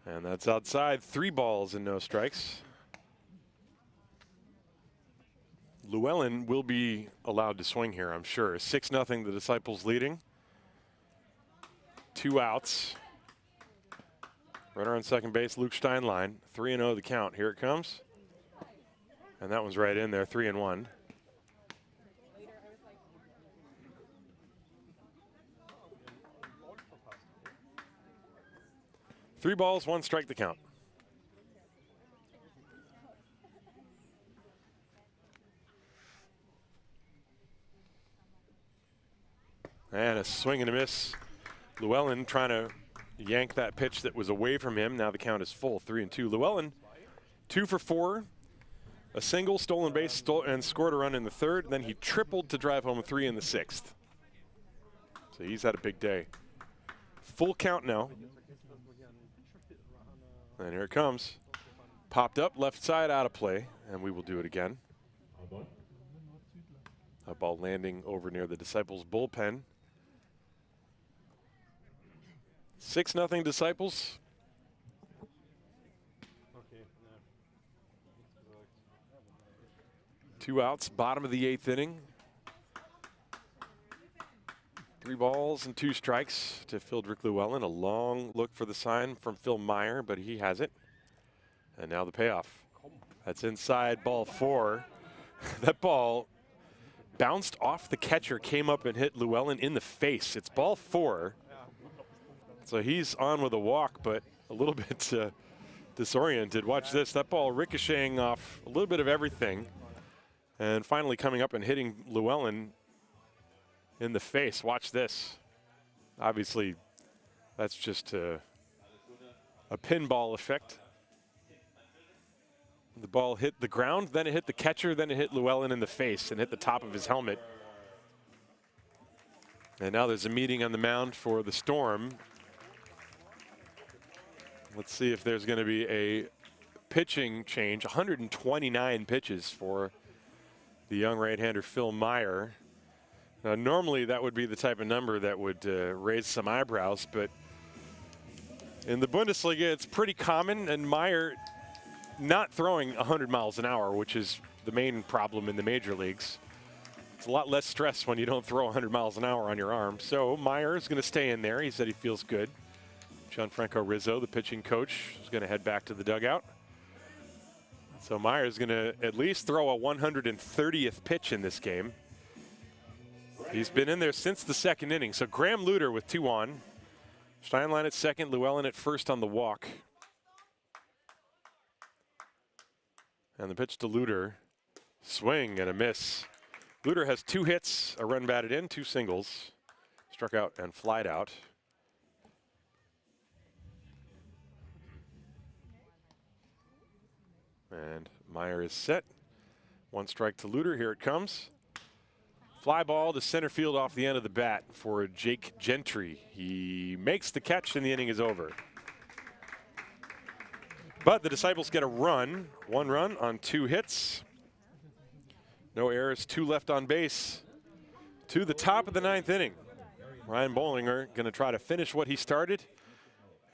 And that's outside. 3 balls and no strikes. Llewellyn will be allowed to swing here, I'm sure. 6-0, the Disciples leading. 2 outs. Runner on second base, Luke Steinlein. 3-0 the count. Here it comes. And that one's right in there, 3-1. Three balls, 1 strike the count. And a swing and a miss. Llewellyn trying to yank that pitch that was away from him. Now the count is full, 3-2. Llewellyn, 2 for 4. A single, stolen base, and scored a run in the 3rd. Then he tripled to drive home 3 in the 6th. So he's had a big day. Full count now. And here it comes. Popped up, left side, out of play, and we will do it again. A ball landing over near the Disciples bullpen. 6-0 Disciples. Two outs, bottom of the 8th inning. 3 balls and 2 strikes to Phildrick Llewellyn. A long look for the sign from Phil Meyer, but he has it. And now the payoff. That's inside, ball 4. That ball bounced off the catcher, came up and hit Llewellyn in the face. It's ball 4. So he's on with a walk, but a little bit disoriented. Watch this, that ball ricocheting off a little bit of everything. And finally coming up and hitting Llewellyn in the face. Watch this. Obviously, that's just a pinball effect. The ball hit the ground, then it hit the catcher, then it hit Llewellyn in the face and hit the top of his helmet. And now there's a meeting on the mound for the Storm. Let's see if there's going to be a pitching change. 129 pitches for the young right-hander Phil Meyer. Now, normally that would be the type of number that would raise some eyebrows, but in the Bundesliga it's pretty common, and Meyer not throwing 100 miles an hour, which is the main problem in the major leagues. It's a lot less stress when you don't throw 100 miles an hour on your arm. So Meyer is going to stay in there. He said he feels good. Gianfranco Rizzo, the pitching coach, is going to head back to the dugout. So Meyer is going to at least throw a 130th pitch in this game. He's been in there since the 2nd inning. So Graham Luter with 2 on. Steinlein at second, Llewellyn at first on the walk. And the pitch to Luter. Swing and a miss. Luter has 2 hits, a run batted in, 2 singles. Struck out and flied out. And Meyer is set. 1 strike to Luter. Here it comes. Fly ball to center field off the end of the bat for Jake Gentry. He makes the catch and the inning is over. But the Disciples get a run. 1 run on 2 hits. No errors, 2 left on base. To the top of the 9th inning. Ryan Bollinger going to try to finish what he started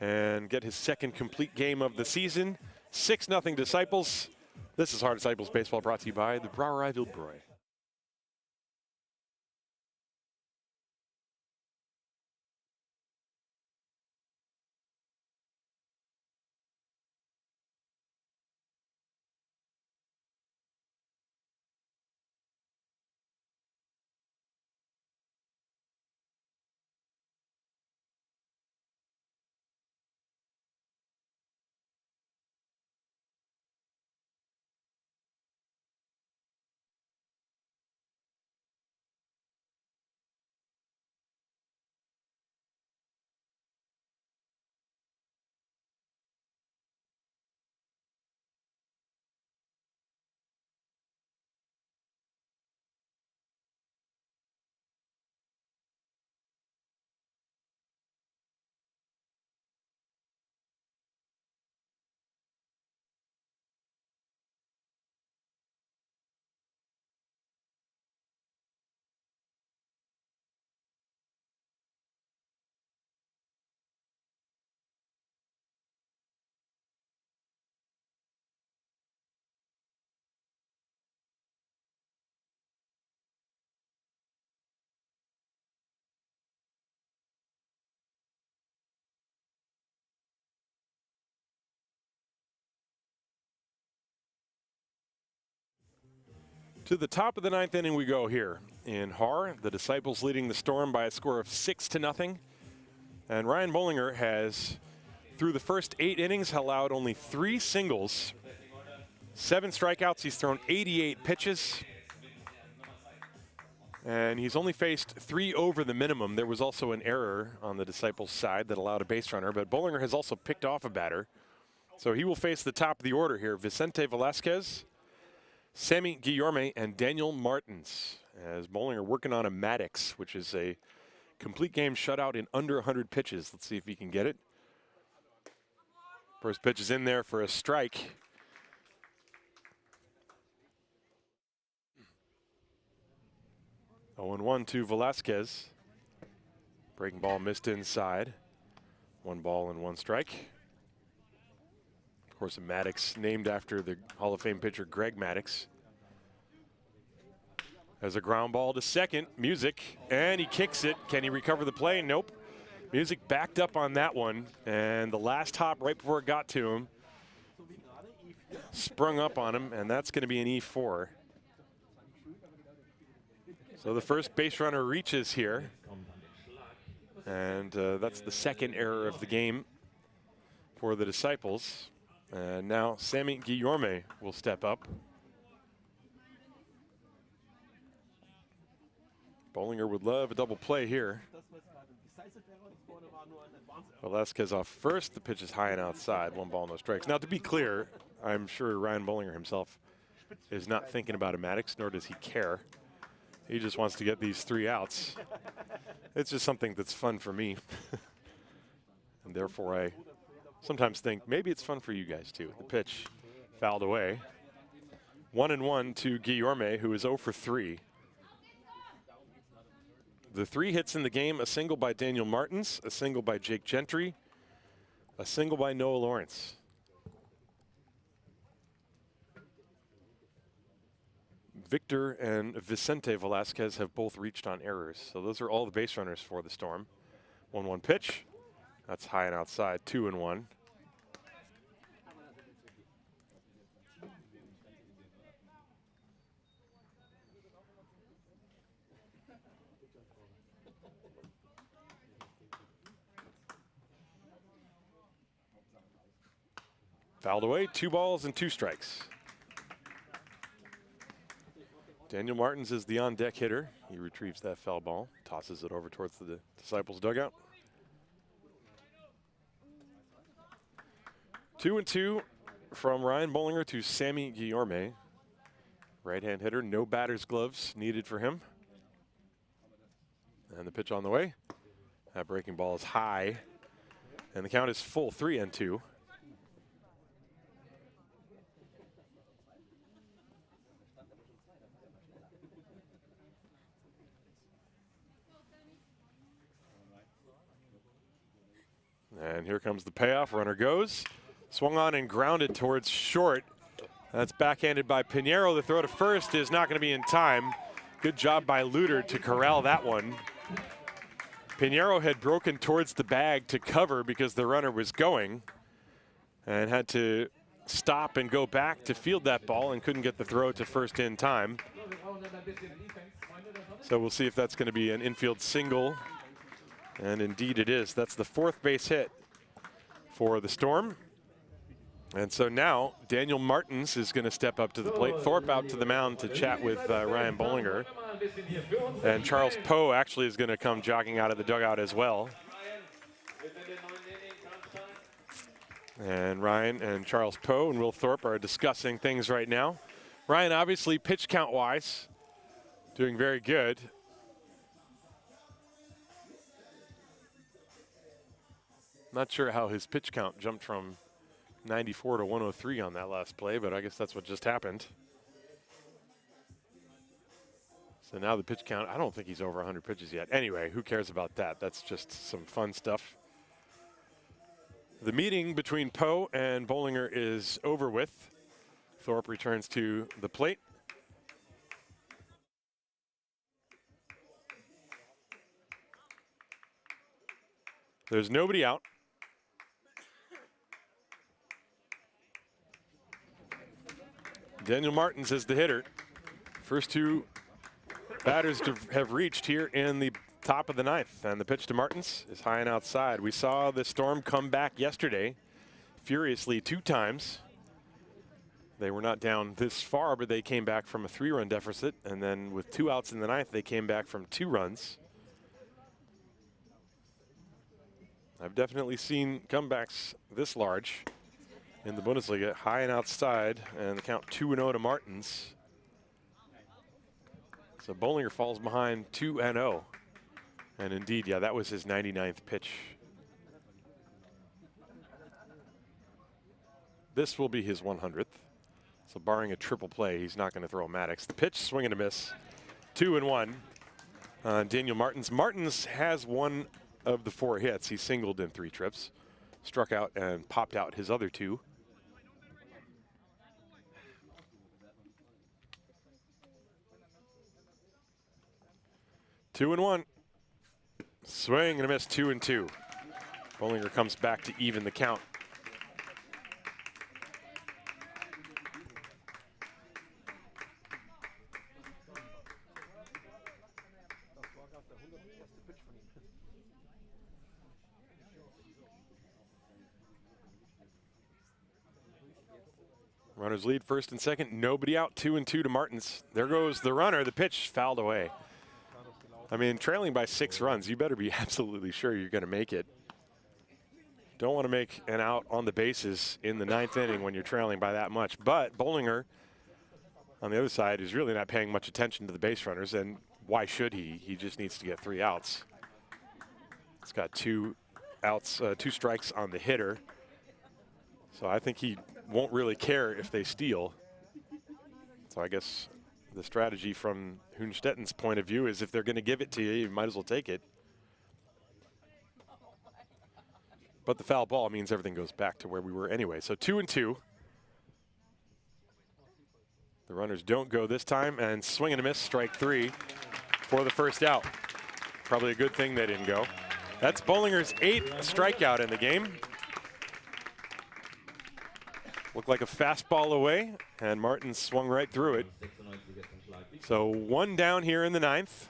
and get his 2nd complete game of the season. 6-0 Disciples. This is Hard Disciples Baseball, brought to you by the Brauerei Wildbräu. To the top of the 9th inning we go here in Haar. The Disciples leading the Storm by a score of 6-0. And Ryan Bollinger has, through the first 8 innings, allowed only 3 singles, 7 strikeouts. He's thrown 88 pitches. And he's only faced 3 over the minimum. There was also an error on the Disciples' side that allowed a base runner, but Bollinger has also picked off a batter. So he will face the top of the order here. Vicente Velasquez, Sammy Guillorme, and Daniel Martins. As Bollinger working on a Maddox, which is a complete game shutout in under 100 pitches. Let's see if he can get it. First pitch is in there for a strike. Oh, 0-1 to Velasquez. Breaking ball missed inside. 1 ball and 1 strike. Of course, a Maddox named after the Hall of Fame pitcher Greg Maddox. As a ground ball to second, Music, and he kicks it. Can he recover the play? Nope. Music backed up on that one, and the last hop right before it got to him sprung up on him, and that's going to be an E4. So the first base runner reaches here, and that's the second error of the game for the Disciples. And now Sammy Guillorme will step up. Bollinger would love a double play here. Velasquez off first. The pitch is high and outside. 1 ball, no strikes. Now, to be clear, I'm sure Ryan Bollinger himself is not thinking about a Maddox, nor does he care. He just wants to get these 3 outs. It's just something that's fun for me. And therefore, I sometimes think maybe it's fun for you guys too. The pitch fouled away. 1-1 to Guillorme, who is 0 for 3. The 3 hits in the game: a single by Daniel Martins, a single by Jake Gentry, a single by Noah Lawrence. Victor and Vicente Velasquez have both reached on errors. So those are all the base runners for the Storm. 1-1 pitch. That's high and outside. 2-1. Fouled away. 2 balls and 2 strikes. Daniel Martins is the on-deck hitter. He retrieves that foul ball, tosses it over towards the Disciples' dugout. 2-2 from Ryan Bollinger to Sammy Guillorme. Right-hand hitter, no batter's gloves needed for him. And the pitch on the way. That breaking ball is high, and the count is full, 3-2. And here comes the payoff. Runner goes. Swung on and grounded towards short. That's backhanded by Pinheiro. The throw to first is not going to be in time. Good job by Luter to corral that one. Pinheiro had broken towards the bag to cover because the runner was going and had to stop and go back to field that ball and couldn't get the throw to first in time. So we'll see if that's going to be an infield single. And indeed it is. That's the 4th base hit for the Storm. And so now Daniel Martins is going to step up to the plate. Thorpe out to the mound to chat with Ryan Bollinger. And Charles Poe actually is going to come jogging out of the dugout as well. And Ryan and Charles Poe and Will Thorpe are discussing things right now. Ryan, obviously, pitch count wise, doing very good. Not sure how his pitch count jumped from 94 to 103 on that last play, but I guess that's what just happened. So now the pitch count, I don't think he's over 100 pitches yet. Anyway, who cares about that? That's just some fun stuff. The meeting between Poe and Bollinger is over with. Thorpe returns to the plate. There's nobody out. Daniel Martins is the hitter First two batters to have reached here in the top of the ninth, and the pitch to Martins is high and outside. We saw the Storm come back yesterday furiously 2 times. They were not down this far, but they came back from a 3-run deficit, and then with 2 outs in the ninth, they came back from 2 runs. I've definitely seen comebacks this large in the Bundesliga, high and outside, and the count 2-0 to Martins. So Bollinger falls behind 2-0. And indeed, yeah, that was his 99th pitch. This will be his 100th. So barring a triple play, he's not going to throw Maddox. The pitch, swing and a miss. 2-1 on Daniel Martins. Martins has one of the 4 hits. He singled in 3 trips, struck out and popped out his other 2. Two and one. Swing and a miss, 2-2. Bollinger comes back to even the count. Runners lead first and second, nobody out, 2-2 to Martins. There goes the runner, the pitch fouled away. I mean, trailing by 6 runs, you better be absolutely sure you're going to make it. Don't want to make an out on the bases in the 9th inning when you're trailing by that much. But Bollinger, on the other side, is really not paying much attention to the base runners, and why should he? He just needs to get 3 outs. He's got 2 outs, 2 strikes on the hitter. So I think he won't really care if they steal. So I guess the strategy from Hünstetten's point of view is if they're going to give it to you, you might as well take it. But the foul ball means everything goes back to where we were anyway. So 2-2. The runners don't go this time, and swing and a miss, strike 3 for the first out. Probably a good thing they didn't go. That's Bollinger's 8th strikeout in the game. Looked like a fastball away, and Martins swung right through it. So 1 down here in the 9th.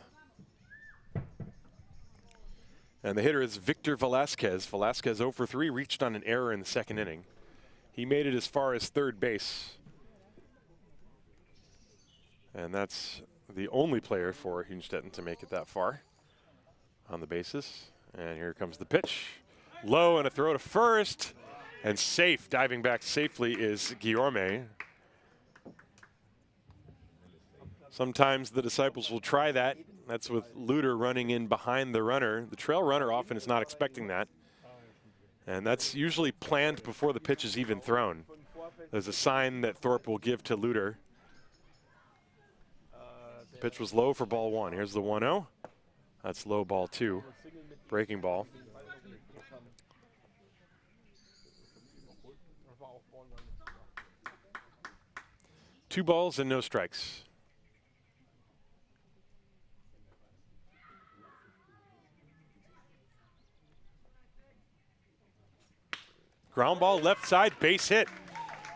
And the hitter is Victor Velasquez. Velasquez 0 for 3, reached on an error in the 2nd inning. He made it as far as 3rd base. And that's the only player for Hünstetten to make it that far on the bases. And here comes the pitch. Low and a throw to first. And safe, diving back safely is Guillorme. Sometimes the disciples will try that. That's with Luder running in behind the runner. The trail runner often is not expecting that. And that's usually planned before the pitch is even thrown. There's a sign that Thorpe will give to Luder. The pitch was low for ball 1. Here's the 1-0. That's low, ball 2. Breaking ball. 2 balls and no strikes. Ground ball left side, base hit.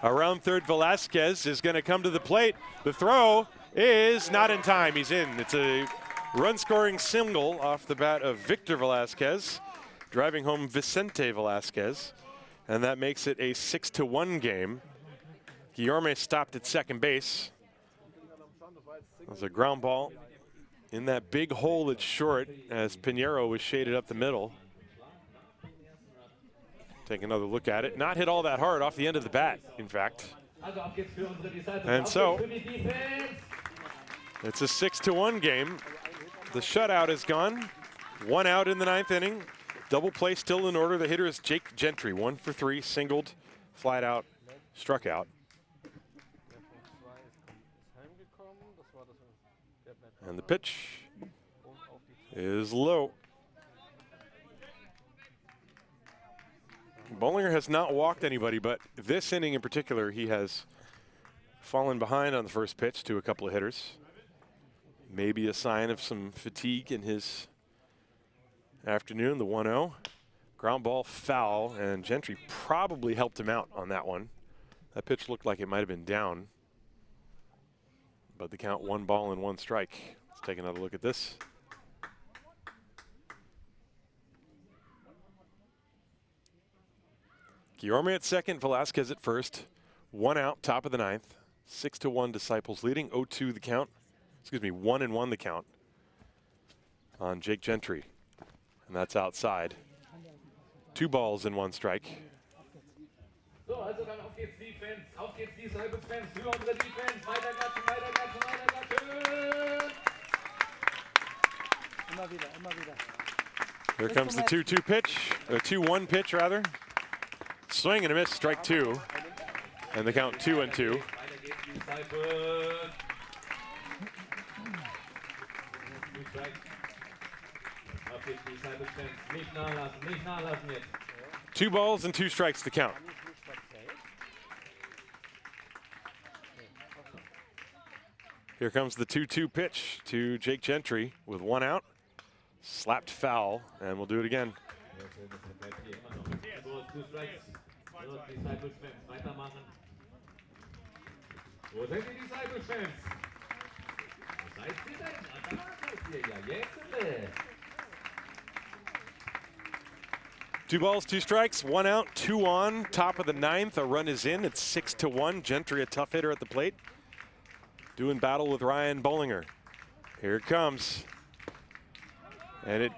Around third, Velasquez is going to come to the plate. The throw is not in time. He's in. It's a run-scoring single off the bat of Victor Velasquez, driving home Vicente Velasquez, and that makes it a 6-1 game. Guillorme stopped at second base. It was a ground ball in that big hole at short as Pinheiro was shaded up the middle. Take another look at it. Not hit all that hard off the end of the bat, in fact. And so it's a 6-1 game. The shutout is gone. 1 out in the 9th inning. Double play still in order. The hitter is Jake Gentry. 1 for 3, singled, flat out, struck out. And the pitch is low. Bollinger has not walked anybody, but this inning in particular, he has fallen behind on the first pitch to a couple of hitters. Maybe a sign of some fatigue in his afternoon. The 1-0. Ground ball foul, and Gentry probably helped him out on that one. That pitch looked like it might have been down. But the count 1 ball and 1 strike. Let's take another look at this. Guillorme at second, Velasquez at first. 1 out, top of the 9th. 6-1 Disciples leading. 0-2 the count. Excuse me, 1-1 the count on Jake Gentry. And that's outside. 2 balls and 1 strike. So, also dann auf geht's Defense. Auf geht's Disciples Fans. Für unsere Defense. Weiter klatschen, weiter klatschen, weiter klatschen. Immer wieder, immer wieder. Here comes the 2-2 pitch, or 2-1 pitch rather. Swing and a miss, strike 2. And the count 2-2. Weiter geht's Disciples. 2 Strikes. Auf geht's Disciples Fans. Nicht nachlassen jetzt. 2 balls and 2 strikes to count. Here comes the 2-2 pitch to Jake Gentry with 1 out. Slapped foul, and we'll do it again. So, 2 Strikes. So, Disciples Fans, weitermachen. Wo sind die Disciples Fans? Wo seid ihr denn? Da seid ihr ja, jetzt. 2 balls, 2 strikes, 1 out, 2 on. Top of the 9th, a run is in. It's 6-1. Gentry, a tough hitter at the plate. Doing battle with Ryan Bollinger. Here it comes. And it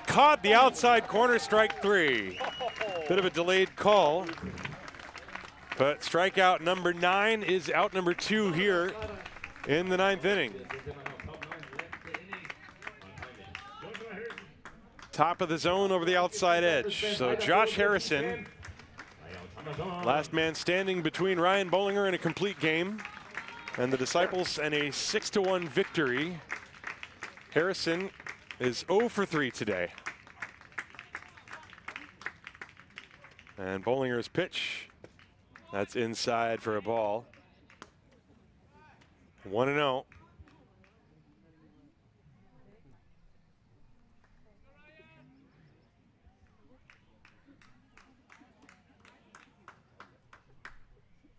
caught the outside corner, strike 3. Bit of a delayed call. But strikeout number 9 is out number 2 here in the 9th inning. Top of the zone over the outside edge. So Josh Harrison, last man standing between Ryan Bollinger and a complete game. And the Disciples and a 6-1 victory. Harrison is 0 for 3 today. And Bollinger's pitch, that's inside for a ball. 1-0.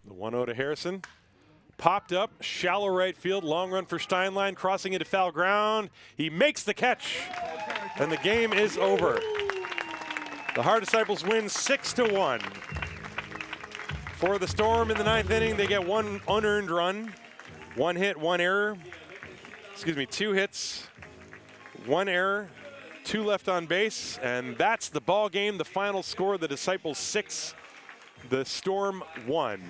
The 1-0 to Harrison. Popped up, shallow right field, long run for Steinlein, crossing into foul ground. He makes the catch, and the game is over. The Haar Disciples win 6-1. For the Storm in the 9th inning, they get 1 unearned run, 1 hit, 1 error. Excuse me, 2 hits, 1 error, 2 left on base, and that's the ball game. The final score: the Disciples 6, the Storm 1.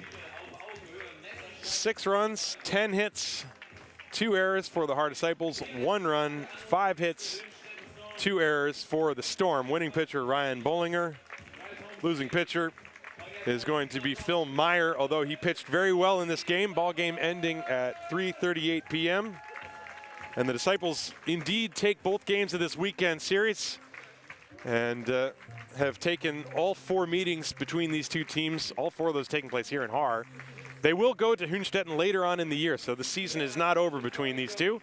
6 runs, 10 hits, 2 errors for the Haar Disciples, 1 run, 5 hits, 2 errors for the Storm. Winning pitcher Ryan Bollinger. Losing pitcher is going to be Phil Meyer, although he pitched very well in this game. Ball game ending at 3:38 p.m. And the Disciples indeed take both games of this weekend series and have taken all 4 meetings between these 2 teams, all 4 of those taking place here in Haar. They will go to Hünstetten later on in the year, so the season is not over between these 2.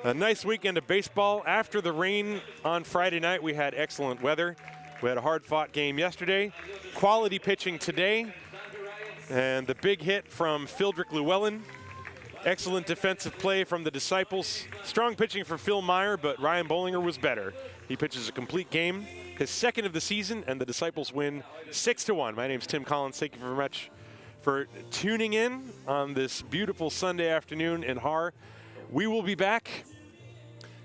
A nice weekend of baseball. After the rain on Friday night, we had excellent weather. We had a hard-fought game yesterday. Quality pitching today. And the big hit from Fildrick Llewellyn. Excellent defensive play from the Disciples. Strong pitching for Phil Meyer, but Ryan Bollinger was better. He pitches a complete game, his 2nd of the season, and the Disciples win 6-1. My name's Tim Collins. Thank you very much for tuning in on this beautiful Sunday afternoon in Haar. We will be back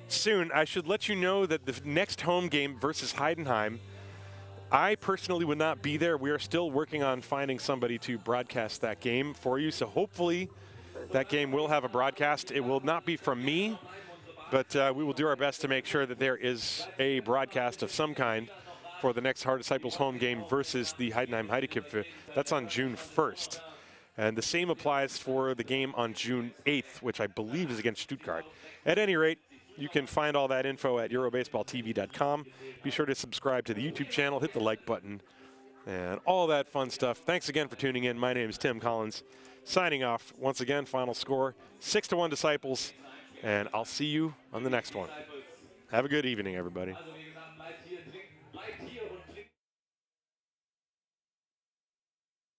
soon. I should let you know that the next home game versus Heidenheim, I personally would not be there. We are still working on finding somebody to broadcast that game for you, so hopefully that game will have a broadcast. It will not be from me, but we will do our best to make sure that there is a broadcast of some kind for the next Haar Disciples home game versus the Heidenheim Heidekipfe. That's on June 1st. And the same applies for the game on June 8th, which I believe is against Stuttgart. At any rate, you can find all that info at EuroBaseballTV.com. Be sure to subscribe to the YouTube channel, hit the like button, and all that fun stuff. Thanks again for tuning in. My name is Tim Collins, signing off. Once again, final score, 6-1 Disciples, and I'll see you on the next one. Have a good evening, everybody.